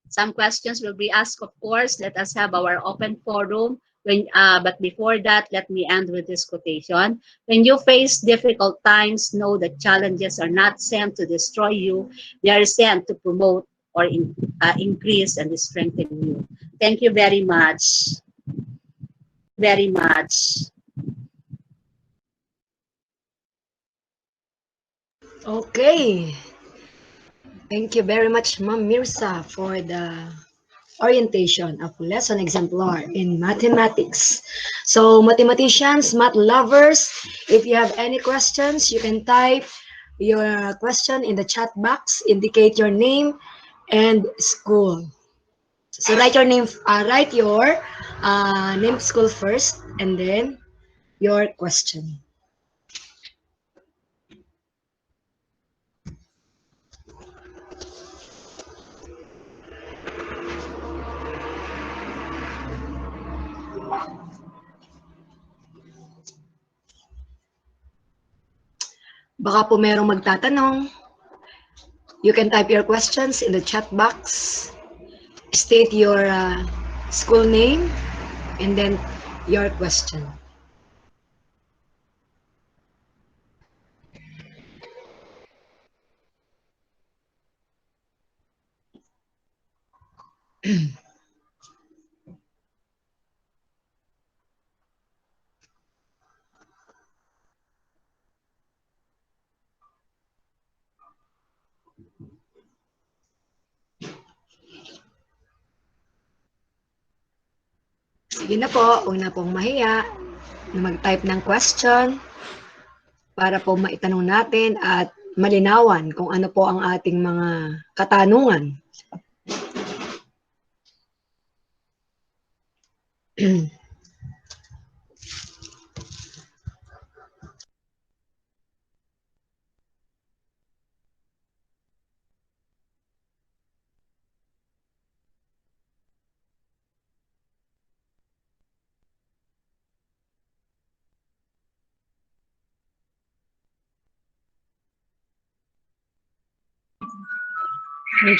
some questions will be asked, of course. Let us have our open forum. But before that, let me end with this quotation. When you face difficult times, know that challenges are not sent to destroy you. They are sent to promote or increase and strengthen you. Thank you very much. Very much. Okay. Thank you very much, Ma'am Mirza, for the orientation of lesson exemplar in mathematics. So mathematicians, math lovers, if you have any questions, you can type your question in the chat box, indicate your name and school. So write your name, name, school first, and then your question. Baka po merong magtatanong. You can type your questions in the chat box. State your school name and then your question. Sige na po, huwag na pong mahiya na mag-type ng question para po maitanong natin at malinawan kung ano po ang ating mga katanungan.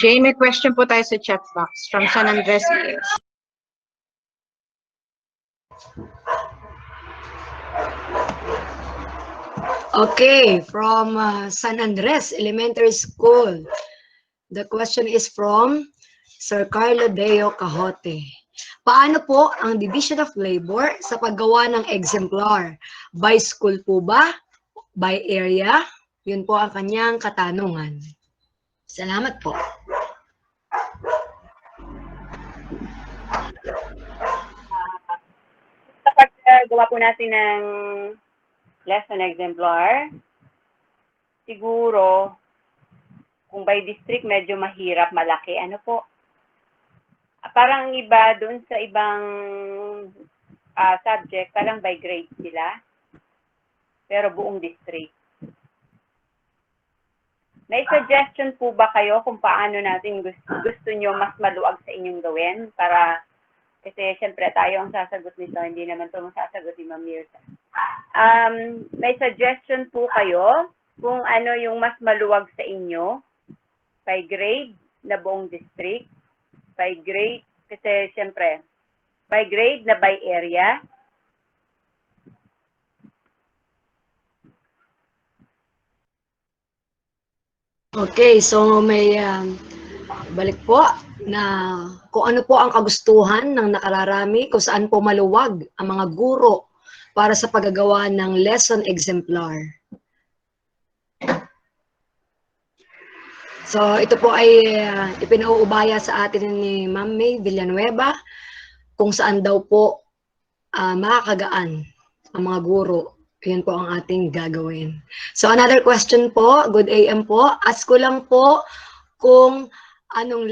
Jay, may question po tayo sa chat box from San Andres. Okay, from San Andres Elementary School. The question is from Sir Carlo Deo Cahote. Paano po ang division of labor sa paggawa ng exemplar? By school po ba? By area? Yun po ang kanyang katanungan. Salamat po. Sa paggawa po natin ng lesson exemplar, siguro, kung by district, medyo mahirap, malaki. Ano po? Parang iba doon sa ibang subject, parang by grade sila. Pero buong district. May suggestion po ba kayo kung paano natin gusto nyo mas maluwag sa inyong gawin? Para, kasi syempre tayo ang sasagot nito, hindi naman ito masasagot ni Ma'am Mirza. May suggestion po kayo kung ano yung mas maluwag sa inyo? By grade na buong district? By grade, kasi syempre, by grade na by area? Okay, so may balik po na kung ano po ang kagustuhan ng nakararami, kung saan po maluwag ang mga guro para sa paggagawa ng lesson exemplar. So ito po ay ipinauubaya sa atin ni Ma'am May Villanueva kung saan daw po makakagaan ang mga guro. Yan po ang ating gagawin. So another question po, good AM po. Ask ko lang po kung anong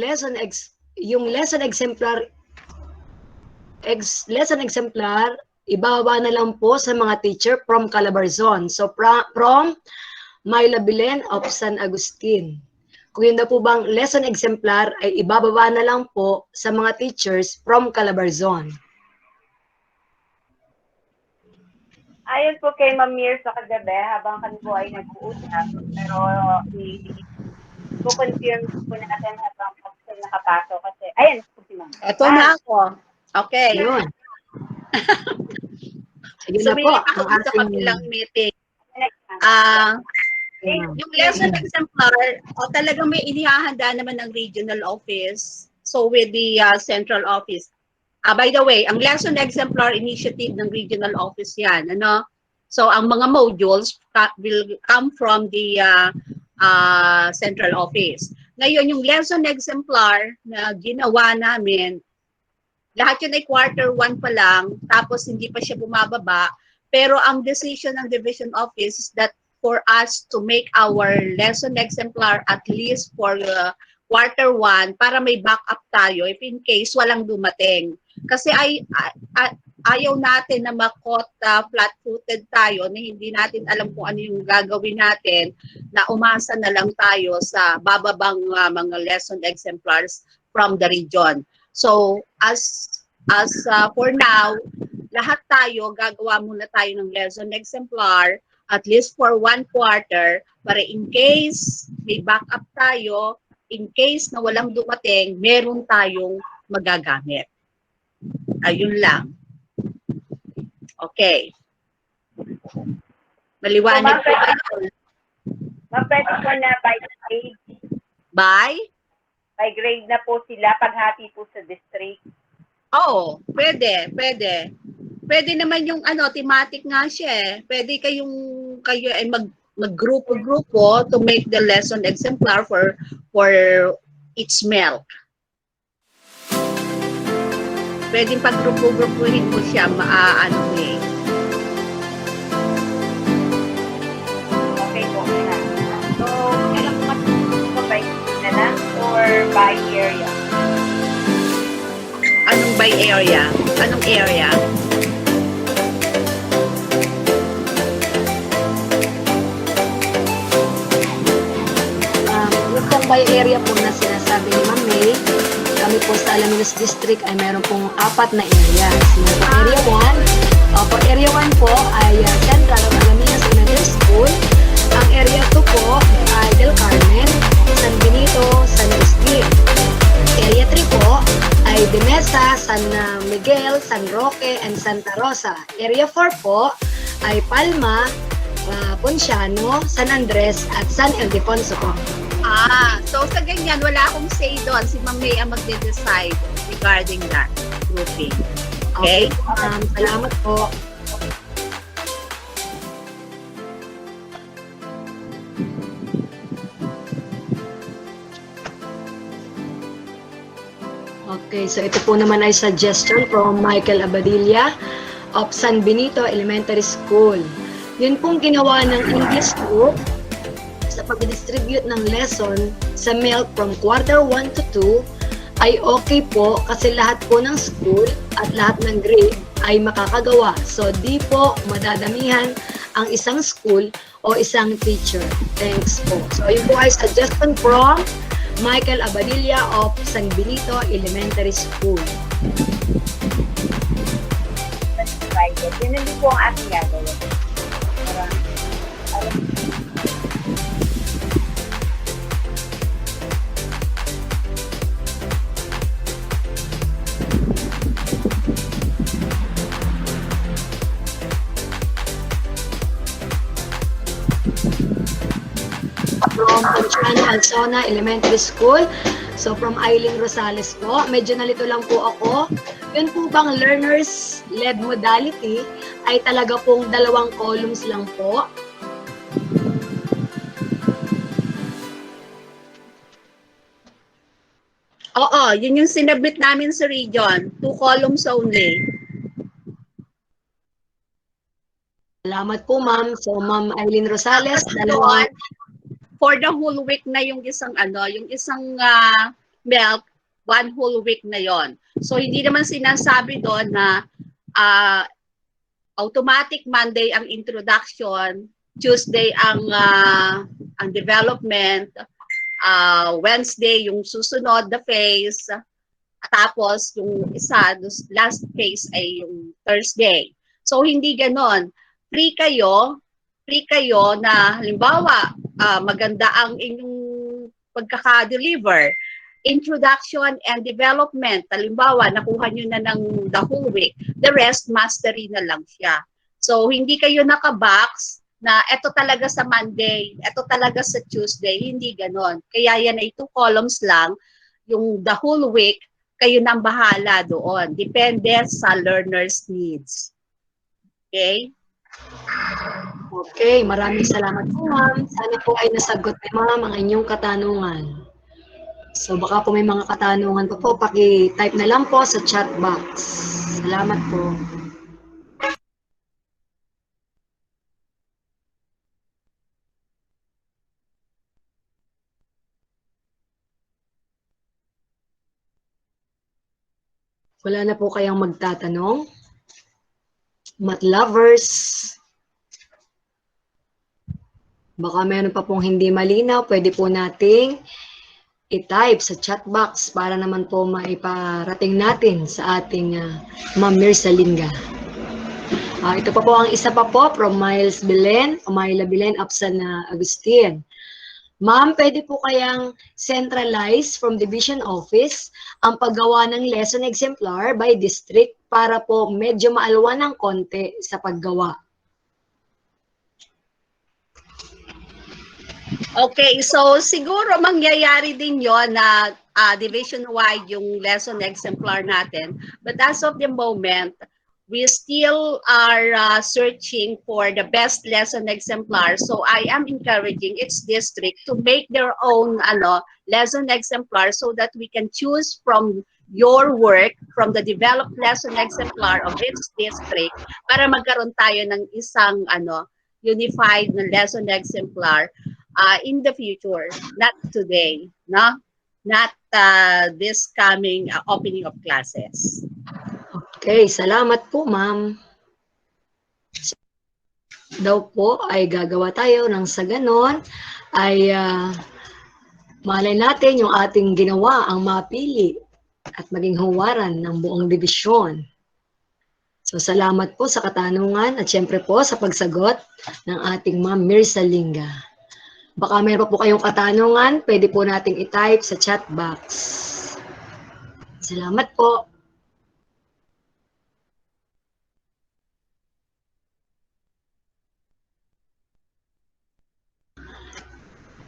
yung lesson exemplar ibababa na lang po sa mga teacher from Calabarzon. So from Myla Bilen of San Agustin. Kung yun na po bang lesson exemplar ay ibababa na lang po sa mga teachers from Calabarzon. Ayon po kay Ma'am Mir sa kagabi, habang kami po ay nag-uusap, pero i-confirm po natin habang nakapasok kasi, ayan po si Ma'am. Ito na ako. Okay. Yun. Sige na po. Sumili ako sa kabilang meeting. Yung lesson exemplar, talagang may inihahanda naman ng regional office. So with the central office. By the way, ang lesson exemplar initiative ng regional office yan. Ano? So ang mga modules will come from the central office. Ngayon, yung lesson exemplar na ginawa namin, lahat yun ay quarter 1 pa lang, tapos hindi pa siya bumababa. Pero ang decision ng division office is that for us to make our lesson exemplar at least for quarter 1 para may backup tayo if in case walang dumating. Kasi ayaw natin na makot flat-footed tayo na hindi natin alam kung ano yung gagawin natin, na umasa na lang tayo sa bababang mga lesson exemplars from the region. So as for now, lahat tayo gagawa muna tayo ng lesson exemplar at least for 1 quarter para in case may backup tayo, in case na walang dumating, meron tayong magagamit. Ayun lang. Okay. Maliwanag po ba ito? Mapwede po na by grade. By? By grade na po sila paghati po sa district. Oo, pwede. Pwede naman yung thematic nga siya eh. Pwede kayo ay maggrupo-grupo to make the lesson exemplar for each milk. Pwedeng paggrupo-grupuhin mo siya, eh. Okay po. So, kailan po by na lang or by area? Anong by area? Anong area? Yung by area po na sinasabi ni Ma'am May, kami po sa Alaminos District ay meron pong 4 na areas. Yung po area 1, po area 1 po ay Central of Alaminos Elementary School. Ang area 2 po ay Del Carmen, San Benito, San Agustin. Area 3 po ay De Mesa, San Miguel, San Roque, and Santa Rosa. Area 4 po ay Palma, Ponciano, San Andres, at San Ildefonso po. So sa ganyan, wala akong say doon. Si Ma'am May ang magde-decide regarding that grouping. Okay? Salamat po. Okay, so ito po naman ay suggestion from Michael Abadilla of San Benito Elementary School. Yun pong ginawa ng English group sa pag-distribute ng lesson sa MELC from quarter 1 to 2 ay okay po kasi lahat po ng school at lahat ng grade ay makakagawa. So di po madadamihan ang isang school o isang teacher. Thanks po. So yun po ay suggestion from Michael Abadilla of San Benito Elementary School. Yun hindi po ang ating gagawin. From Ponchano Alsona Elementary School. So from Eileen Rosales po, medyo nalito lang po ako. Yun po bang learners-led modality ay talaga pong 2 columns lang po? Oo, yun yung sinabit namin sa region. 2 columns only. Salamat po, ma'am. So, Ma'am Eileen Rosales, doon, for the whole week na yung isang milk, 1 whole week na yon. So, hindi naman sinasabi doon na automatic Monday ang introduction, Tuesday ang development, Wednesday yung susunod, the phase, tapos yung isa, last phase ay yung Thursday. So, hindi ganon. Free kayo na halimbawa maganda ang inyong pagkaka-deliver. Introduction and development, halimbawa nakuha nyo na ng the whole week, the rest mastery na lang siya. So hindi kayo nakabox na eto talaga sa Monday, eto talaga sa Tuesday, hindi ganon. Kaya yan ay 2 columns lang, yung the whole week, kayo nang bahala doon. Depende sa learner's needs. Okay? Okay, maraming salamat po, ma'am. Sana po ay nasagot ni ma'am ang inyong katanungan. So baka po may mga katanungan pa po, paki-type na lang po sa chat box. Salamat po. Wala na po kayang magtatanong? Math lovers? Baka meron pa pong hindi malinaw, pwede po nating i-type sa chat box para naman po maiparating natin sa ating Ma'am Mirsalinga. Ito pa po ang isa pa po from Miles Belen, o Myla Belen of San Agustin. Ma'am, pwede po kayang centralize from division office ang paggawa ng lesson exemplar by district para po medyo maalwan ng konti sa paggawa. Okay, so siguro mangyayari din yon na division-wide yung lesson exemplar natin. But as of the moment, we still are searching for the best lesson exemplar. So I am encouraging each district to make their own lesson exemplar so that we can choose from your work, from the developed lesson exemplar of each district para magkaroon tayo ng isang unified na lesson exemplar in the future, not today, no? Not this coming opening of classes. Okay, salamat po, ma'am. Daw po ay gagawa tayo ng sa ganon ay malay natin yung ating ginawa ang mapili at maging huwaran ng buong dibisyon. So salamat po sa katanungan at syempre po sa pagsagot ng ating Ma'am Mirsalinga. Baka meron po kayong katanungan, pwede po nating i-type sa chat box. Salamat po.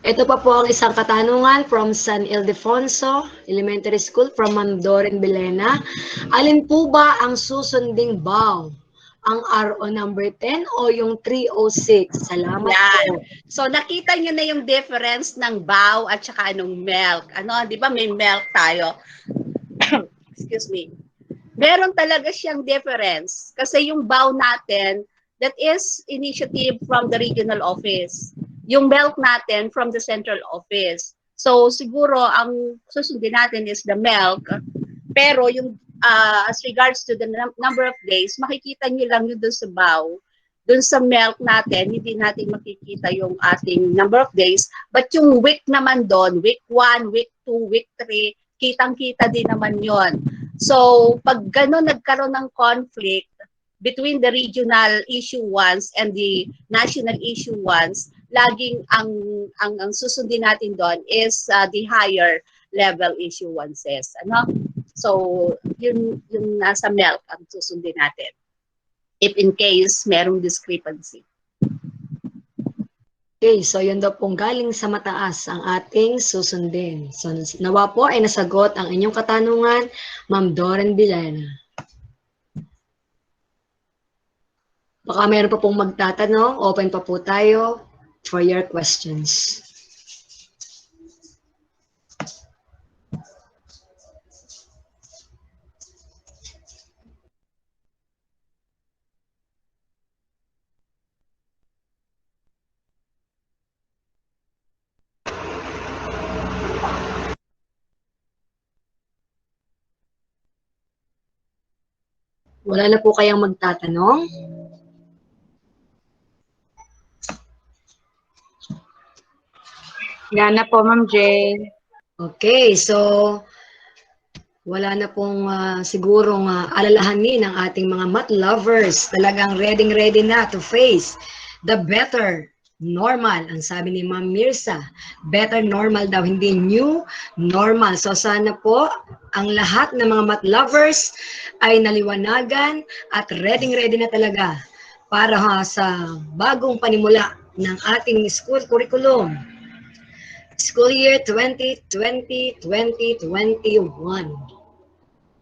Ito pa po ang isang katanungan from San Ildefonso Elementary School from Ma'am Dorin Bilena. Alin po ba ang susunding bow? Ang RO number 10 o yung 306? Salamat Yan. po. So nakita niyo na yung difference ng bow at saka anong milk. Ano, 'di ba may milk tayo? Excuse me. Meron talaga siyang difference kasi yung bow natin, that is initiative from the regional office. Yung milk natin from the central office. So siguro ang susundin natin is the milk, pero yung as regards to the number of days, makikita nyo lang yun dun sa bow. Dun sa milk natin, hindi natin makikita yung ating number of days, but yung week naman doon, week 1, week 2, week 3, kitang-kita din naman yon. So, pag gano'n nagkaroon ng conflict between the regional issuance and the national issuance, laging ang susundin natin doon is the higher level issuances. Ano? So, yun nasa milk ang susundin natin. If in case merong discrepancy. Okay, so yun daw pong galing sa mataas ang ating susundin. So, nawa po ay nasagot ang inyong katanungan, Ma'am Doren Bilena. Baka meron pa pong magtatanong, open pa po tayo for your questions. Wala na po kayang magtatanong? Yan na po, Ma'am Jane. Okay, so wala na pong sigurong alalahanin ng ating mga math lovers. Talagang ready na to face the better normal. Ang sabi ni Ma'am Mirza, better normal daw, hindi new normal. So sana po ang lahat ng mga math lovers ay naliwanagan at ready na talaga para sa bagong panimula ng ating school curriculum. School year 2020-2021.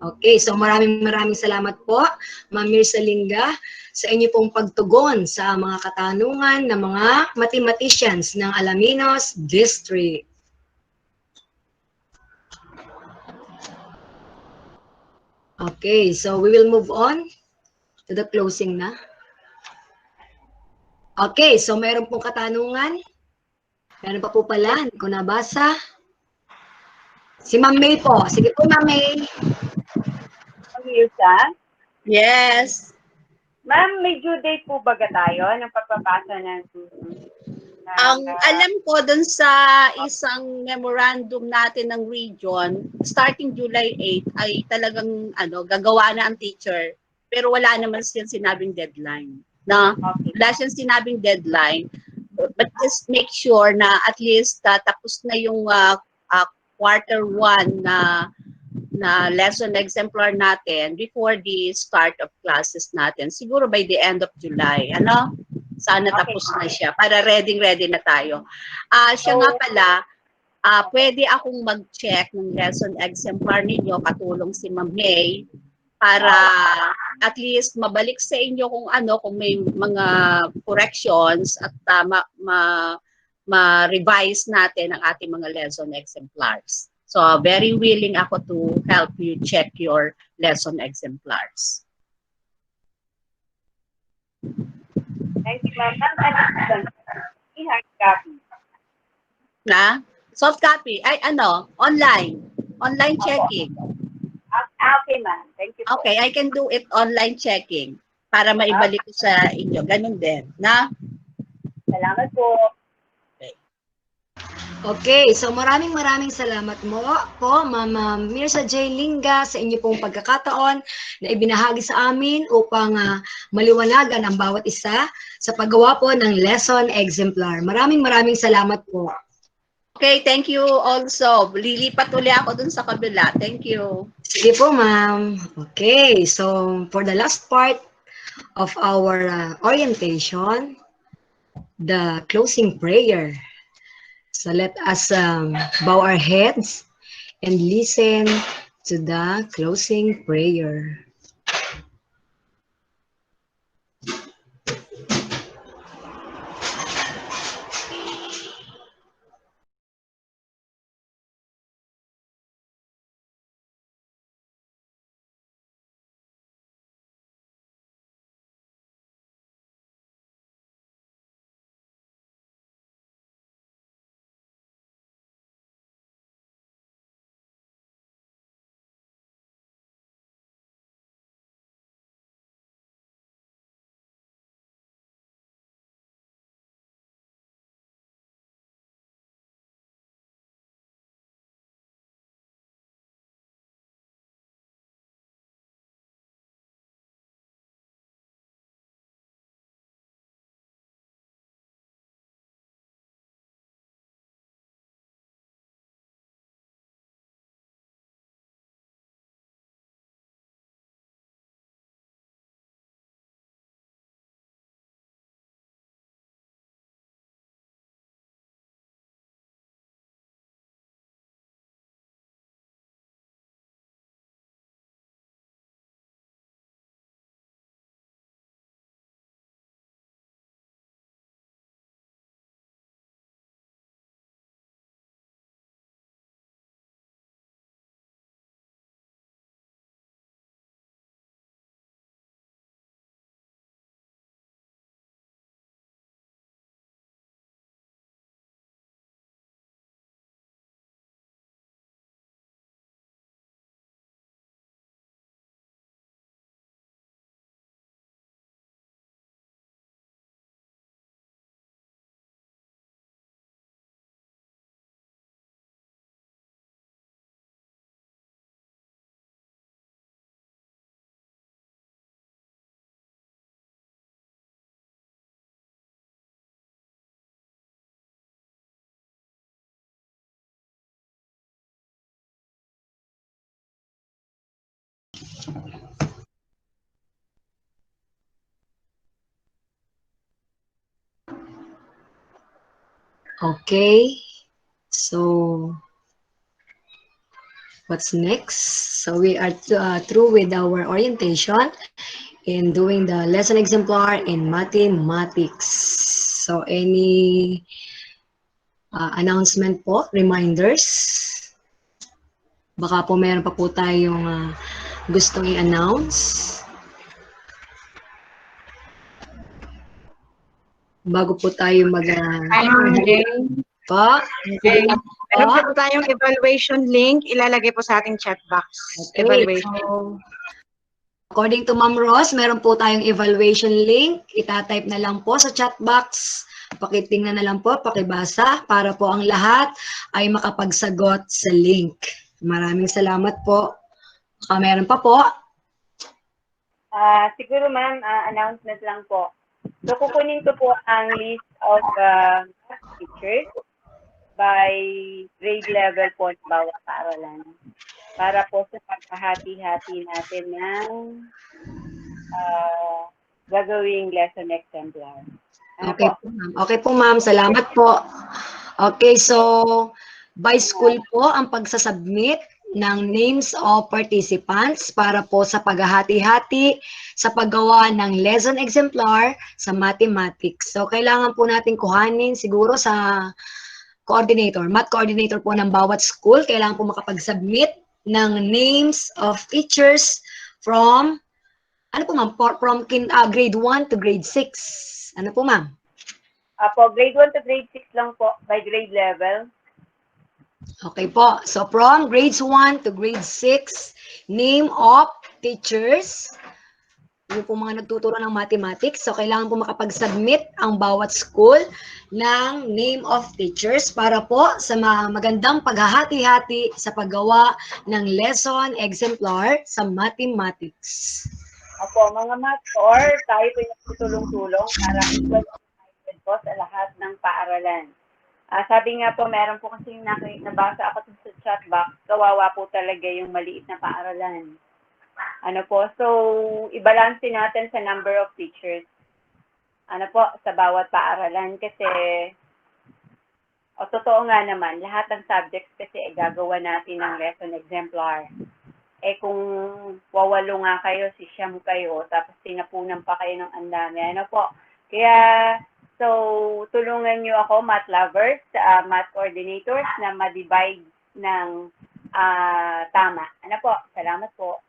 Okay, so maraming salamat po, Ma'am Mirza Linga, sa inyo pong pagtugon sa mga katanungan ng mga mathematicians ng Alaminos District. Okay, so we will move on to the closing na. Okay, so meron pong katanungan. Meron pa po pala, hindi ko nabasa. Si Ma'am May po. Sige po, Ma'am May. Mirza? Yes. Ma'am, may due date po ba tayo ng pagpapasa ng Ang alam ko dun sa isang memorandum natin ng region, starting July 8 ay talagang gagawa na ang teacher. Pero wala naman siyang sinabing deadline. Na? Okay. Wala siyang sinabing deadline. But just make sure na at least tapos na yung quarter 1 na lesson exemplar natin before the start of classes natin. Siguro by the end of July. Ano? Sana tapos na siya para ready na tayo. Siya nga pala, pwede akong mag-check ng lesson exemplar ninyo, katulong si Ma'am May, para at least mabalik sa inyo kung may mga corrections at ma-revise natin ang ating mga lesson exemplars. So, very willing ako to help you check your lesson exemplars. Thank you, ma'am. Hard copy. Na? Soft copy? Ay, online. Online checking. Okay, ma'am. Thank you. Okay, I can do it online checking para maibalik ko sa inyo. Ganun din. Na? Salamat po. Okay, so maraming salamat po, Ma'am Mirza J. Linga, sa inyo pong pagkakataon na ibinahagi sa amin upang maliwanagan ang bawat isa sa paggawa po ng lesson exemplar. Maraming salamat po. Okay, thank you also. Lilipat ulit ako dun sa kabila. Thank you. Sige po, ma'am. Okay, so for the last part of our orientation, the closing prayer. So let us bow our heads and listen to the closing prayer. Okay, so what's next? So we are through with our orientation in doing the lesson exemplar in mathematics. So any announcement po, reminders? Baka po meron pa po tayong gustong i-announce. Bago po tayo mag... Pa? Meron po tayong evaluation link, ilalagay po sa ating chat box. Okay, Evaluation. so, according to Ma'am Ross, meron po tayong evaluation link. Itatype na lang po sa chat box. Pakitingnan na lang po, pakibasa para po ang lahat ay makapagsagot sa link. Maraming salamat po. Baka meron pa po. Siguro ma'am, announcement lang po. So kukunin ko po ang list of teachers by grade level po ng bawat paaralan. Para po sa pagkahati-hati natin ng gagawing lesson exemplar. Okay po, ma'am. Okay po, ma'am. Salamat po. Okay, so by school po ang pagsasubmit ng names of participants para po sa paghahati-hati sa paggawa ng lesson exemplar sa mathematics. So, kailangan po natin kuhanin siguro sa coordinator, math coordinator po ng bawat school. Kailangan po makapag-submit ng names of teachers from, ano po ma'am, from grade 1 to grade 6. Ano po ma'am? Po, grade 1 to grade 6 lang po by grade level. Okay po. So, from grades 1 to grade 6, name of teachers. Yung po mga nagtuturo ng mathematics. So, kailangan po makapag-submit ang bawat school ng name of teachers para po sa magandang paghahati-hati sa paggawa ng lesson exemplar sa mathematics. Opo, mga math or tayo po yung tutulong-tulong para equal po sa lahat ng paaralan. Sabi nga po, meron po kasi nabasa ako sa chat box, kawawa po talaga yung maliit na paaralan. Ano po, so i-balance natin sa number of teachers. Ano po, sa bawat paaralan kasi O, totoo nga naman, lahat ng subjects kasi gagawa natin ng lesson exemplar. Eh kung wawalo nga kayo, siyam kayo, tapos tinapunan pa kayo ng andami, ano po. Kaya, so, tulungan nyo ako, math lovers, math coordinators, na ma-divide ng tama. Ano po, salamat po.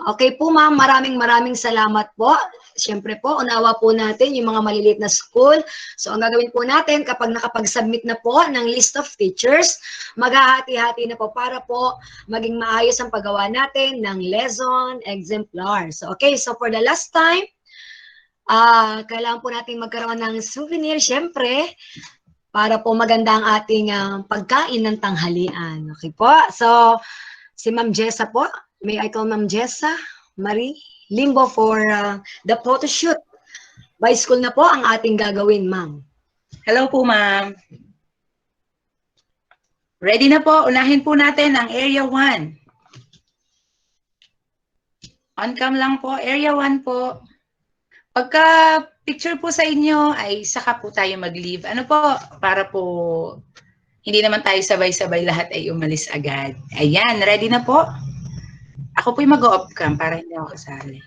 Okay po ma'am, maraming salamat po. Siyempre po, unawa po natin yung mga maliliit na school. So ang gagawin po natin kapag nakapag-submit na po ng list of teachers, maghahati-hati na po para po maging maayos ang paggawa natin ng lesson exemplar. So okay, so for the last time, kailangan po natin magkaroon ng souvenir, siyempre, para po maganda ang ating pagkain ng tanghalian. Okay po? So, si Ma'am Jessa po, may I call Ma'am Jessa Marie Limbo for the photo shoot. By school na po ang ating gagawin, ma'am. Hello po, ma'am. Ready na po. Unahin po natin ang Area 1. On cam lang po. Area 1 po. Pagka picture po sa inyo, ay saka po tayo mag-leave. Ano po? Para po hindi naman tayo sabay-sabay lahat ay umalis agad. Ayan, ready na po? Ako po yung mag-off cam para hindi ako kasali.